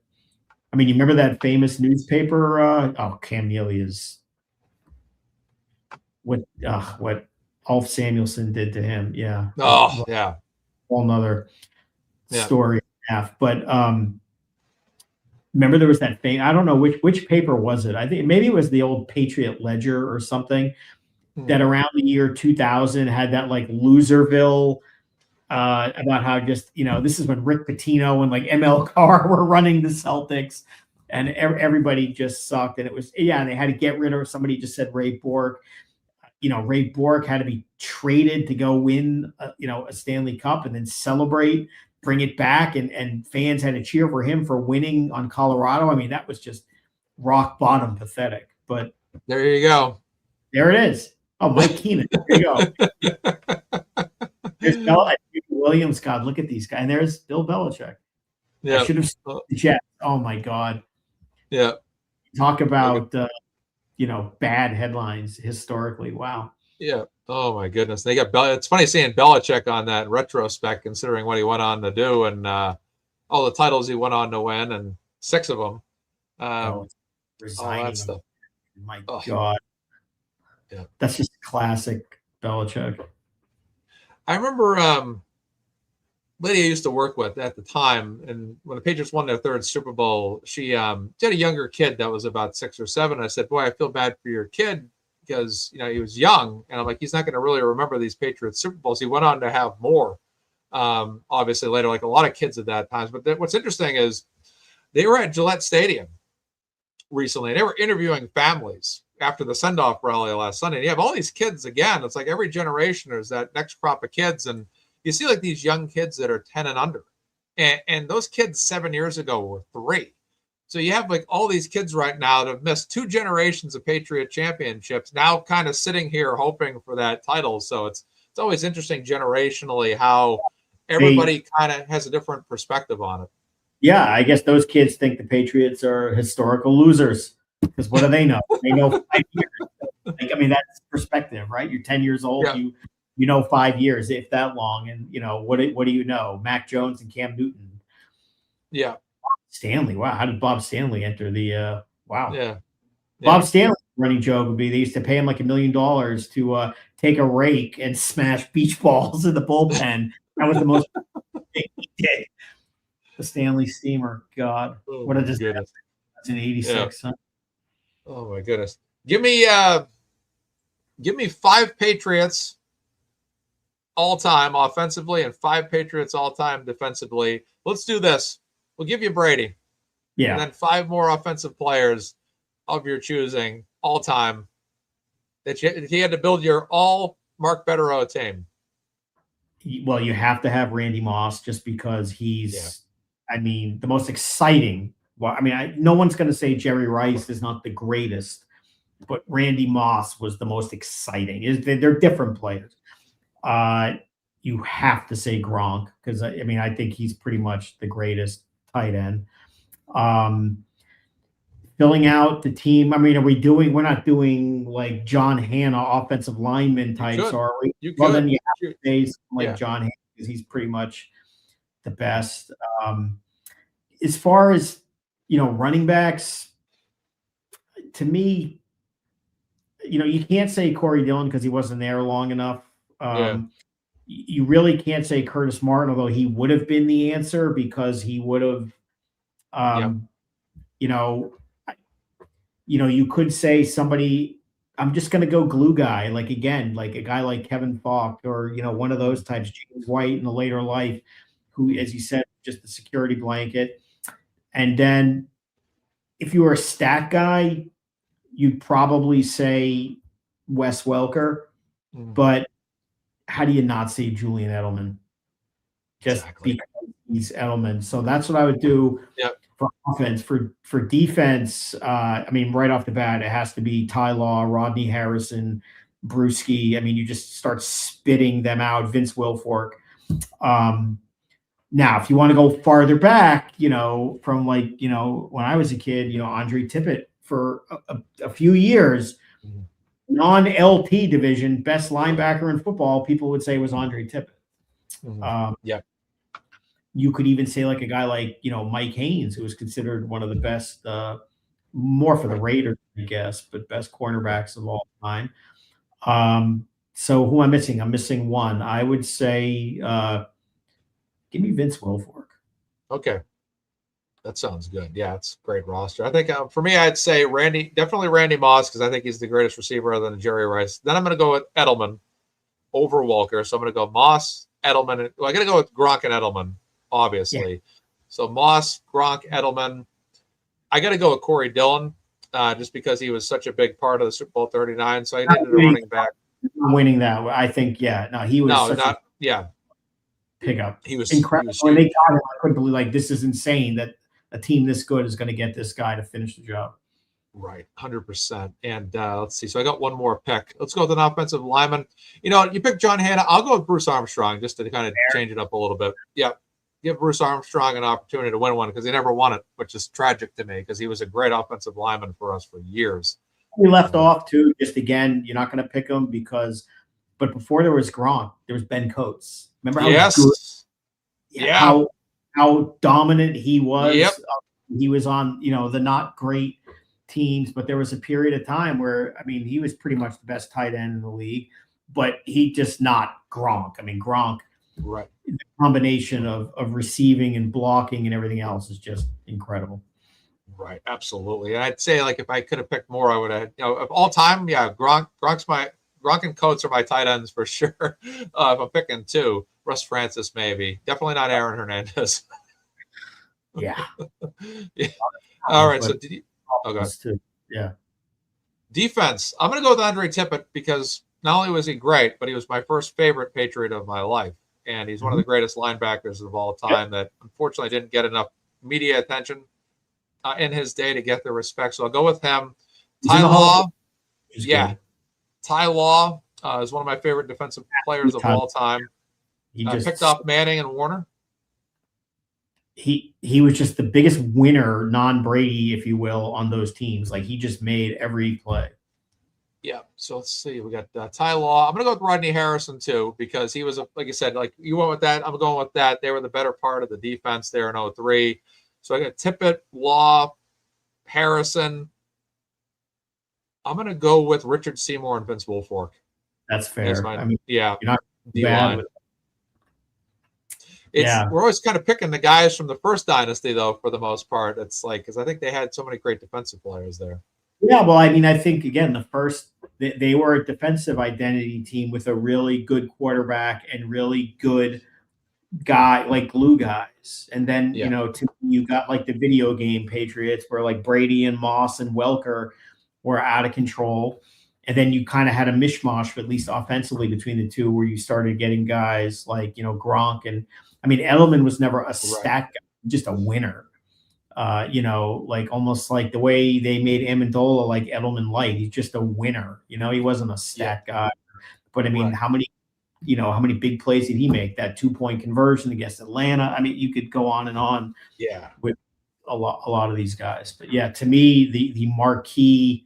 I mean, you remember that famous newspaper? Cam Neely is what Alf Samuelson did to him. Yeah. Oh, yeah. Whole nother story and a half. But remember there was that thing. I don't know which paper was it. I think maybe it was the old Patriot Ledger or something that around the year 2000 had that like Loserville about how just this is when Rick Pitino and like ML Carr were running the Celtics and everybody just sucked, and it was and they had to get rid of somebody. Just said Ray Bork. Ray Bork had to be traded to go win a Stanley Cup and then celebrate, bring it back, and fans had to cheer for him for winning on Colorado. I mean, that was just rock bottom pathetic. But there you go. There it is. Oh, Mike Keenan. There you go. There's Williams. God, look at these guys. And there's Bill Belichick. Yeah. I should have seen the Jets. Oh my God. Yeah. Talk about bad headlines historically. Wow. Yeah. Oh my goodness. They got it's funny seeing Belichick on that retrospect, considering what he went on to do and all the titles he went on to win, and 6 of them. All that stuff. My God. Yeah. That's just classic Belichick. I remember lady I used to work with at the time, and when the Patriots won their 3rd Super Bowl, she had a younger kid that was about 6 or 7. I said, boy, I feel bad for your kid because, he was young. And I'm like, he's not going to really remember these Patriots Super Bowls. He went on to have more, obviously later, like a lot of kids at that time. But what's interesting is they were at Gillette Stadium recently. They were interviewing families after the send-off rally last Sunday. And you have all these kids again. It's like every generation there's that next crop of kids. And you see like these young kids that are 10 and under. And those kids 7 years ago were 3. So you have like all these kids right now that have missed 2 generations of Patriot championships, now kind of sitting here hoping for that title. So it's always interesting generationally how everybody kind of has a different perspective on it. Yeah, I guess those kids think the Patriots are historical losers. Because what do they know? They know 5 years. Like, I mean, that's perspective, right? You're 10 years old. Yeah. You know 5 years, if that long. And, what do you know? Mac Jones and Cam Newton. Yeah. Stanley. Wow. How did Bob Stanley enter the wow. Yeah. Bob Stanley's running joke would be they used to pay him like $1 million to take a rake and smash beach balls in the bullpen. That was the most thing he did. The Stanley Steamer. God. What a disaster. That's in 86. Yeah. Huh? Oh my goodness. Give me 5 Patriots all time offensively and 5 Patriots all time defensively. Let's do this. We'll give you Brady. Yeah. And then 5 more offensive players of your choosing all time that you had to build your all Mark Bederow team. Well, you have to have Randy Moss just because he's, the most exciting. Well, no one's going to say Jerry Rice is not the greatest, but Randy Moss was the most exciting. They're different players. You have to say Gronk because I think he's pretty much the greatest tight end. Filling out the team. We're not doing like John Hanna offensive lineman types, are we? Then you have to say like John Hanna because he's pretty much the best. As far as running backs, to me, you can't say Corey Dillon because he wasn't there long enough. You really can't say Curtis Martin, although he would have been the answer because he would have, you could say somebody, I'm just going to go glue guy, like again, like a guy like Kevin Falk or, one of those types, James White in the later life, who, as you said, just the security blanket. And then if you were a stat guy, you'd probably say Wes Welker, but how do you not say Julian Edelman? Just because he's Edelman. So that's what I would do for offense. For defense, right off the bat, it has to be Ty Law, Rodney Harrison, Brewski. I mean, you just start spitting them out. Vince Wilfork. Now, if you want to go farther back, from when I was a kid, Andre Tippett for a few years, non-LT division, best linebacker in football, people would say was Andre Tippett. Yeah. You could even say like a guy like, Mike Haynes, who was considered one of the best, more for the Raiders, I guess, but best cornerbacks of all time. So who am I missing? I'm missing one. I would say, give me Vince Wilfork. Okay. That sounds good. Yeah, it's a great roster. I think for me, I'd say definitely Randy Moss, because I think he's the greatest receiver other than Jerry Rice. Then I'm going to go with Edelman over Walker. So I'm going to go Moss, Edelman. I got to go with Gronk and Edelman, obviously. Yeah. So Moss, Gronk, Edelman. I got to go with Corey Dillon, just because he was such a big part of the Super Bowl 39. So I needed a running back. Winning that, I think, yeah. No, he was pickup. He was incredible. When they got him, I couldn't believe, this is insane that a team this good is going to get this guy to finish the job. Right, 100%. And let's see. So I got one more pick. Let's go with an offensive lineman. You pick John Hanna. I'll go with Bruce Armstrong just to kind of change it up a little bit. Yeah, give Bruce Armstrong an opportunity to win one, because he never won it, which is tragic to me, because he was a great offensive lineman for us for years. We left off too. Just again, you're not going to pick him but before there was Gronk, there was Ben Coates. Remember how good? Yeah. How dominant he was. Yep. He was on, the not great teams, but there was a period of time where, he was pretty much the best tight end in the league, but he just not Gronk. Gronk, right? The combination of receiving and blocking and everything else is just incredible. Right, absolutely. And I'd say, like, if I could have picked more, I would have. Of all time, yeah, Gronk and Coates are my tight ends for sure. If I'm picking two, Russ Francis maybe, definitely not Aaron Hernandez. Yeah. Yeah. All right. So yeah. Defense. I'm going to go with Andre Tippett, because not only was he great, but he was my first favorite Patriot of my life, and he's one of the greatest linebackers of all time that unfortunately didn't get enough media attention in his day to get the respect. So I'll go with him. Ty Law. Yeah. Ty Law is one of my favorite defensive players of all time. He just picked off Manning and Warner. He was just the biggest winner, non-Brady, if you will, on those teams. Like, he just made every play. Yeah. So let's see. We got Ty Law. I'm going to go with Rodney Harrison too, because he was, like I said, like you went with that. I'm going with that. They were the better part of the defense there in 2003. So I got Tippett, Law, Harrison. I'm going to go with Richard Seymour and Vince Wilfork. That's fair. Yeah. You're not bad. We're always kind of picking the guys from the first dynasty, though, for the most part. It's like, because I think they had so many great defensive players there. Yeah, well, I think, again, they were a defensive identity team with a really good quarterback and really good guy, like glue guys. And then, you got like the video game Patriots, where like Brady and Moss and Welker were out of control. And then you kind of had a mishmash, at least offensively, between the two, where you started getting guys like, Gronk. And Edelman was never a stat guy, just a winner. Like almost like the way they made Amendola like Edelman light. He's just a winner. He wasn't a stat guy. But how many big plays did he make? That 2-point conversion against Atlanta. You could go on and on. Yeah, with a lot of these guys. But yeah, to me, the marquee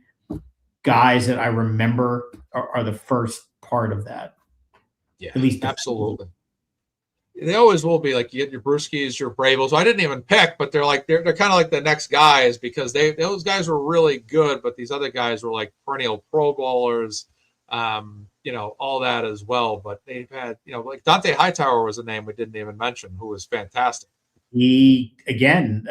guys that I remember are the first part of that. Yeah, at least absolutely. They always will be. Like, you get your Brewskis, your Bravos. I didn't even pick, but they're kind of like the next guys, because those guys were really good, but these other guys were like perennial Pro Bowlers, all that as well. But they've had, like Dante Hightower was a name we didn't even mention, who was fantastic. He, again,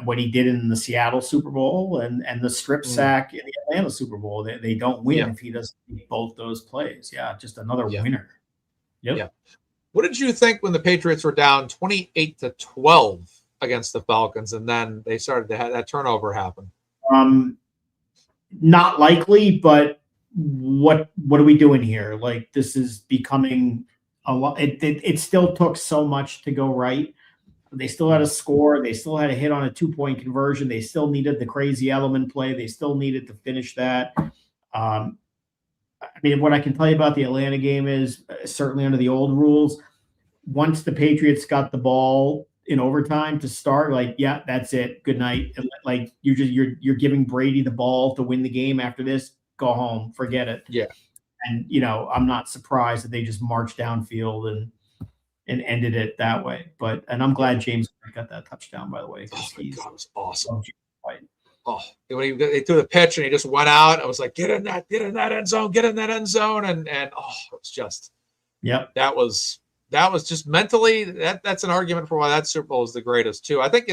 what he did in the Seattle Super Bowl and the strip sack in the Atlanta Super Bowl, they don't win if he doesn't make both those plays. Yeah, just another winner. Yep. Yeah. What did you think when the Patriots were down 28-12 against the Falcons, and then they started to have that turnover happen? Not likely, but what are we doing here? Like, this is becoming a lot. It still took so much to go right. They still had a score. They still had a hit on a 2-point conversion. They still needed the crazy element play. They still needed to finish that. I mean, what I can tell you about the Atlanta game is certainly under the old rules, once the Patriots got the ball in overtime to start, like, yeah, that's it. Good night. Like you're giving Brady the ball to win the game after this. Go home, forget it. Yeah. And I'm not surprised that they just marched downfield and ended it that way. And I'm glad James got that touchdown, by the way, because God, it was awesome. Oh, when they threw the pitch and he just went out, I was like, get in that end zone, and it was just, that was just mentally, that's an argument for why that Super Bowl is the greatest too. I think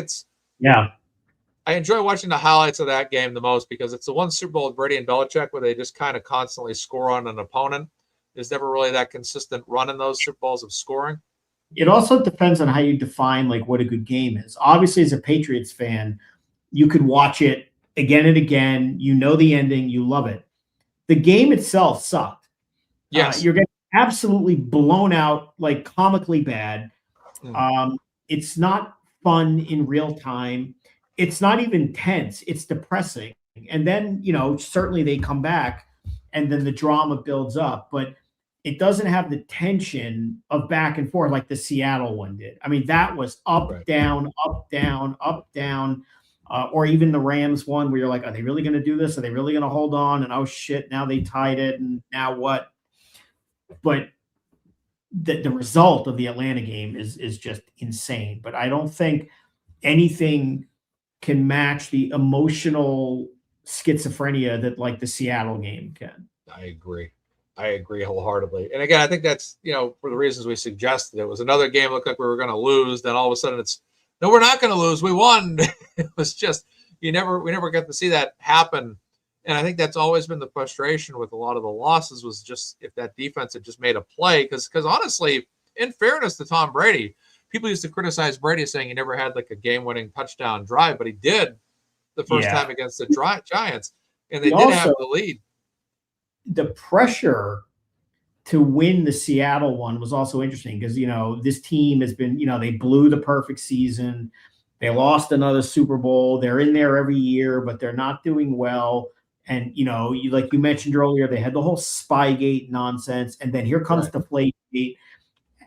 I enjoy watching the highlights of that game the most because it's the one Super Bowl with Brady and Belichick where they just kind of constantly score on an opponent. There's never really that consistent run in those Super Bowls of scoring. It also depends on how you define like what a good game is. Obviously, as a Patriots fan, you could watch it again and again. You know the ending. You love it. The game itself sucked. Yes. You're getting absolutely blown out, like comically bad. It's not fun in real time. It's not even tense. It's depressing. And then, certainly they come back and then the drama builds up. But it doesn't have the tension of back and forth like the Seattle one did. I mean, that was up, down, up, down, up, down. Or even the Rams one where you're like, are they really going to do this? Are they really going to hold on? And oh shit, now they tied it. And now what? But the result of the Atlanta game is just insane. But I don't think anything can match the emotional schizophrenia that like the Seattle game can. I agree wholeheartedly. And again, I think that's, for the reasons we suggested, it was another game looked like we were going to lose. Then all of a sudden no, we're not going to lose. We won. It was just, we never got to see that happen. And I think that's always been the frustration with a lot of the losses was just if that defense had just made a play. Because honestly, in fairness to Tom Brady, people used to criticize Brady saying he never had like a game-winning touchdown drive, but he did the first time against the Giants. And they did have the lead. The pressure to win the Seattle one was also interesting because, this team has been, they blew the perfect season. They lost another Super Bowl. They're in there every year, but they're not doing well. And, like you mentioned earlier, they had the whole Spygate nonsense. And then here comes the Deflategate.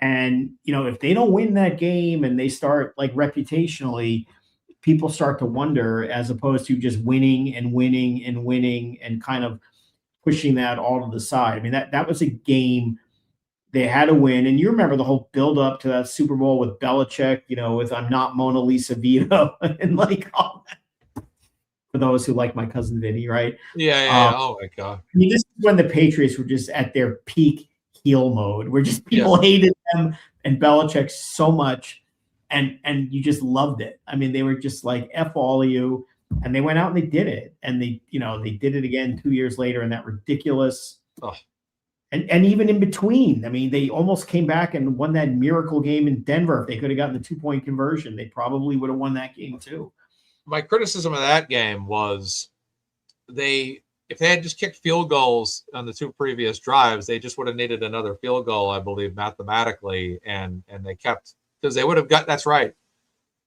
And, if they don't win that game and they start like reputationally, people start to wonder as opposed to just winning and winning and winning and kind of pushing that all to the side. I mean, that was a game they had to win. And you remember the whole build up to that Super Bowl with Belichick, with I'm not Mona Lisa Vito and like all that. For those who like my cousin Vinny, right? Yeah. Oh my God. I mean, this is when the Patriots were just at their peak heel mode, where just people hated them and Belichick so much, and you just loved it. I mean, they were just like F all of you, and they went out and they did it, and they did it again 2 years later in that ridiculous. And even in between, I mean, they almost came back and won that miracle game in Denver. If they could have gotten the 2-point conversion, they probably would have won that game too. My criticism of that game was if they had just kicked field goals on the two previous drives, they just would have needed another field goal, I believe, mathematically. And they kept, because they would have got, that's right.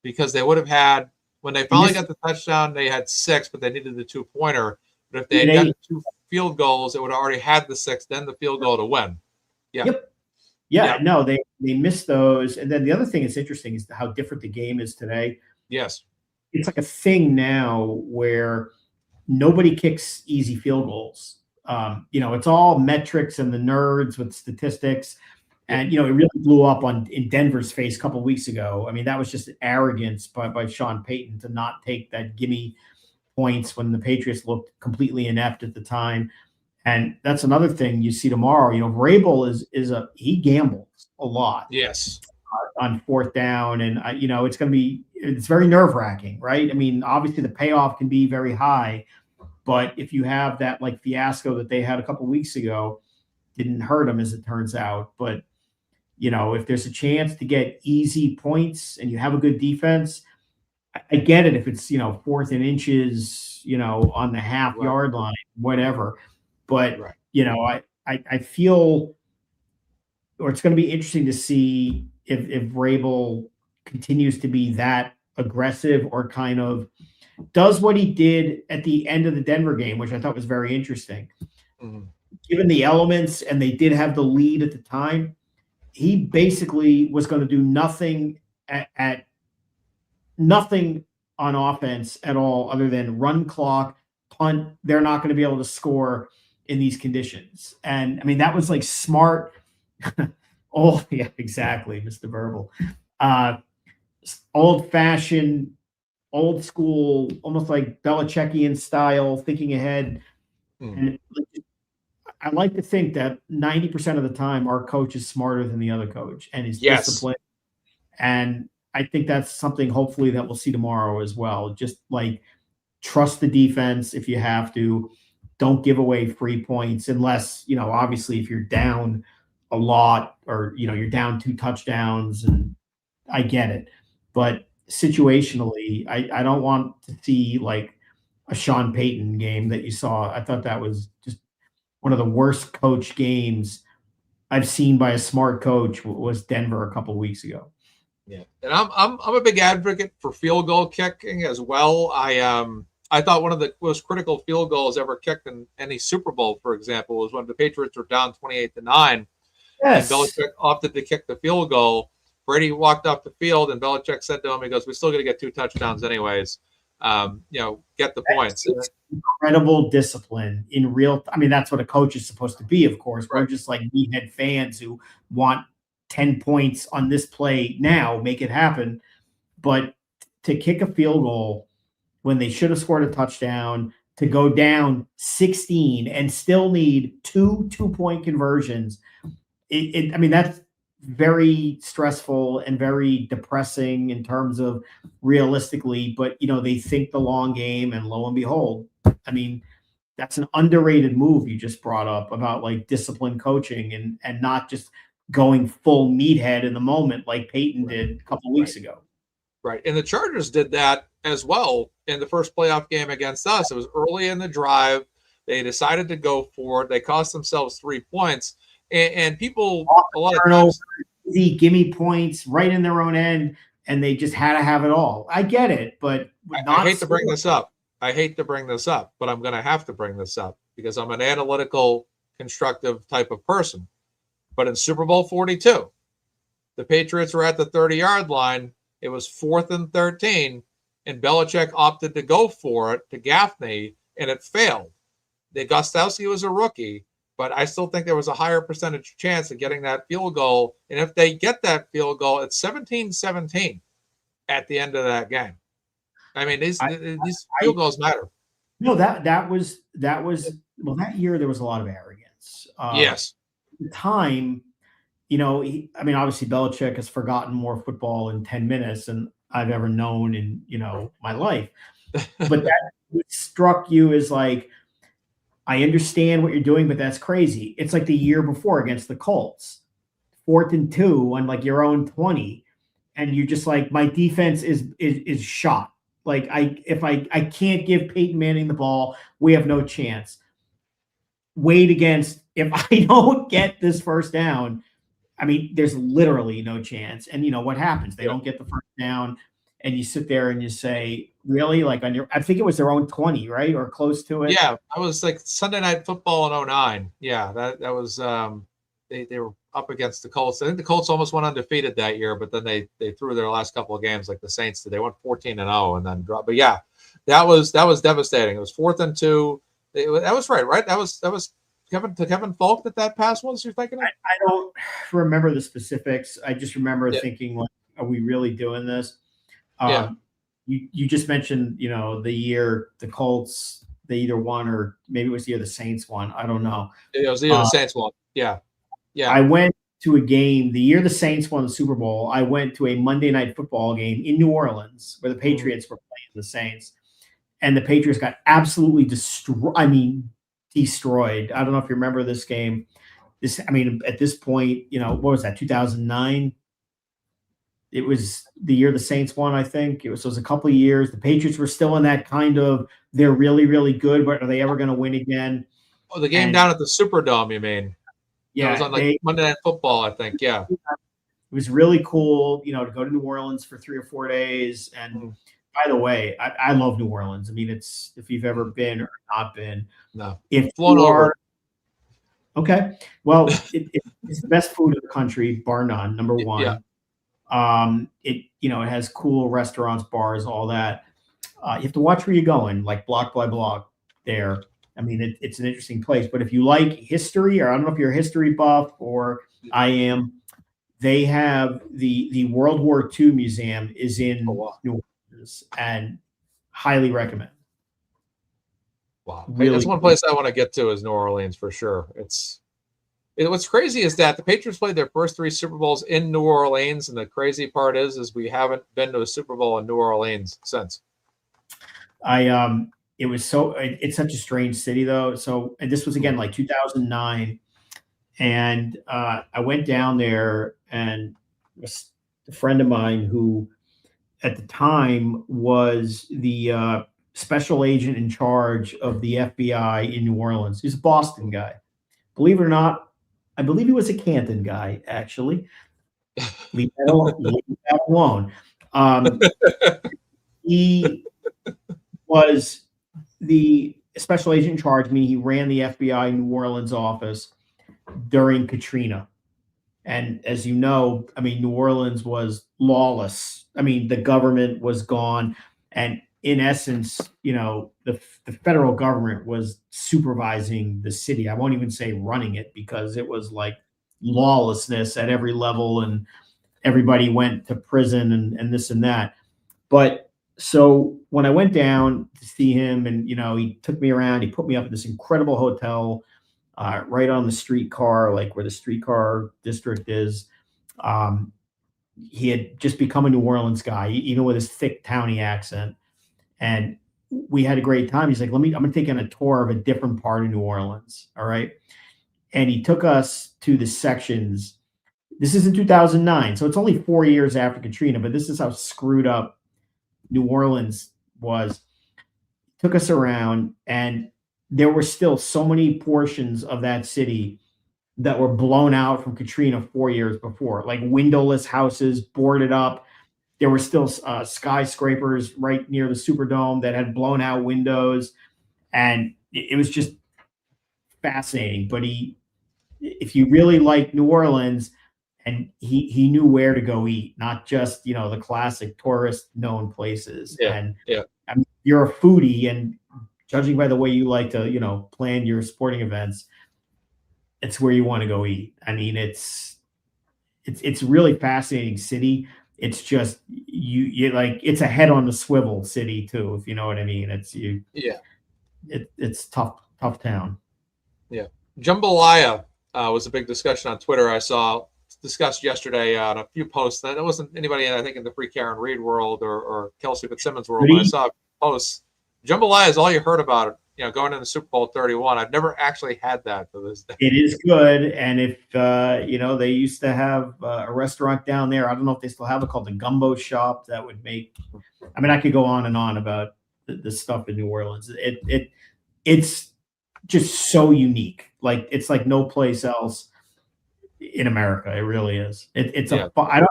Because they would have had, when they finally got the touchdown, they had 6, but they needed the 2-pointer. But if they had gotten 2 field goals, it would have already had the 6, then the field goal to win. No, they missed those. And then the other thing that's interesting is how different the game is today. Yes. It's like a thing now where nobody kicks easy field goals. It's all metrics and the nerds with statistics. And, it really blew up in Denver's face a couple of weeks ago. I mean, that was just arrogance by Sean Payton to not take that gimme points when the Patriots looked completely inept at the time. And that's another thing you see tomorrow. Vrabel he gambles a lot. Yes. On 4th down. And, it's very nerve wracking, right? I mean, obviously the payoff can be very high, but if you have that like fiasco that they had a couple of weeks ago, didn't hurt them as it turns out. But, if there's a chance to get easy points and you have a good defense, I get it if it's, 4th and inches, on the half-yard line, whatever. But, I feel, or it's going to be interesting to see if Vrabel continues to be that aggressive or kind of does what he did at the end of the Denver game, which I thought was very interesting. given the elements, and they did have the lead at the time, he basically was going to do nothing at nothing on offense at all other than run clock, punt. They're not going to be able to score in these conditions. And I mean, that was like smart. Oh, yeah, exactly, Mr. Verbal. Old fashioned, old school, almost like Belichickian style, thinking ahead. And I like to think that 90% of the time our coach is smarter than the other coach and is disciplined. And I think that's something hopefully that we'll see tomorrow as well. Just like trust the defense if you have to. Don't give away free points unless, obviously if you're down a lot or, you're down 2 touchdowns, and I get it. But situationally, I don't want to see like a Sean Payton game that you saw. I thought that was just one of the worst coach games I've seen by a smart coach was Denver a couple of weeks ago. Yeah, and I'm a big advocate for field goal kicking as well. I thought one of the most critical field goals ever kicked in any Super Bowl, for example, was when the Patriots were down 28-9, Yes. and Belichick opted to kick the field goal. Brady walked off the field, and Belichick said to him, "He goes, we're still going to get 2 touchdowns anyways. Get the points." Incredible discipline in real. I mean, that's what a coach is supposed to be. Of course, we're just like meathead fans who want 10 points on this play now, make it happen. But to kick a field goal when they should have scored a touchdown, to go down 16 and still need 2 2-point conversions, I mean, that's very stressful and very depressing in terms of realistically, but they think the long game, and lo and behold, I mean, that's an underrated move you just brought up about like disciplined coaching and not just going full meathead in the moment like Peyton did a couple of weeks ago. Right. And the Chargers did that as well in the first playoff game against us. It was early in the drive. They decided to go for it. They cost themselves 3 points. And people, a lot of times, give me points right in their own end, and they just had to have it all. I get it, but I hate to bring this up. But I'm going to have to bring this up because I'm an analytical, constructive type of person. But in Super Bowl 42, the Patriots were at the 30-yard line. It was 4th and 13, and Belichick opted to go for it to Gaffney, and it failed. Gostowski was a rookie, but I still think there was a higher percentage chance of getting that field goal. And if they get that field goal, it's 17-17 at the end of that game. I mean, these field goals matter. No, that was well, that year there was a lot of arrogance. Yes. At the time, obviously Belichick has forgotten more football in 10 minutes than I've ever known in, my life. But that struck you as like, I understand what you're doing, but that's crazy. It's like the year before against the Colts, 4th and 2 on like your own 20. And you're just like, my defense is shot. Like I can't give Peyton Manning the ball. We have no chance. Wait against, if I don't get this first down, I mean, there's literally no chance. And what happens? They don't get the first down, and you sit there and you say, really? Like I think it was their own 20, right? Or close to it. Yeah, that was like Sunday Night Football in 2009. Yeah, that was they were up against the Colts. I think the Colts almost went undefeated that year, but then they threw their last couple of games like the Saints did. They went 14-0 and then dropped. But yeah, that was devastating. It was 4th and 2. That was right? That was Kevin Falk that pass was, you're thinking of? I don't remember the specifics. I just remember thinking, like, are we really doing this? You just mentioned, the year the Colts, they either won or maybe it was the year the Saints won. I don't know. It was the year the Saints won. Yeah. I went to a game the year the Saints won the Super Bowl. I went to a Monday Night Football game in New Orleans where the Patriots were playing the Saints, and the Patriots got absolutely destroyed. I don't know if you remember this game. At this point, what was that, 2009? It was the year the Saints won, I think. It was a couple of years. The Patriots were still in that kind of, they're really, really good, but are they ever going to win again? Oh, the game down at the Superdome, you mean? Yeah. It was on Monday Night Football, I think. Yeah. It was really cool, to go to New Orleans for 3 or 4 days. And by the way, I love New Orleans. I mean, it's, if you've ever been or not been, no, if flown you over. are, Okay. Well, it's the best food in the country, bar none. Number Yeah. one. It it has cool restaurants, bars, all that. You have to watch where you're going, like block by block. There, I mean, it's an interesting place. But if you like history, or I don't know if you're a history buff, or I am, they have the World War II museum is Oh, in wow. New Orleans, and highly recommend. Wow. It's Really one cool. place I want to get to is New Orleans for sure. What's crazy is that the Patriots played their first 3 Super Bowls in New Orleans, and the crazy part is we haven't been to a Super Bowl in New Orleans since. It was it's such a strange city though. So, and this was again like 2009, and I went down there, and a friend of mine who at the time was the special agent in charge of the FBI in New Orleans. He's a Boston guy. Believe it or not, I believe he was a Canton guy, actually. Leave that alone. Leave that alone. He was the special agent in charge, meaning he ran the FBI New Orleans office during Katrina. And as you know, I mean, New Orleans was lawless. I mean, the government was gone. And in essence, the federal government was supervising the city. I won't even say running it, because it was like lawlessness at every level, and everybody went to prison and this and that. But so when I went down to see him, and he took me around, he put me up in this incredible hotel right on the streetcar, like where the streetcar district is. Um, he had just become a New Orleans guy, even with his thick towny accent, and we had a great time. He's like, I'm going to take you on a tour of a different part of New Orleans. All right. And he took us to the sections. This is in 2009. So it's only 4 years after Katrina, but this is how screwed up New Orleans was. Took us around, and there were still so many portions of that city that were blown out from Katrina 4 years before, like windowless houses boarded up. There were still skyscrapers right near the Superdome that had blown out windows, and it was just fascinating. But if you really like New Orleans, and he knew where to go eat, not just the classic tourist known places. Yeah. And Yeah. I mean, you're a foodie, and judging by the way you like to plan your sporting events, it's where you want to go eat. I mean, it's a really fascinating city. It's just you like, it's a head on the swivel city too, if you know what I mean. Yeah. It's tough town. Yeah. Jambalaya was a big discussion on Twitter. I saw discussed yesterday on a few posts. That it wasn't anybody, I think, in the Free Karen Reed world or Kelsey Fitzsimmons world, but I saw posts. Jambalaya is all you heard about it, going into Super Bowl 31. I've never actually had that to this day. It is good. And if, they used to have a restaurant down there, I don't know if they still have it, called the Gumbo Shop, that would make, I mean, I could go on and on about the stuff in New Orleans. It's just so unique. Like, it's like no place else in America. It really is. I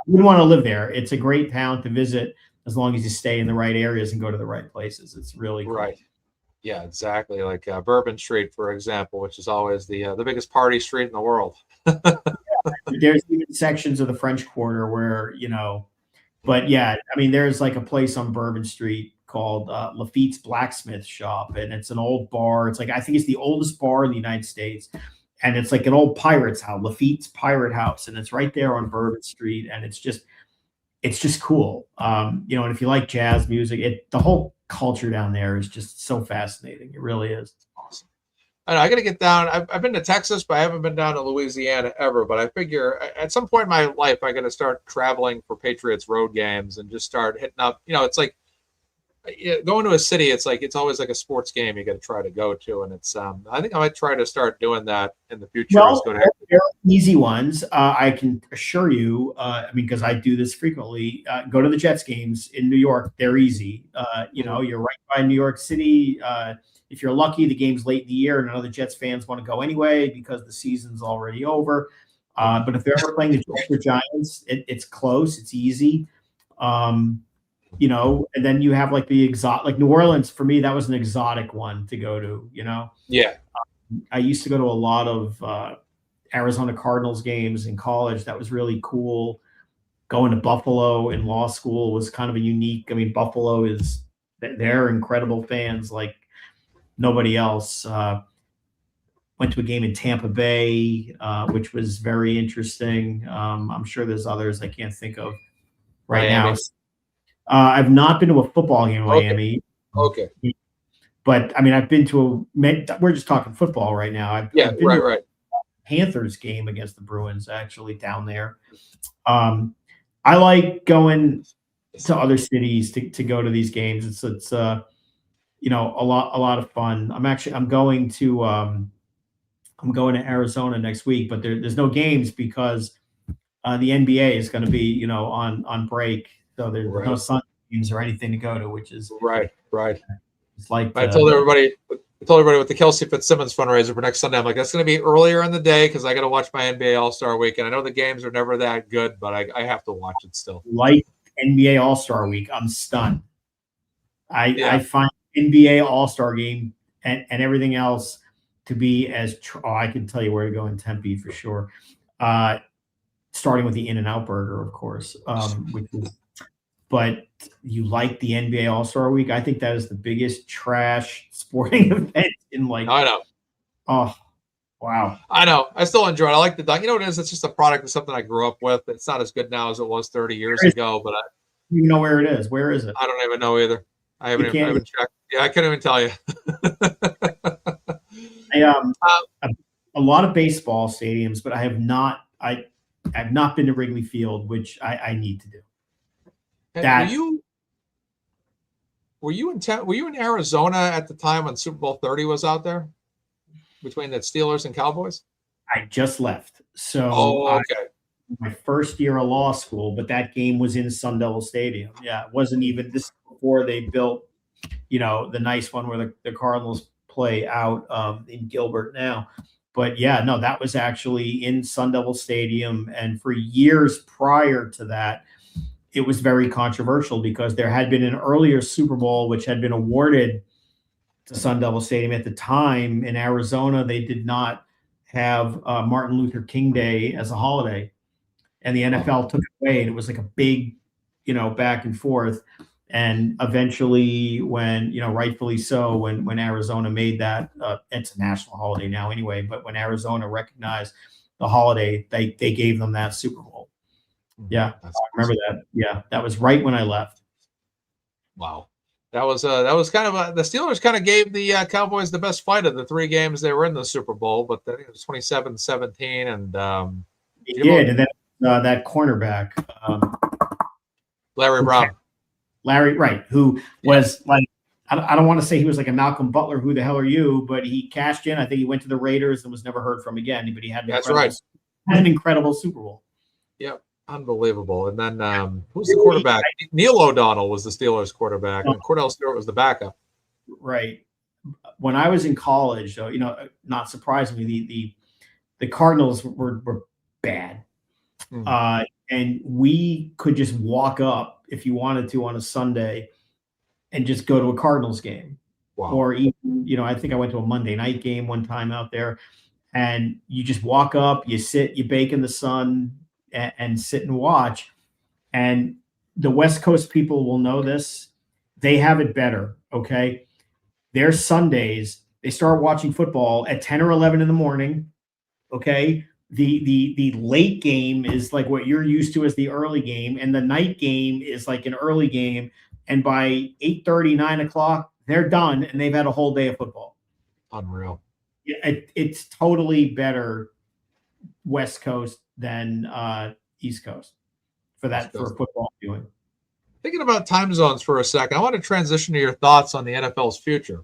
wouldn't want to live there. It's a great town to visit as long as you stay in the right areas and go to the right places. It's really cool. Right. Yeah, exactly. Like Bourbon Street, for example, which is always the biggest party street in the world. There's even sections of the French Quarter where, but yeah, I mean, there's like a place on Bourbon Street called Lafitte's Blacksmith Shop, and it's an old bar. It's like, I think it's the oldest bar in the United States, and it's like an old pirate's house, Lafitte's Pirate House, and it's right there on Bourbon Street, and it's just cool. And if you like jazz music, the whole culture down there is just so fascinating. It really is. Awesome. I got to get down. I've been to Texas, but I haven't been down to Louisiana ever. But I figure at some point in my life, I got to start traveling for Patriots road games and just start hitting up. It's like going to a city. It's like, it's always like a sports game you got to try to go to, and it's. I think I might try to start doing that in the future. Well, there are easy ones. I can assure you. I mean, because I do this frequently. Go to the Jets games in New York. They're easy. You're right by New York City. If you're lucky, the game's late in the year, and none of the Jets fans want to go anyway because the season's already over. But if they're ever playing the Jets or Giants, it's close. It's easy. And then you have like the exotic, like New Orleans. For me, that was an exotic one to go to. Yeah. I used to go to a lot of Arizona Cardinals games in college. That was really cool. Going to Buffalo in law school was kind of a unique. I mean, Buffalo is they're incredible fans like nobody else. Went to a game in Tampa Bay, which was very interesting. I'm sure there's others I can't think of right now. Miami. I've not been to a football game in Okay. Miami. Okay. But I mean, I've been to we're just talking football right now. I've been to right. a Panthers game against the Bruins actually down there. I like going to other cities to go to these games. It's a lot of fun. I'm going to Arizona next week, but there's no games because the NBA is going to be on break, so there's no Sunday games or anything to go to, which is right. It's like I told everybody with the Kelsey Fitzsimmons fundraiser for next Sunday, I'm like, that's going to be earlier in the day because I got to watch my NBA All-Star Weekend. I know the games are never that good, but I have to watch it still. Like NBA All-Star Week, I'm stunned. I find NBA All-Star game and everything else to be I can tell you where to go in Tempe for sure. Starting with the In-N-Out Burger, of course, but you like the NBA All-Star Week? I think that is the biggest trash sporting event in I know. Oh, wow. I know. I still enjoy it. I like the, you know what it is? It's just a product of something I grew up with. It's not as good now as it was 30 years ago, but you know where it is. Where is it? I don't even know either. I haven't checked. Yeah, I couldn't even tell you. A lot of baseball stadiums, but I have not been to Wrigley Field, which I need to do. Were you in Arizona at the time when Super Bowl 30 was out there between the Steelers and Cowboys? I just left. So okay. My first year of law school, but that game was in Sun Devil Stadium. Yeah, it wasn't even this before they built, the nice one where the Cardinals play out in Gilbert now. But yeah, no, that was actually in Sun Devil Stadium. And for years prior to that, it was very controversial because there had been an earlier Super Bowl which had been awarded to Sun Devil Stadium. At the time in Arizona, they did not have Martin Luther King Day as a holiday, and the NFL took it away, and it was like a big, back and forth. And eventually, when rightfully so, when Arizona made that, it's a national holiday now anyway. But when Arizona recognized the holiday, they gave them that Super Bowl. Yeah, I remember that. Yeah, that was right when I left. Wow. That was kind of the Steelers kind of gave the Cowboys the best fight of the three games they were in the Super Bowl, but I think it was 27-17, and they did. And then that cornerback, Larry Brown. Larry, right, who was like, I don't want to say he was like a Malcolm Butler, who the hell are you? But he cashed in. I think he went to the Raiders and was never heard from again. But he had an incredible Super Bowl. Yep. Unbelievable. And then who's the quarterback? Neil O'Donnell was the Steelers quarterback, and Cordell Stewart was the backup. Right. When I was in college, though, not surprisingly, the Cardinals were bad. And we could just walk up if you wanted to on a Sunday and just go to a Cardinals game. Wow. Or even, I think I went to a Monday night game one time out there, and you just walk up, you sit, you bake in the sun, and sit and watch. And the West Coast people will know this. They have it better, okay? Their Sundays, they start watching football at 10 or 11 in the morning, okay? The late game is like what you're used to as the early game, and the night game is like an early game. And by 8:30, 9 o'clock, they're done, and they've had a whole day of football. Unreal. It's totally better West Coast than East Coast for football viewing. Thinking about time zones for a second, I want to transition to your thoughts on the NFL's future.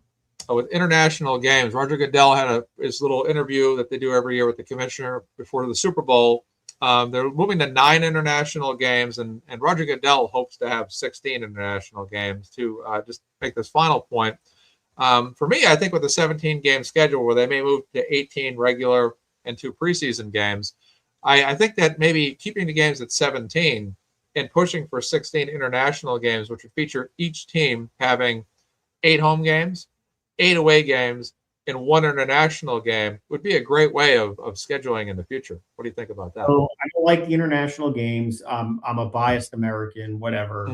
With international games, Roger Goodell had his little interview that they do every year with the commissioner before the Super Bowl. They're moving to 9 international games, and Roger Goodell hopes to have 16 international games to just make this final point. For me, I think with the 17-game schedule where they may move to 18 regular and 2 preseason games, I think that maybe keeping the games at 17 and pushing for 16 international games, which would feature each team having 8 home games, 8 away games, in one international game would be a great way of scheduling in the future. What do you think about that? So I don't like the international games. I'm a biased American, whatever.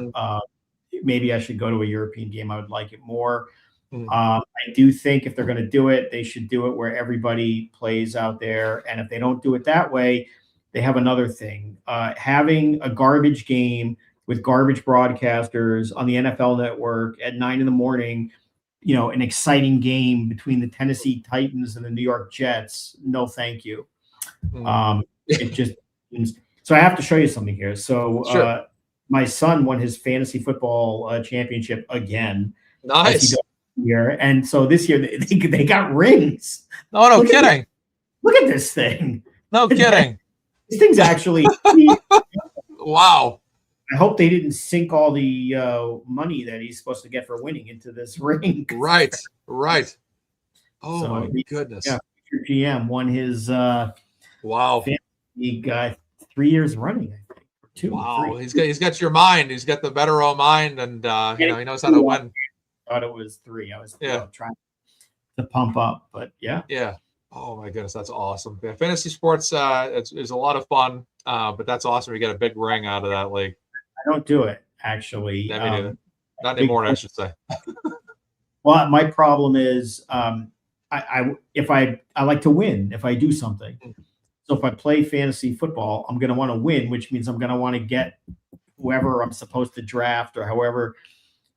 Maybe I should go to a European game. I would like it more. I do think if they're going to do it, they should do it where everybody plays out there. And if they don't do it that way, they have another thing. Having a garbage game with garbage broadcasters on the NFL Network at 9 in the morning, an exciting game between the Tennessee Titans and the New York Jets. No, thank you. It just so I have to show you something here. So sure. My son won his fantasy football championship again. Nice. Year, and so this year they got rings. No kidding. Look at this thing. No kidding. This thing's actually wow. I hope they didn't sink all the money that he's supposed to get for winning into this ring. Right. Oh so my goodness. Yeah, GM won his wow league 3 years running, I think. 2. Wow. 3. He's got your mind. He's got the Bederow mind, and he knows how to win. Thought it was 3. I was trying to pump up, but yeah. Oh my goodness, that's awesome. Yeah, fantasy sports is a lot of fun, but that's awesome. You get a big ring out of that league. I don't do it actually. Not anymore, I should say. Well, my problem is I like to win if I do something. So if I play fantasy football, I'm going to want to win, which means I'm going to want to get whoever I'm supposed to draft or however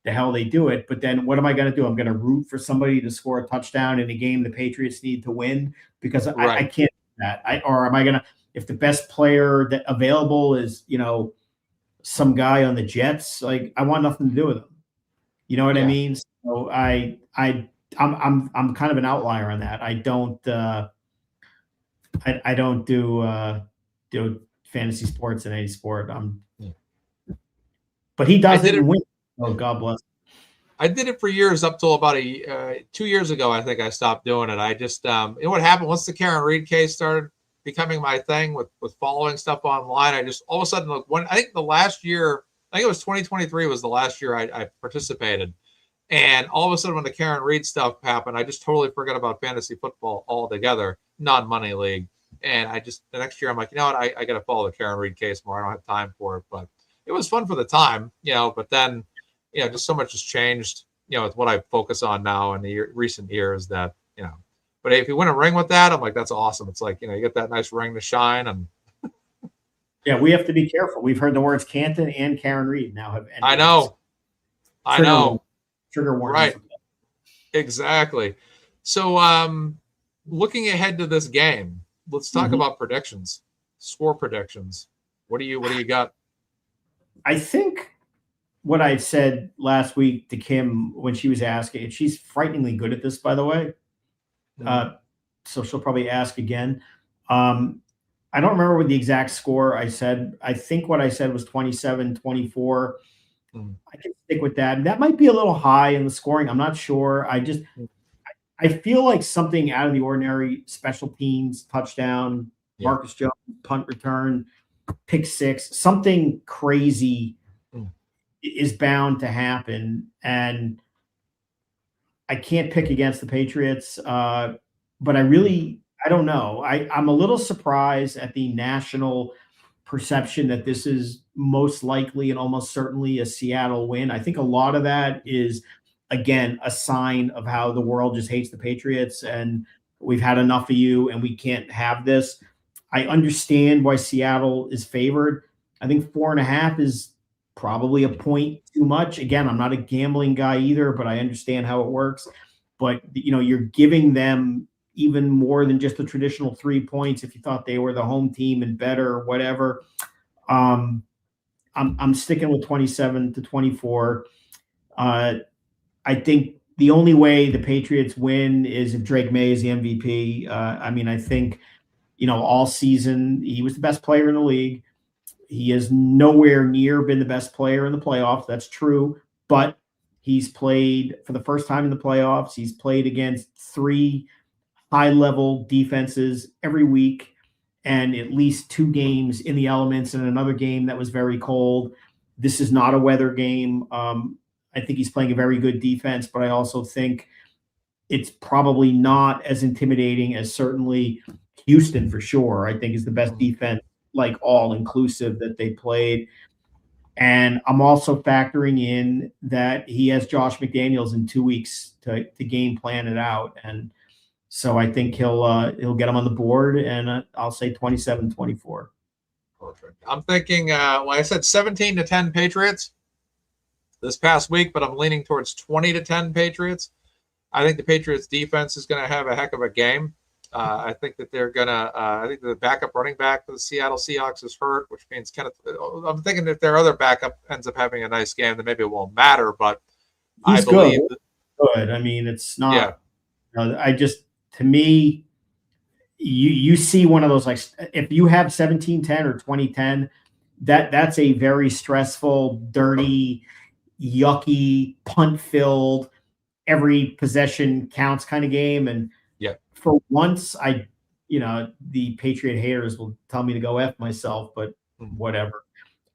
the hell they do it. But then what am I going to do? I'm going to root for somebody to score a touchdown in a game the Patriots need to win because I can't do that. Or am I going to, if the best player that available is, some guy on the Jets, like I want nothing to do with him. You know what I mean? So I'm kind of an outlier on that. I don't do fantasy sports in any sport. But he doesn't win. Oh, God bless. I did it for years up till about 2 years ago. I think I stopped doing it. I just, what happened once the Karen Reed case started becoming my thing with following stuff online, I just all of a sudden, I think the last year, I think it was 2023 was the last year I participated. And all of a sudden when the Karen Reed stuff happened, I just totally forgot about fantasy football altogether, non-money league. And the next year I'm like, you know what, I got to follow the Karen Reed case more. I don't have time for it, but it was fun for the time, but then, just so much has changed, with what I focus on now in the recent years that, but if you win a ring with that, I'm like, that's awesome. It's like, you get that nice ring to shine. And yeah, we have to be careful. We've heard the words Canton and Karen Reed now have ended. I know. Trigger warning. Right. Exactly. So looking ahead to this game, let's talk about predictions, score predictions. What do you got? I think what I said last week to Kim when she was asking, and she's frighteningly good at this, by the way. So she'll probably ask again. I don't remember what the exact score I said. I think what I said was 27-24. I can stick with that. That might be a little high in the scoring. I'm not sure. I feel like something out of the ordinary, special teams, touchdown, Marcus Jones, punt return, pick 6, something crazy is bound to happen. And I can't pick against the Patriots, but I don't know. I'm a little surprised at the national perception that this is most likely and almost certainly a Seattle win. I think a lot of that is, again, a sign of how the world just hates the Patriots and we've had enough of you and we can't have this. I understand why Seattle is favored. I think 4.5 is probably a point too much. Again, I'm not a gambling guy either, but I understand how it works. But, you're giving them even more than just the traditional 3 points if you thought they were the home team and better or whatever. I'm sticking with 27-24. I think the only way the Patriots win is if Drake May is the MVP. I think, all season he was the best player in the league. He has nowhere near been the best player in the playoffs. That's true. But he's played for the first time in the playoffs. He's played against 3 high-level defenses every week and at least 2 games in the elements and another game that was very cold. This is not a weather game. I think he's playing a very good defense, but I also think it's probably not as intimidating as certainly Houston for sure. I think is the best defense, like all inclusive, that they played. And I'm also factoring in that he has Josh McDaniels in 2 weeks to game plan it out. And so I think he'll get him on the board, and I'll say 27-24. Perfect. I'm thinking, well, I said 17-10 Patriots this past week, but I'm leaning towards 20-10 Patriots. I think the Patriots defense is going to have a heck of a game. I think that they're going to, I think the backup running back for the Seattle Seahawks is hurt, which means I'm thinking if their other backup ends up having a nice game, then maybe it won't matter, but He's I believe good. I mean, it's not, to me, you see one of those, like, if you have 17-10 or 20-10, that's a very stressful, dirty, yucky, punt-filled, every possession counts kind of game. And for once, the Patriot haters will tell me to go F myself, but whatever.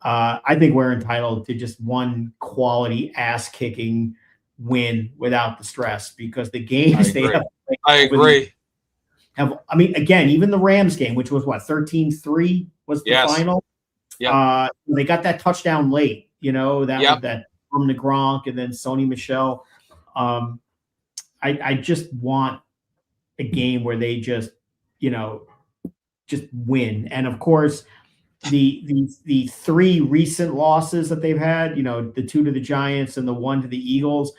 I think we're entitled to just one quality ass-kicking win without the stress, because the games they have. I agree. Again, even the Rams game, which was what, 13-3 was the final. Yeah. They got that touchdown late, was that from the Gronk and then Sony Michel. I just want a game where they just win. And of course, the three recent losses that they've had, the 2 to the Giants and the 1 to the Eagles,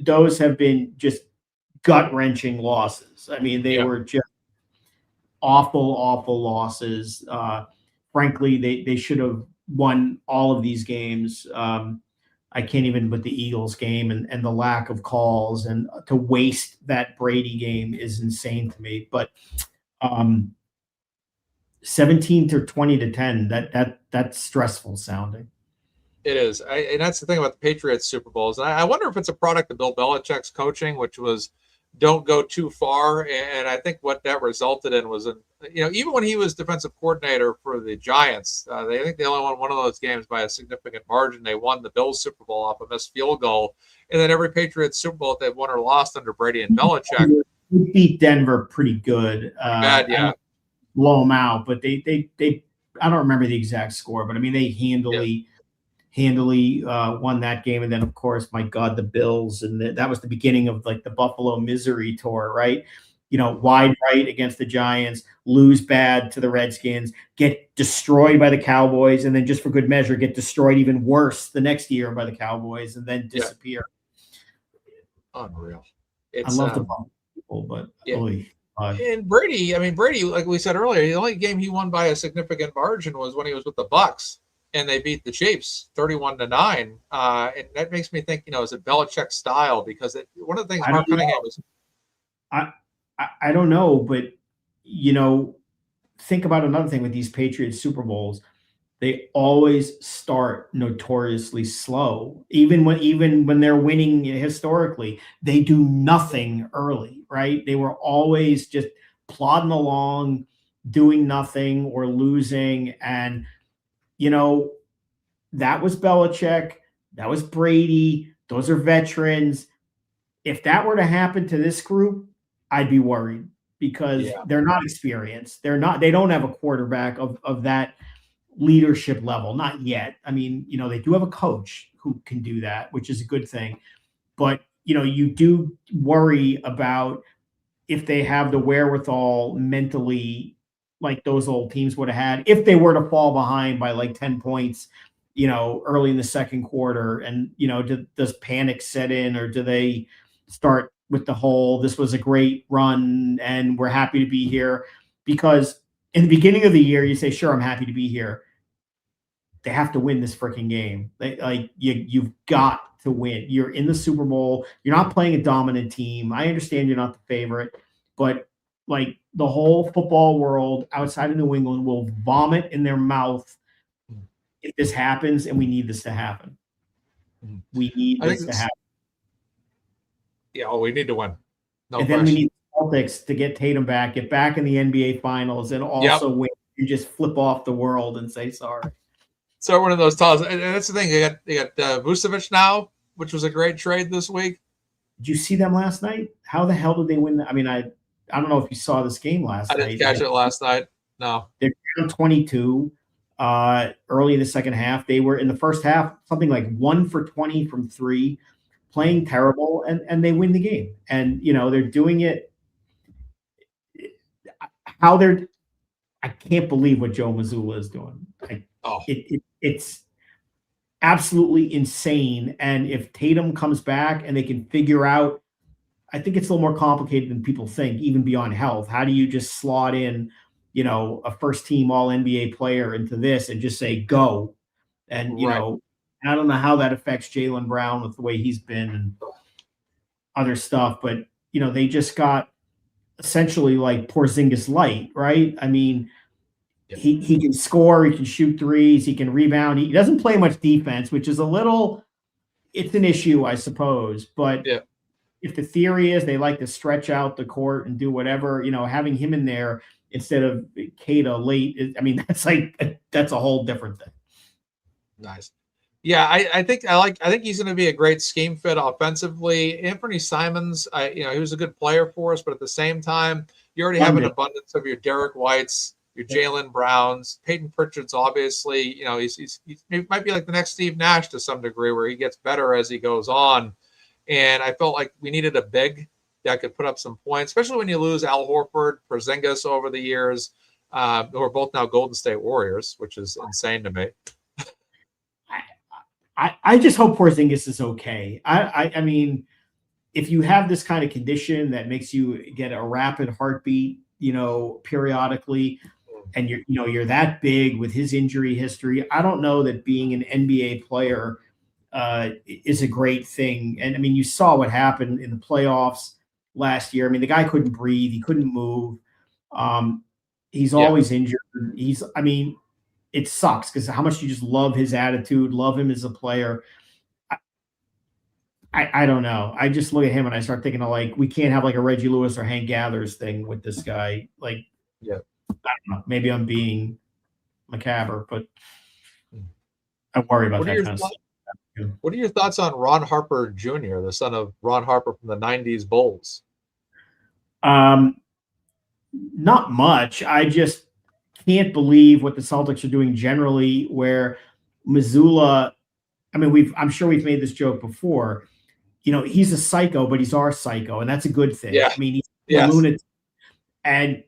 those have been just gut-wrenching losses. I mean, they were just awful losses. Frankly, they should have won all of these games. I can't even put the Eagles game and the lack of calls, and to waste that Brady game is insane to me. But 17-20-10, that's stressful sounding. It is. And that's the thing about the Patriots Super Bowls. And I wonder if it's a product of Bill Belichick's coaching, which was don't go too far. And I think what that resulted in was, even when he was defensive coordinator for the Giants, I think they only won one of those games by a significant margin. They won the Bills Super Bowl off a missed field goal. And then every Patriots Super Bowl they've won or lost under Brady and Belichick. We beat Denver pretty good. Bad, yeah. Blow them out, but they I don't remember the exact score, but I mean, they handily won that game. And then, of course, my God, the Bills, and that was the beginning of like the Buffalo misery tour, right? Wide right against the Giants, lose bad to the Redskins, get destroyed by the Cowboys, and then just for good measure, get destroyed even worse the next year by the Cowboys, and then disappear. Unreal. I love the Buffalo people, but and Brady, like we said earlier, the only game he won by a significant margin was when he was with the Bucks, and they beat the Chiefs 31-9. And that makes me think, is it Belichick style? Because one of the things Mark Cunningham was. I don't know, but think about another thing with these Patriots Super Bowls. They always start notoriously slow. Even when they're winning historically, they do nothing early, right? They were always just plodding along, doing nothing or losing. And, that was Belichick. That was Brady. Those are veterans. If that were to happen to this group, I'd be worried, because they're not experienced. They don't have a quarterback of that leadership level, not yet. I mean, they do have a coach who can do that, which is a good thing. But, you do worry about if they have the wherewithal mentally, like those old teams would have had, if they were to fall behind by like 10 points, early in the second quarter. And, does panic set in, or do they start with the whole, this was a great run and we're happy to be here? Because in the beginning of the year, you say, sure, I'm happy to be here. They have to win this freaking game. You've got to win. You're in the Super Bowl. You're not playing a dominant team. I understand you're not the favorite, but like the whole football world outside of New England will vomit in their mouth if this happens, and we need this to happen. We need this to happen. Yeah, we need to win. No and question. Then we need the Celtics to get Tatum back, get back in the NBA Finals, and also win. You just flip off the world and say sorry. So one of those toss, and that's the thing. They got Vucevic now, which was a great trade this week. Did you see them last night? How the hell did they win? I mean, I don't know if you saw this game I last didn't night. catch it last night. No. They're down 22 early in the second half. They were in the first half something like 1 for 20 from three, playing terrible, and they win the game. And they're doing it. How they're I can't believe what Joe Mazzulla is doing. Oh, It's absolutely insane. And if Tatum comes back and they can figure out, I think it's a little more complicated than people think, even beyond health. How do you just slot in, a first team all NBA player into this and just say go? And right. I don't know how that affects Jaylen Brown with the way he's been and other stuff, but they just got essentially like Porzingis light, right? I mean, Yeah. he can score, he can shoot threes, he can rebound. He doesn't play much defense, which is it's an issue, I suppose. But Yeah. if the theory is they like to stretch out the court and do whatever, having him in there instead of Kata late, I mean, that's a whole different thing. Nice. Yeah, I think he's going to be a great scheme fit offensively. Anthony Simons, he was a good player for us, but at the same time, you already have an abundance of your Derek Whites, your Jaylen Browns, Peyton Pritchard's obviously, he might be like the next Steve Nash to some degree, where he gets better as he goes on. And I felt like we needed a big that could put up some points, especially when you lose Al Horford, Porzingis over the years, who are both now Golden State Warriors, which is insane to me. I just hope Porzingis is okay. I mean, if you have this kind of condition that makes you get a rapid heartbeat, periodically, and you're that big with his injury history, I don't know that being an NBA player is a great thing. And I mean, you saw what happened in the playoffs last year. I mean, the guy couldn't breathe, he couldn't move. He's always injured. It sucks because how much you just love his attitude, love him as a player. I don't know. I just look at him and I start thinking of we can't have like a Reggie Lewis or Hank Gathers thing with this guy. I don't know. Maybe I'm being macabre, but I worry about that kind of stuff. What are your thoughts on Ron Harper Jr., the son of Ron Harper from the 90s Bulls? Not much. I just can't believe what the Celtics are doing generally, where Mazzulla, I mean, I'm sure we've made this joke before. He's a psycho, but he's our psycho, and that's a good thing. Yeah. I mean, he's a lunatic. And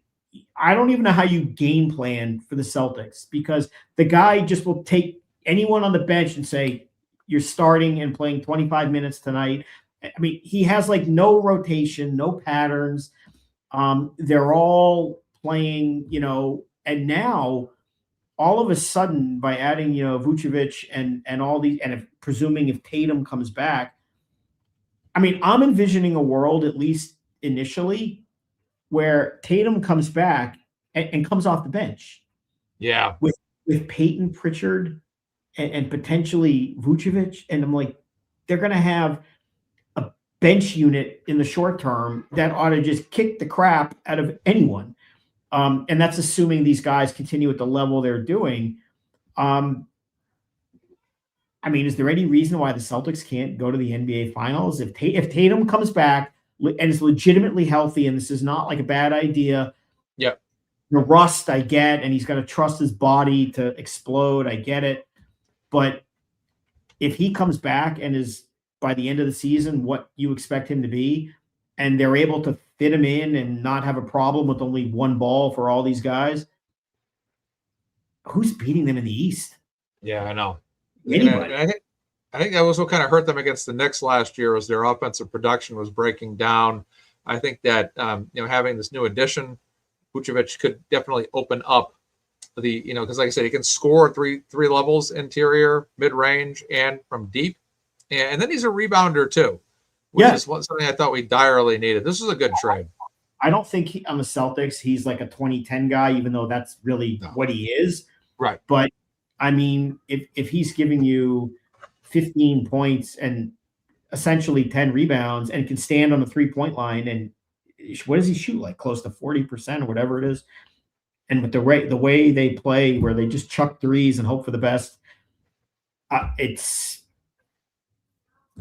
I don't even know how you game plan for the Celtics, because the guy just will take anyone on the bench and say, you're starting and playing 25 minutes tonight. I mean, he has no rotation, no patterns. They're all playing, and now all of a sudden, by adding, Vucevic and all these, and presuming if Tatum comes back, I mean, I'm envisioning a world, at least initially, where Tatum comes back and comes off the bench. Yeah. With Peyton Pritchard and potentially Vucevic. And I'm like, they're going to have a bench unit in the short term that ought to just kick the crap out of anyone. And that's assuming these guys continue at the level they're doing. I mean, is there any reason why the Celtics can't go to the NBA Finals? If Tatum comes back and is legitimately healthy, and this is not like a bad idea. Yep. The rust, I get, and he's got to trust his body to explode. I get it. But if he comes back and is, by the end of the season, what you expect him to be, and they're able to fit him in and not have a problem with only one ball for all these guys, who's beating them in the East? Yeah, I know. Anybody. I think that was what kind of hurt them against the Knicks last year, was their offensive production was breaking down. I think that having this new addition, Vucevic, could definitely open up the, because like I said, he can score three levels, interior, mid-range, and from deep. And then he's a rebounder too, which is something I thought we direly needed. This is a good trade. I don't think on the Celtics he's like a 2010 guy, even though that's really what he is. Right. But I mean, if he's giving you 15 points and essentially 10 rebounds and can stand on the 3-point line, and what does he shoot, like close to 40% or whatever it is? And with the way they play, where they just chuck threes and hope for the best,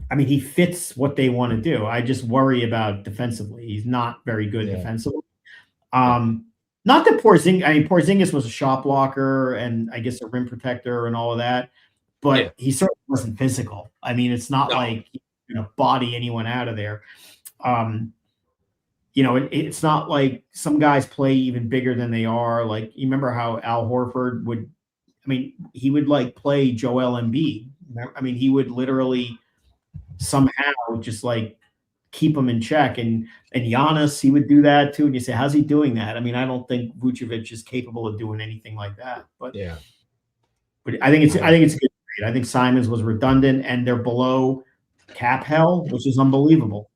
I mean, he fits what they want to do. I just worry about defensively. He's not very good defensively. Not that Porzingis. I mean, Porzingis was a shot blocker and I guess a rim protector and all of that, but he certainly wasn't physical. I mean, it's not like he's going to body anyone out of there. You know, it's not like some guys play even bigger than they are. Like, you remember how Al Horford would, I mean, he would like play Joel Embiid. I mean, he would literally somehow just like keep him in check. And Giannis, he would do that too. And you say, how's he doing that? I mean, I don't think Vucevic is capable of doing anything like that. But but I think it's a good trade. I think Simons was redundant, and they're below cap hell, which is unbelievable.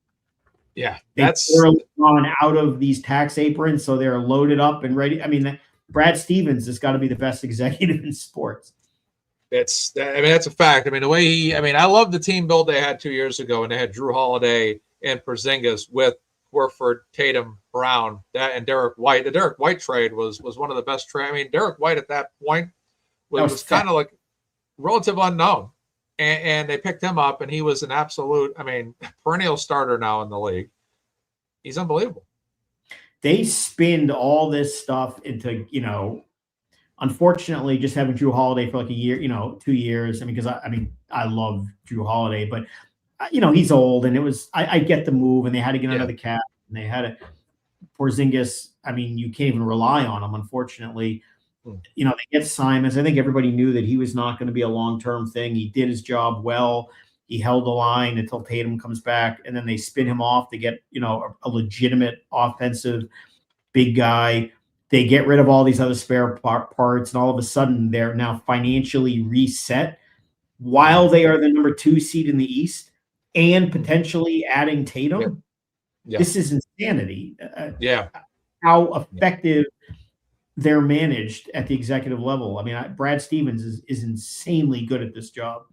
Yeah, they've literally gone out of these tax aprons, so they're loaded up and ready. I mean, Brad Stevens has got to be the best executive in sports. I mean, that's a fact. I mean, the way I love the team build they had 2 years ago, and they had Drew Holiday and Porzingis with Horford, Tatum, Brown, and Derek White. The Derek White trade was one of the best trades. I mean, Derek White at that point was kind of like relative unknown. And they picked him up, and he was an absolute, I mean, perennial starter now in the league. He's unbelievable. They spinned all this stuff into, you know, unfortunately, just having Drew Holiday for like a year, you know, 2 years. I mean, because I love Drew Holiday, but you know, he's old, and it was I get the move, and they had to get under the cap, and they had Porzingis. I mean, you can't even rely on him, unfortunately. You know, they get Simons. I think everybody knew that he was not going to be a long-term thing. He did his job well. He held the line until Tatum comes back, and then they spin him off to get, you know, a legitimate offensive big guy. They get rid of all these other spare parts, and all of a sudden they're now financially reset while they are the number 2 seed in the East and potentially adding Tatum. This is insanity. How effective they're managed at the executive level. I mean, Brad Stevens is insanely good at this job.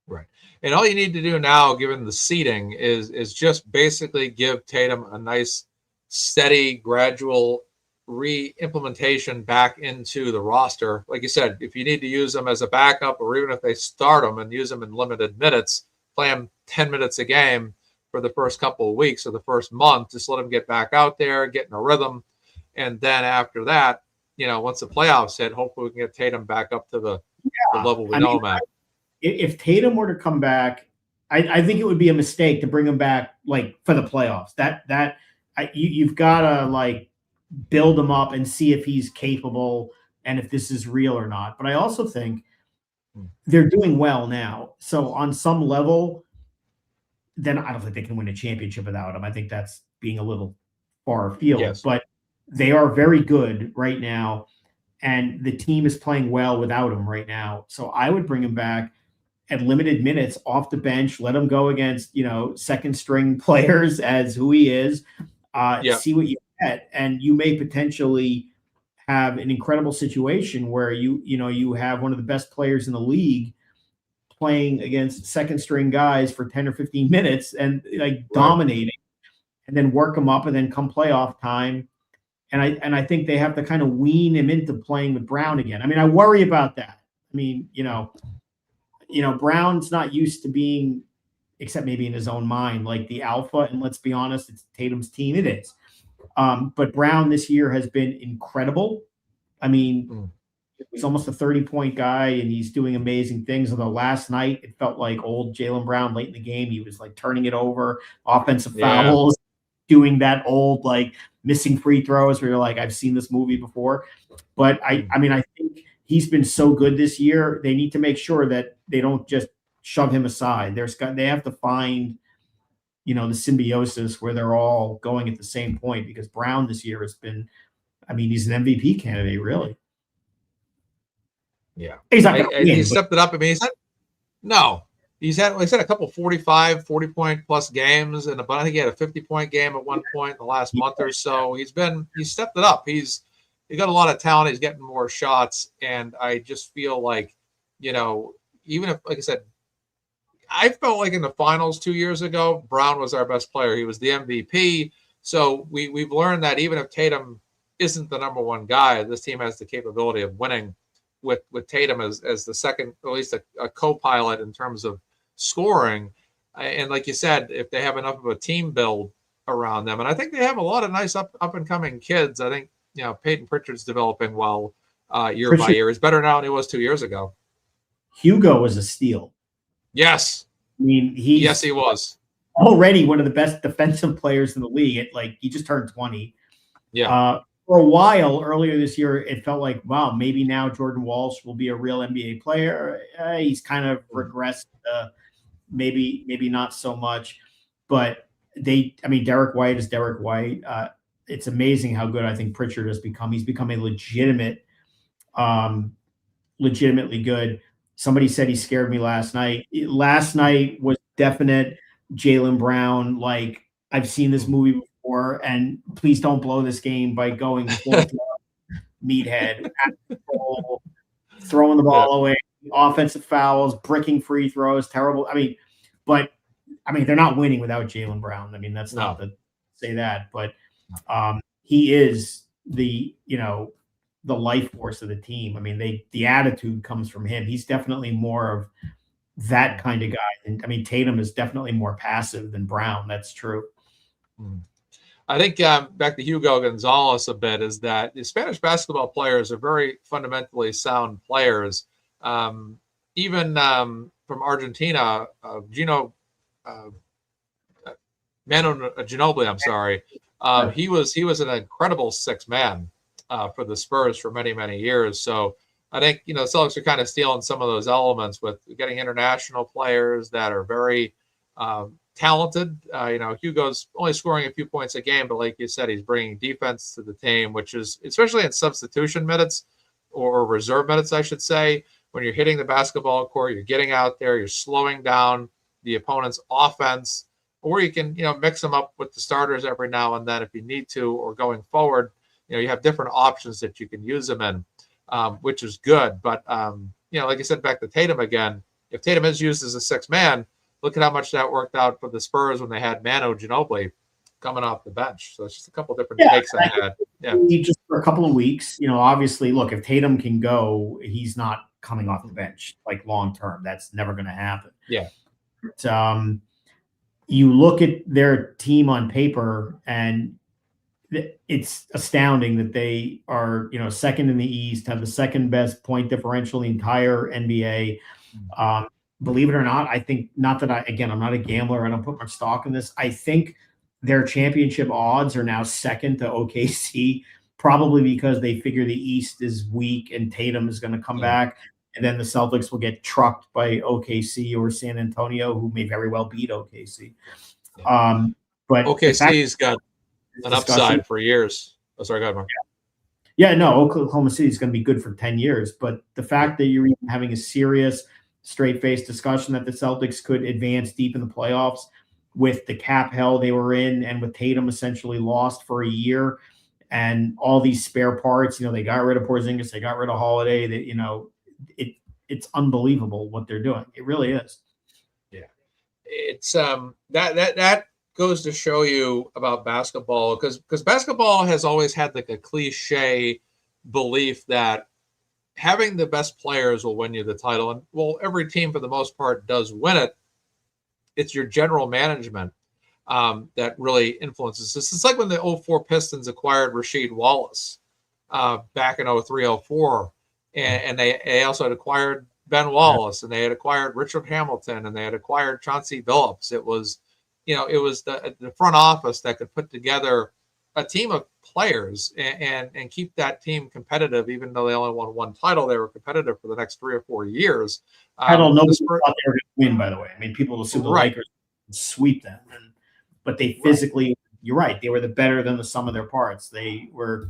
Right. And all you need to do now, given the seating, is just basically give Tatum a nice, steady, gradual re-implementation back into the roster. Like you said, if you need to use them as a backup, or even if they start them and use them in limited minutes, play them 10 minutes a game for the first couple of weeks or the first month, just let them get back out there, get in a rhythm. And then after that, you know, once the playoffs hit, hopefully we can get Tatum back up to the level we know him at. If Tatum were to come back, I think it would be a mistake to bring him back like for the playoffs. You've got to like build him up and see if he's capable and if this is real or not. But I also think they're doing well now. So on some level, then I don't think they can win a championship without him. I think that's being a little far afield. But they are very good right now, and the team is playing well without him right now. So I would bring him back at limited minutes off the bench, let him go against, you know, second string players as who he is, see what you get. And you may potentially have an incredible situation where you have one of the best players in the league playing against second string guys for 10 or 15 minutes and like dominating, and then work them up, and then come playoff time. And I think they have to kind of wean him into playing with Brown again. I mean, I worry about that. I mean, you know, Brown's not used to being, except maybe in his own mind, like the alpha. And let's be honest, it's Tatum's team. It is. But Brown this year has been incredible. I mean, he's almost a 30-point guy, and he's doing amazing things. Although last night it felt like old Jaylen Brown late in the game. He was like turning it over, offensive fouls, doing that old like missing free throws where you're like, I've seen this movie before. But I mean, I think he's been so good this year. They need to make sure that they don't just shove him aside. They have to find, you know, the symbiosis where they're all going at the same point, because Brown this year has been, I mean, he's an MVP candidate, really. Yeah. He's not he stepped it up. I mean, he's had a couple 40-point plus games, and I think he had a 50-point game at one point in the last month or so. He's stepped it up. He's got a lot of talent. He's getting more shots. And I just feel like, you know, even if, like I said, I felt like in the finals 2 years ago, Brown was our best player. He was the MVP. So we've learned that even if Tatum isn't the number one guy, this team has the capability of winning with Tatum as the second, or at least a co-pilot in terms of scoring. And like you said, if they have enough of a team build around them, and I think they have a lot of nice up and coming kids. I think Peyton Pritchard's developing well year by year. He's better now than he was 2 years ago. Hugo was a steal. Yes. I mean, yes, he was already one of the best defensive players in the league. He just turned 20. Yeah. For a while earlier this year, it felt like, wow, maybe now Jordan Walsh will be a real NBA player. He's kind of regressed. Maybe not so much, but Derek White is Derek White. It's amazing how good I think Pritchard has become. He's become a legitimately good. Somebody said he scared me last night. Last night was definite Jaylen Brown. Like, I've seen this movie before, and please don't blow this game by going full meathead, throwing the ball away, offensive fouls, bricking free throws, terrible. But they're not winning without Jaylen Brown. That's not to say that, but he is the life force of the team. The attitude comes from him. He's definitely more of that kind of guy. And Tatum is definitely more passive than Brown. That's true. I think back to Hugo Gonzalez a bit is that the Spanish basketball players are very fundamentally sound players. Even from Argentina, Manu Ginobili, I'm sorry. He was an incredible sixth man for the Spurs for many, many years. So I think, the Celtics are kind of stealing some of those elements with getting international players that are very talented. Hugo's only scoring a few points a game, but like you said, he's bringing defense to the team, which is, especially in substitution minutes or reserve minutes, I should say, when you're hitting the basketball court, you're getting out there, you're slowing down the opponent's offense, or you can, mix them up with the starters every now and then if you need to, or going forward, you have different options that you can use them in, which is good. But, like I said, back to Tatum again, if Tatum is used as a sixth man, look at how much that worked out for the Spurs when they had Manu Ginobili coming off the bench. So it's just a couple different takes I had. Yeah. Just for a couple of weeks, obviously, look, if Tatum can go, he's not coming off the bench long term. That's never going to happen. Yeah. But, you look at their team on paper, and it's astounding that they are, second in the East, have the second best point differential in the entire NBA. Believe it or not, I think, not that I'm not a gambler. I don't put much stock in this. I think their championship odds are now second to OKC, probably because they figure the East is weak and Tatum is going to come back. And then the Celtics will get trucked by OKC or San Antonio, who may very well beat OKC. But OKC's got an upside for years. Oh, sorry, go ahead, Mark. Yeah, no, Oklahoma City is going to be good for 10 years. But the fact that you're even having a serious, straight-faced discussion that the Celtics could advance deep in the playoffs with the cap hell they were in, and with Tatum essentially lost for a year, and all these spare parts, they got rid of Porzingis, they got rid of Holiday, it's unbelievable what they're doing. It really is. Yeah. It's that goes to show you about basketball, because basketball has always had a cliche belief that having the best players will win you the title. And well, every team for the most part does win it. It's your general management that really influences this. It's like when the 04 Pistons acquired Rasheed Wallace back in 03-04. And they also had acquired Ben Wallace, and they had acquired Richard Hamilton, and they had acquired Chauncey Billups. It was, the front office that could put together a team of players and keep that team competitive. Even though they only won one title, they were competitive for the next 3 or 4 years. I don't know thought they were going to win, by the way. People assume the Lakers would sweep them, but they physically, you're right, they were the better than the sum of their parts. They were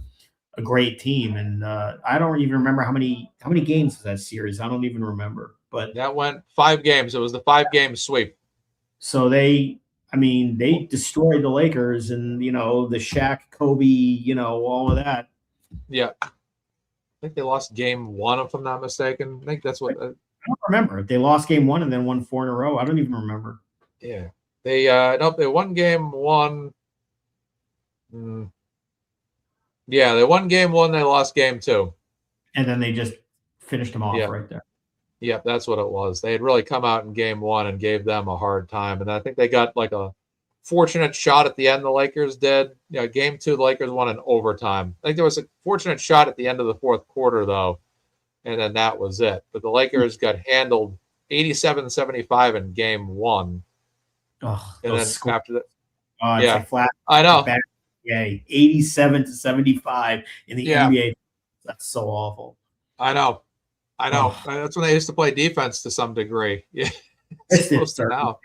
a great team, and I don't even remember how many games was that series. I don't even remember, but that went 5 games. It was the 5-game sweep. So they destroyed the Lakers, and the Shaq, Kobe, all of that. Yeah, I think they lost game 1, if I'm not mistaken. I think that's what. I don't remember. They lost game 1 and then won 4 in a row. I don't even remember. Yeah, they they won game 1. Yeah, they won game 1. They lost game 2, and then they just finished them off right there. Yep, that's what it was. They had really come out in game one and gave them a hard time. And I think they got like a fortunate shot at the end, the Lakers did. Game two, the Lakers won in overtime. I think there was a fortunate shot at the end of the fourth quarter, though, and then that was it. But the Lakers got handled 87-75 in game one. Oh, And then scores. after that, It's like flat. I know. Back, 87-75 in the NBA. That's so awful. I know. That's when they used to play defense to some degree. Yeah. Now.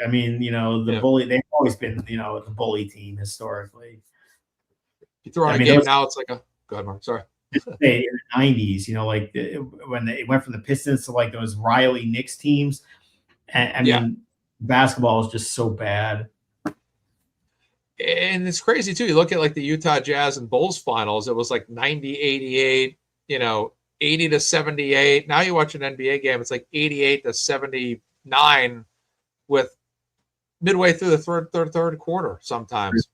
I mean, the bully, they've always been, the bully team historically. You throw in a game now, it's like a – go ahead, Mark. Sorry. In the 90s, like when they went from the Pistons to like those Riley Knicks teams. And I mean, basketball is just so bad. And it's crazy, too. You look at like the Utah Jazz and Bulls finals, it was like 90-88, 80-78. Now you watch an NBA game, it's like 88-79 with midway through the third quarter sometimes.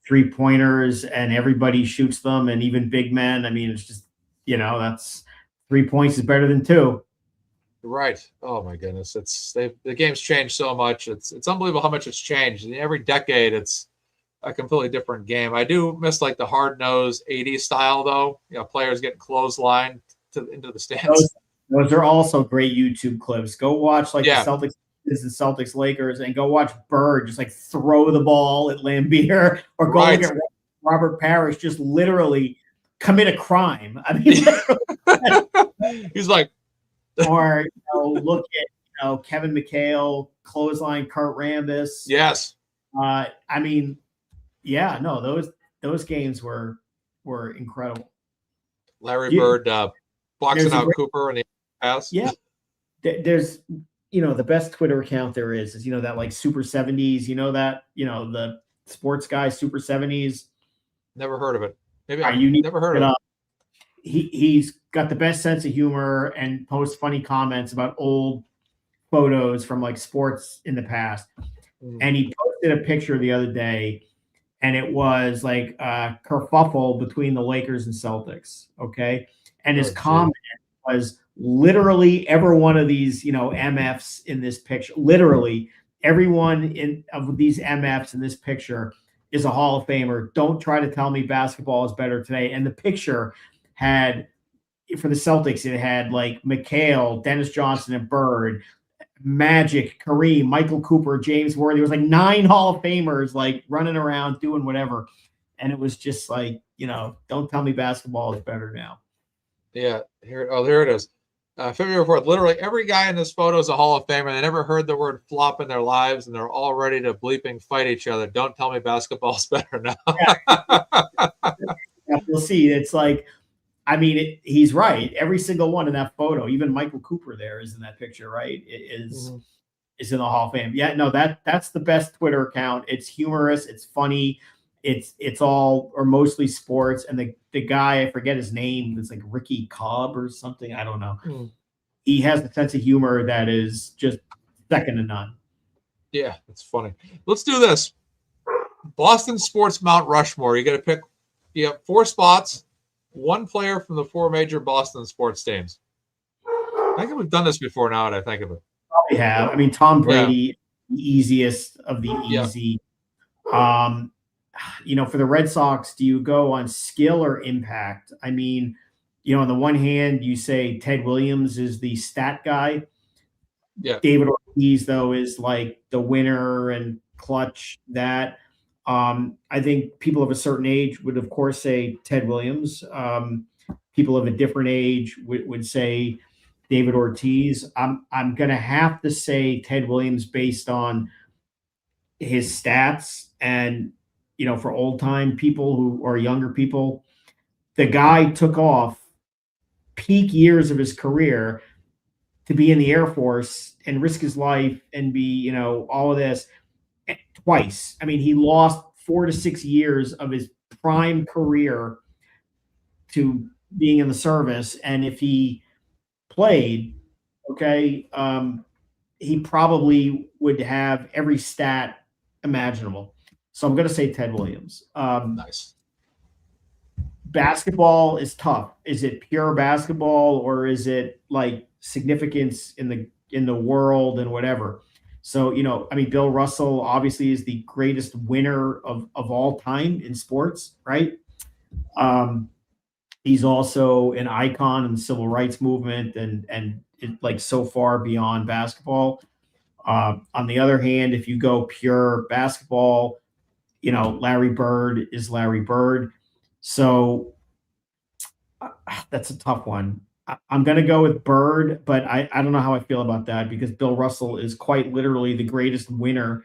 3-pointers and everybody shoots them, and even big men. I mean, it's just, that's 3 points is better than 2. Right. Oh my goodness. The game's changed so much. It's unbelievable how much it's changed. And every decade it's a completely different game. I do miss like the hard-nosed 80s style though. Players getting clotheslined into the stands. Those are also great YouTube clips. Go watch the Celtics. This is Celtics Lakers, and go watch Bird just like throw the ball at Lambeer, or go look at Robert Parrish just literally commit a crime. I mean, he's like, or look at Kevin McHale clothesline Kurt Rambis. Yes. I mean, those games were incredible. Larry Bird boxing out Cooper in the house. Yeah, there's. The best Twitter account there is that like Super 70s, that, the sports guy, Super 70s. Never heard of it. Maybe never heard of it. He's got the best sense of humor and posts funny comments about old photos from like sports in the past. And he posted a picture the other day, and it was like a kerfuffle between the Lakers and Celtics. Okay. And his comment was, literally every one of these, MFs in this picture, literally everyone of these MFs in this picture is a Hall of Famer. Don't try to tell me basketball is better today. And the picture had, for the Celtics, it had like McHale, Dennis Johnson, and Bird, Magic, Kareem, Michael Cooper, James Worthy. It was like 9 Hall of Famers like running around doing whatever. And it was just like, don't tell me basketball is better now. Yeah. Here it is. February 4th, literally every guy in this photo is a Hall of Famer. They never heard the word flop in their lives, and they're all ready to bleeping fight each other. Don't tell me basketball's better now. We'll see. It's like, I mean, he's right. Every single one in that photo, even Michael Cooper there is in that picture, right? Is in the Hall of Fame. Yeah, no, that's the best Twitter account. It's humorous. It's funny. It's all or mostly sports. And the guy, I forget his name, it's like Ricky Cobb or something. I don't know. He has a sense of humor that is just second to none. Yeah, it's funny. Let's do this. Boston sports Mount Rushmore. You got to pick. You have 4 spots, 1 player from the 4 major Boston sports teams. I think we've done this before now that I think of it. Probably have. I mean, Tom Brady, the easiest of the easy. For the Red Sox, do you go on skill or impact? I mean, on the one hand, you say Ted Williams is the stat guy. Yeah. David Ortiz, though, is like the winner and clutch that. I think people of a certain age would, of course, say Ted Williams. People of a different age would say David Ortiz. I'm going to have to say Ted Williams based on his stats and, for old time people who are younger people, the guy took off peak years of his career to be in the Air Force and risk his life and be, all of this twice. I mean, he lost 4 to 6 years of his prime career to being in the service. And if he played, he probably would have every stat imaginable. So I'm going to say Ted Williams. Nice. Basketball is tough. Is it pure basketball, or is it like significance in the world and whatever. So, I mean, Bill Russell obviously is the greatest winner of all time in sports, right? He's also an icon in the civil rights movement and like so far beyond basketball. On the other hand, if you go pure basketball, Larry Bird is Larry Bird. So that's a tough one. I'm going to go with Bird, but I don't know how I feel about that because Bill Russell is quite literally the greatest winner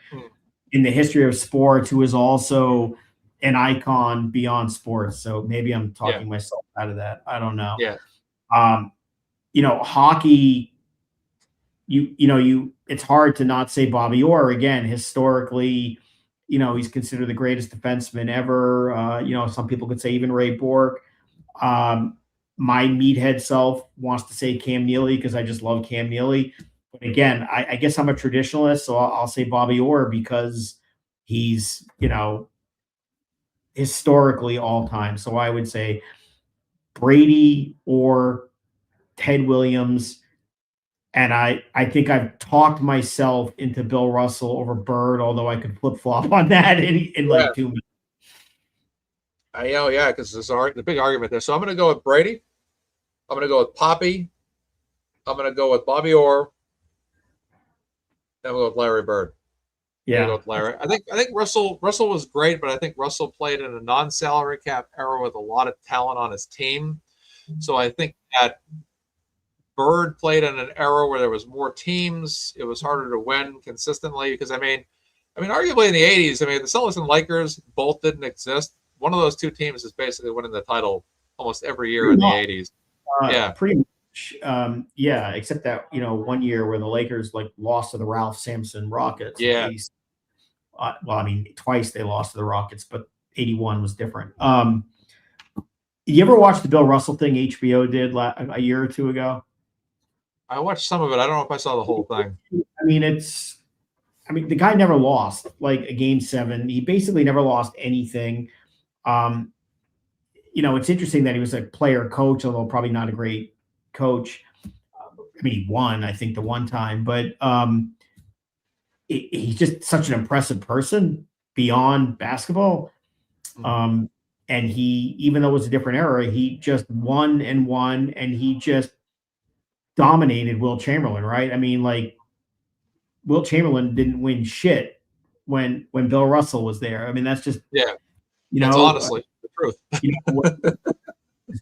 in the history of sports, who is also an icon beyond sports. So maybe I'm talking myself out of that. I don't know. Yeah. Hockey, it's hard to not say Bobby Orr. Again, historically, he's considered the greatest defenseman ever. Some people could say even Ray Bourque. My meathead self wants to say Cam Neely because I just love Cam Neely. But again, I guess I'm a traditionalist, so I'll say Bobby Orr because he's, historically all time. So I would say Brady or Ted Williams. And I think I've talked myself into Bill Russell over Bird, although I could flip flop on that in like 2 minutes. I know, yeah, because there's the big argument there. So I'm going to go with Brady. I'm going to go with Poppy. I'm going to go with Bobby Orr. Then we'll go with Larry Bird. Yeah, go with Larry. I think Russell was great, but I think Russell played in a non-salary cap era with a lot of talent on his team. So I think that Bird played in an era where there was more teams. It was harder to win consistently because I mean, arguably in the '80s, the Celtics and Lakers both didn't exist. One of those two teams is basically winning the title almost every year in the '80s. Pretty much. Except that 1 year where the Lakers lost to the Ralph Sampson Rockets. Yeah. Twice they lost to the Rockets, but '81 was different. You ever watch the Bill Russell thing HBO did a year or two ago? I watched some of it. I don't know if I saw the whole thing. The guy never lost a game 7. He basically never lost anything. It's interesting that he was a player coach, although probably not a great coach. He won, I think, the one time, but he's just such an impressive person beyond basketball. And he, even though it was a different era, he just won, and he just dominated Will Chamberlain, right? Will Chamberlain didn't win shit when Bill Russell was there. That's just that's honestly the truth.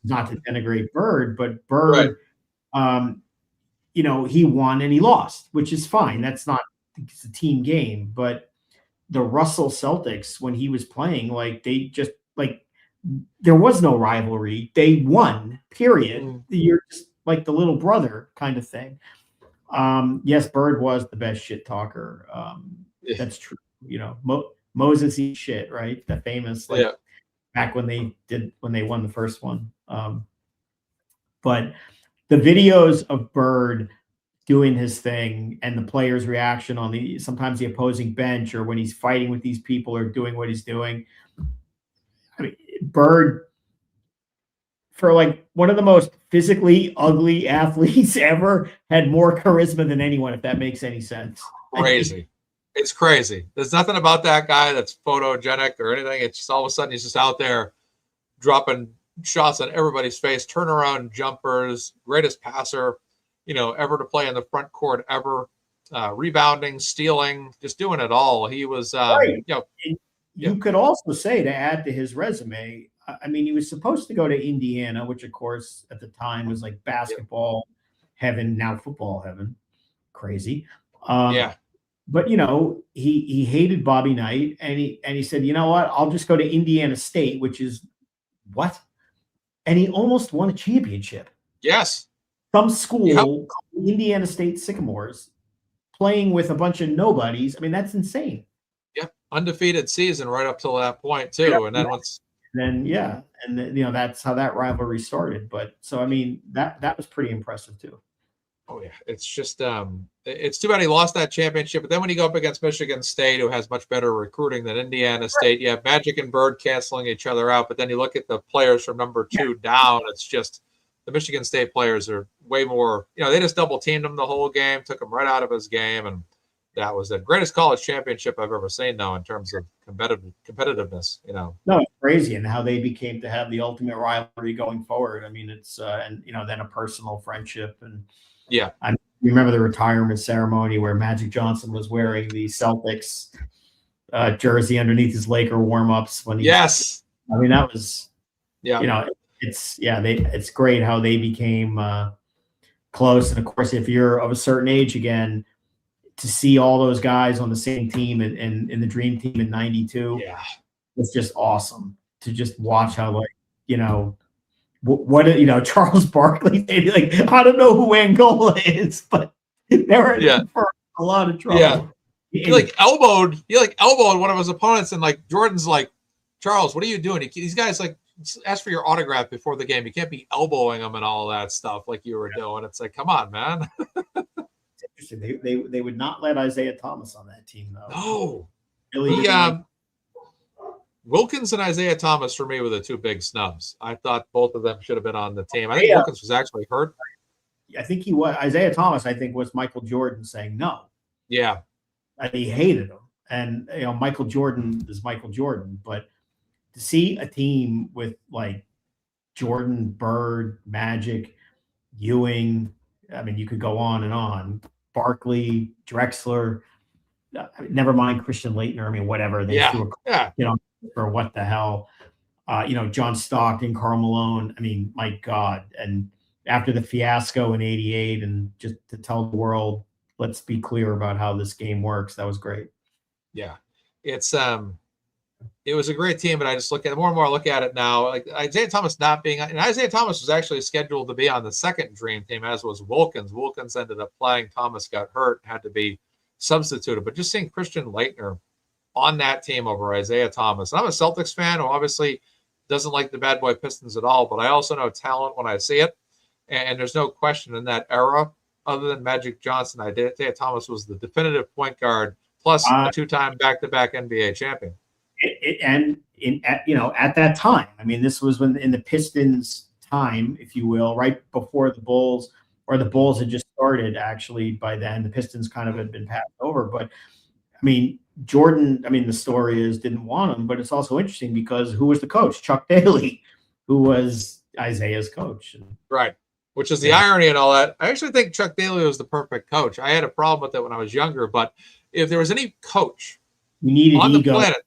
Not to denigrate Bird, but Bird, he won and he lost, which is fine. It's a team game. But the Russell Celtics, when he was playing, they just there was no rivalry. They won, period. You're just like the little brother kind of thing. Yes, Bird was the best shit talker. That's true. Moses eats shit, right? That famous, back when they won the first one. But the videos of Bird doing his thing and the players' reaction on sometimes the opposing bench or when he's fighting with these people or doing what he's doing. Bird, for one of the most physically ugly athletes ever, had more charisma than anyone, if that makes any sense. Crazy. It's crazy. There's nothing about that guy that's photogenic or anything. It's just all of a sudden he's just out there dropping shots on everybody's face, turnaround jumpers, greatest passer, ever to play in the front court ever, rebounding, stealing, just doing it all. He was, right. You could also say, to add to his resume, he was supposed to go to Indiana, which of course at the time was basketball heaven, now football heaven. Crazy. But he hated Bobby Knight, and he said, you know what? I'll just go to Indiana State, which is what? And he almost won a championship. Yes. Some school called Indiana State Sycamores, playing with a bunch of nobodies. That's insane. Yeah, undefeated season right up till that point too, and then that's how that rivalry started. But so that was pretty impressive too. Oh yeah, it's just it's too bad he lost that championship. But then when you go up against Michigan State, who has much better recruiting than Indiana State, you have Magic and Bird canceling each other out. But then you look at the players from number 2 down. It's just the Michigan State players are way more, they just double teamed him the whole game, took him right out of his game. And that was the greatest college championship I've ever seen, though, in terms of competitiveness, No, it's crazy, and how they became to have the ultimate rivalry going forward. I mean, it's and then a personal friendship, and yeah, I remember the retirement ceremony where Magic Johnson was wearing the Celtics jersey underneath his Laker warm-ups when he. Yes, I mean, that was yeah, it's great how they became close, and of course, if you're of a certain age again, to see all those guys on the same team and in the Dream Team in '92, yeah. It's just awesome to just watch how, Charles Barkley, like, I don't know who Angola is, but they were in for a lot of trouble. Yeah. He elbowed one of his opponents, and like Jordan's like, Charles, what are you doing? These guys like ask for your autograph before the game. You can't be elbowing them and all that stuff like you were doing. It's like, come on, man. It's interesting. They would not let Isaiah Thomas on that team, though. No. Really. Wilkins and Isaiah Thomas for me were the two big snubs. I thought both of them should have been on the team. I think Wilkins was actually hurt. I think he was. Isaiah Thomas, I think, was Michael Jordan saying no. Yeah. And he hated him. And, Michael Jordan is Michael Jordan. But to see a team with, like, Jordan, Bird, Magic, Ewing, I mean, you could go on and on. Barkley, Drexler, never mind Christian Laettner. I mean, whatever. They threw for what the hell. John Stockton, Karl Malone. I mean, my God. And after the fiasco in '88, and just to tell the world, let's be clear about how this game works. That was great. Yeah. It's it was a great team, but I just look at it more and more. I look at it now, like Isaiah Thomas not being, and Isaiah Thomas was actually scheduled to be on the second Dream Team, as was Wilkins. Wilkins ended up playing. Thomas got hurt, had to be substituted. But just seeing Christian Laettner on that team over Isaiah Thomas. And I'm a Celtics fan who obviously doesn't like the bad boy Pistons at all, but I also know talent when I see it. And there's no question in that era, other than Magic Johnson, Isaiah Thomas was the definitive point guard, plus a two-time back-to-back NBA champion. At that time, I mean, this was when in the Pistons' time, if you will, right before the Bulls, or the Bulls had just started. Actually, by then the Pistons kind of had been passed over. But I mean, Jordan, the story is didn't want him, but it's also interesting because who was the coach? Chuck Daly, who was Isaiah's coach. Right. Which is the irony and all that. I actually think Chuck Daly was the perfect coach. I had a problem with it when I was younger, but if there was any coach on the planet,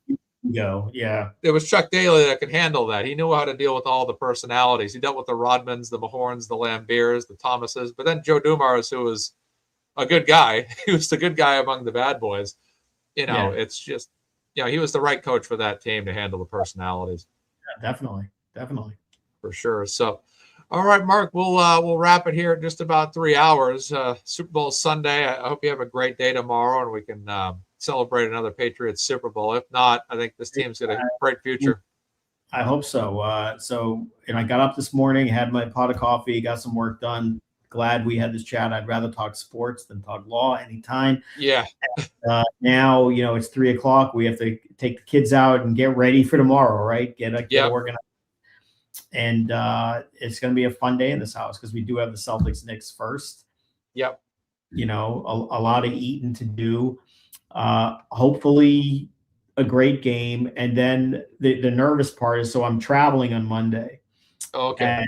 it was Chuck Daly that could handle that. He knew how to deal with all the personalities. He dealt with the Rodmans, the Mahorns, the Lambiers, the Thomases. But then Joe Dumars, who was a good guy, he was the good guy among the bad boys. It's just, he was the right coach for that team to handle the personalities. Yeah, definitely. For sure. So, all right, Mark, we'll wrap it here in just about 3 hours. Super Bowl Sunday. I hope you have a great day tomorrow, and we can celebrate another Patriots Super Bowl. If not, I think this team's got a great future. I hope so. I got up this morning, had my pot of coffee, got some work done. Glad we had this chat. I'd rather talk sports than talk law anytime. Yeah. Now, it's 3:00. We have to take the kids out and get ready for tomorrow, right? Get organized. And it's going to be a fun day in this house because we do have the Celtics Knicks first. Yep. A lot of eating to do. Hopefully a great game. And then the nervous part is, so I'm traveling on Monday. Okay. And,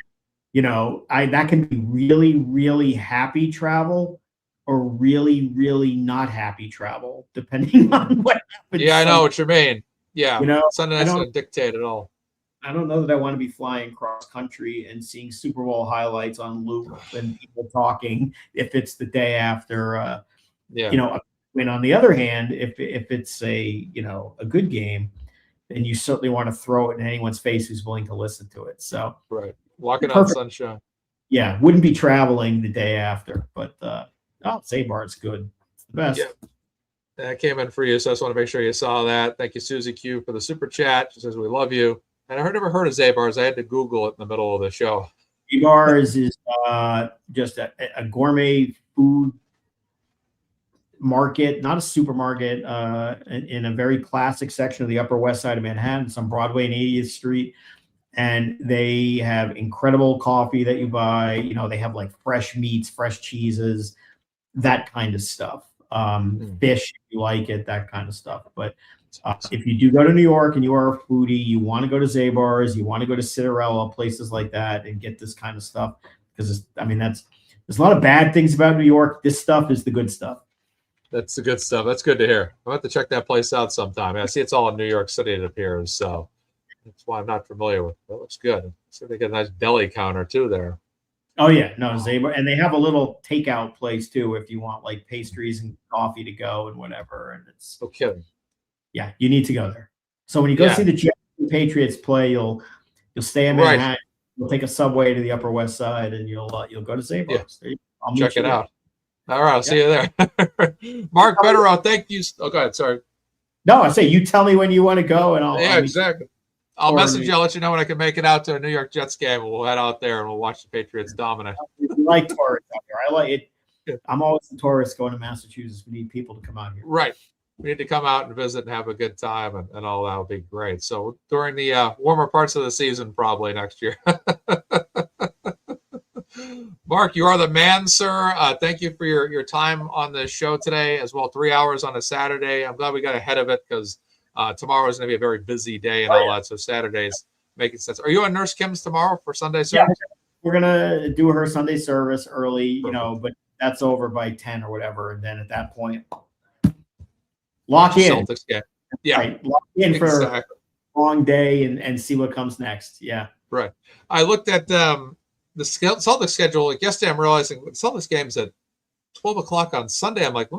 that can be really, really happy travel or really, really not happy travel, depending on what happens. Yeah, I know what you mean. Yeah. Sunday night's going to dictate it all. I don't know that I want to be flying cross country and seeing Super Bowl highlights on loop and people talking if it's the day after, a win. On the other hand, if it's a good game, then you certainly want to throw it in anyone's face who's willing to listen to it. So right, walking on sunshine. Yeah, wouldn't be traveling the day after, but Zabar's good. It's the best. Yeah. That came in for you, so I just want to make sure you saw that. Thank you, Susie Q, for the super chat. She says we love you. And I never heard of Zabar's. I had to Google it in the middle of the show. Zabar's is just a gourmet food market, not a supermarket, in a very classic section of the Upper West Side of Manhattan. It's on Broadway and 80th Street. and they have incredible coffee that you buy. You know, they have like fresh meats, fresh cheeses, that kind of stuff. Fish, if you like it, that kind of stuff. But if you do go to New York and you are a foodie, you want to go to Zabar's, you want to go to Cinderella, places like that, and get this kind of stuff. Because I mean, there's a lot of bad things about New York. This stuff is the good stuff. That's the good stuff. That's good to hear. I'll have to check that place out sometime. I see it's all in New York City, it appears. So that's why I'm not familiar with it. That looks good. So they got a nice deli counter too there. Oh yeah, no, Zabar, and they have a little takeout place too if you want like pastries and coffee to go and whatever. And it's no kidding. Yeah, you need to go there. So when you go see the Jets and Patriots play, you'll stay in Manhattan. Right. You'll take a subway to the Upper West Side, and you'll go to Zabar's. Yeah. I'll check it out. All right, I'll see you there. Mark Bederow, thank you. Oh, go ahead. Sorry. No, I say you tell me when you want to go, and I'll. Yeah, exactly. I'll message you. I'll let you know when I can make it out to a New York Jets game. We'll head out there and we'll watch the Patriots dominate. You like tourists out there. I like it. Yeah. I'm always a tourist going to Massachusetts. We need people to come out here. Right. We need to come out and visit and have a good time, and all that will be great. So during the warmer parts of the season, probably next year. Mark, you are the man, sir. Thank you for your time on the show today, as well. 3 hours on a Saturday. I'm glad we got ahead of it because tomorrow is going to be a very busy day and all that. So Saturday's making sense. Are you on Nurse Kim's tomorrow for Sunday service? Yeah, we're going to do her Sunday service early, you know, but that's over by 10 or whatever. And then at that point, lock in. Celtics game. Yeah. Right. Lock in for a long day and see what comes next. Yeah. Right. I looked at the Celtics schedule. Like yesterday, I'm realizing the Celtics game's at 12 o'clock on Sunday. I'm like,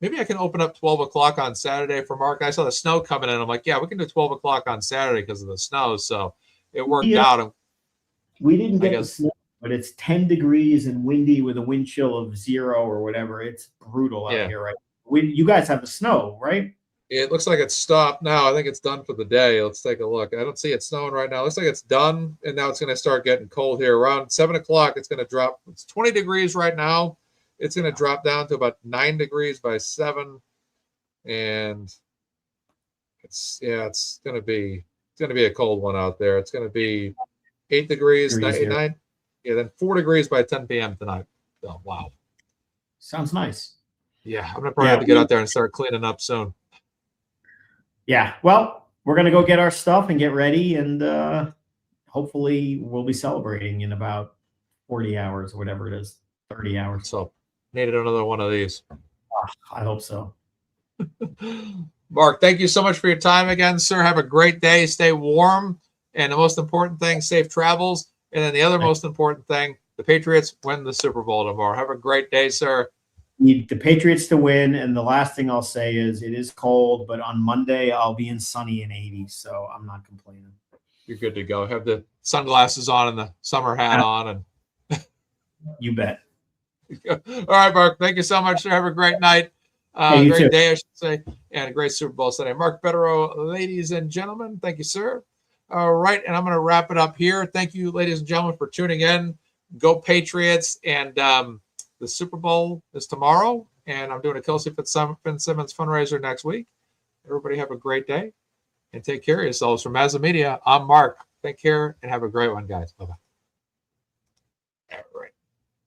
maybe I can open up 12 o'clock on Saturday for Mark. I saw the snow coming in. I'm like, yeah, we can do 12 o'clock on Saturday because of the snow. So it worked out. We didn't get the snow, but it's 10 degrees and windy with a wind chill of 0 or whatever. It's brutal out here, right? You guys have the snow, right? It looks like it's stopped now. I think it's done for the day. Let's take a look. I don't see it snowing right now. It looks like it's done, and now it's going to start getting cold here. Around 7 o'clock, it's going to drop. It's 20 degrees right now. It's going to drop down to about 9 degrees by 7, and it's going to be a cold one out there. It's going to be 8 degrees, 9. Yeah, then 4 degrees by 10 p.m. tonight. Oh, wow. Sounds nice. Yeah, I'm going to probably have to get out there and start cleaning up soon. Yeah, well, we're going to go get our stuff and get ready, and hopefully we'll be celebrating in about 40 hours or whatever it is, 30 hours. So needed another one of these. I hope so. Mark, thank you so much for your time again, sir. Have a great day. Stay warm. And the most important thing, safe travels. And then the other most important thing, the Patriots win the Super Bowl tomorrow. Have a great day, sir. Need the Patriots to win. And the last thing I'll say is it is cold, but on Monday I'll be in sunny and 80. So I'm not complaining. You're good to go. Have the sunglasses on and the summer hat on. And you bet. All right, Mark. Thank you so much, sir. Have a great night. Great day, I should say, and a great Super Bowl Sunday. Mark Bederow, ladies and gentlemen, thank you, sir. All right, and I'm going to wrap it up here. Thank you, ladies and gentlemen, for tuning in. Go Patriots, and the Super Bowl is tomorrow, and I'm doing a Kelsey Fitzsimmons fundraiser next week. Everybody have a great day, and take care of yourselves. From MazzaMedia, I'm Mark. Take care, and have a great one, guys. Bye-bye. All right.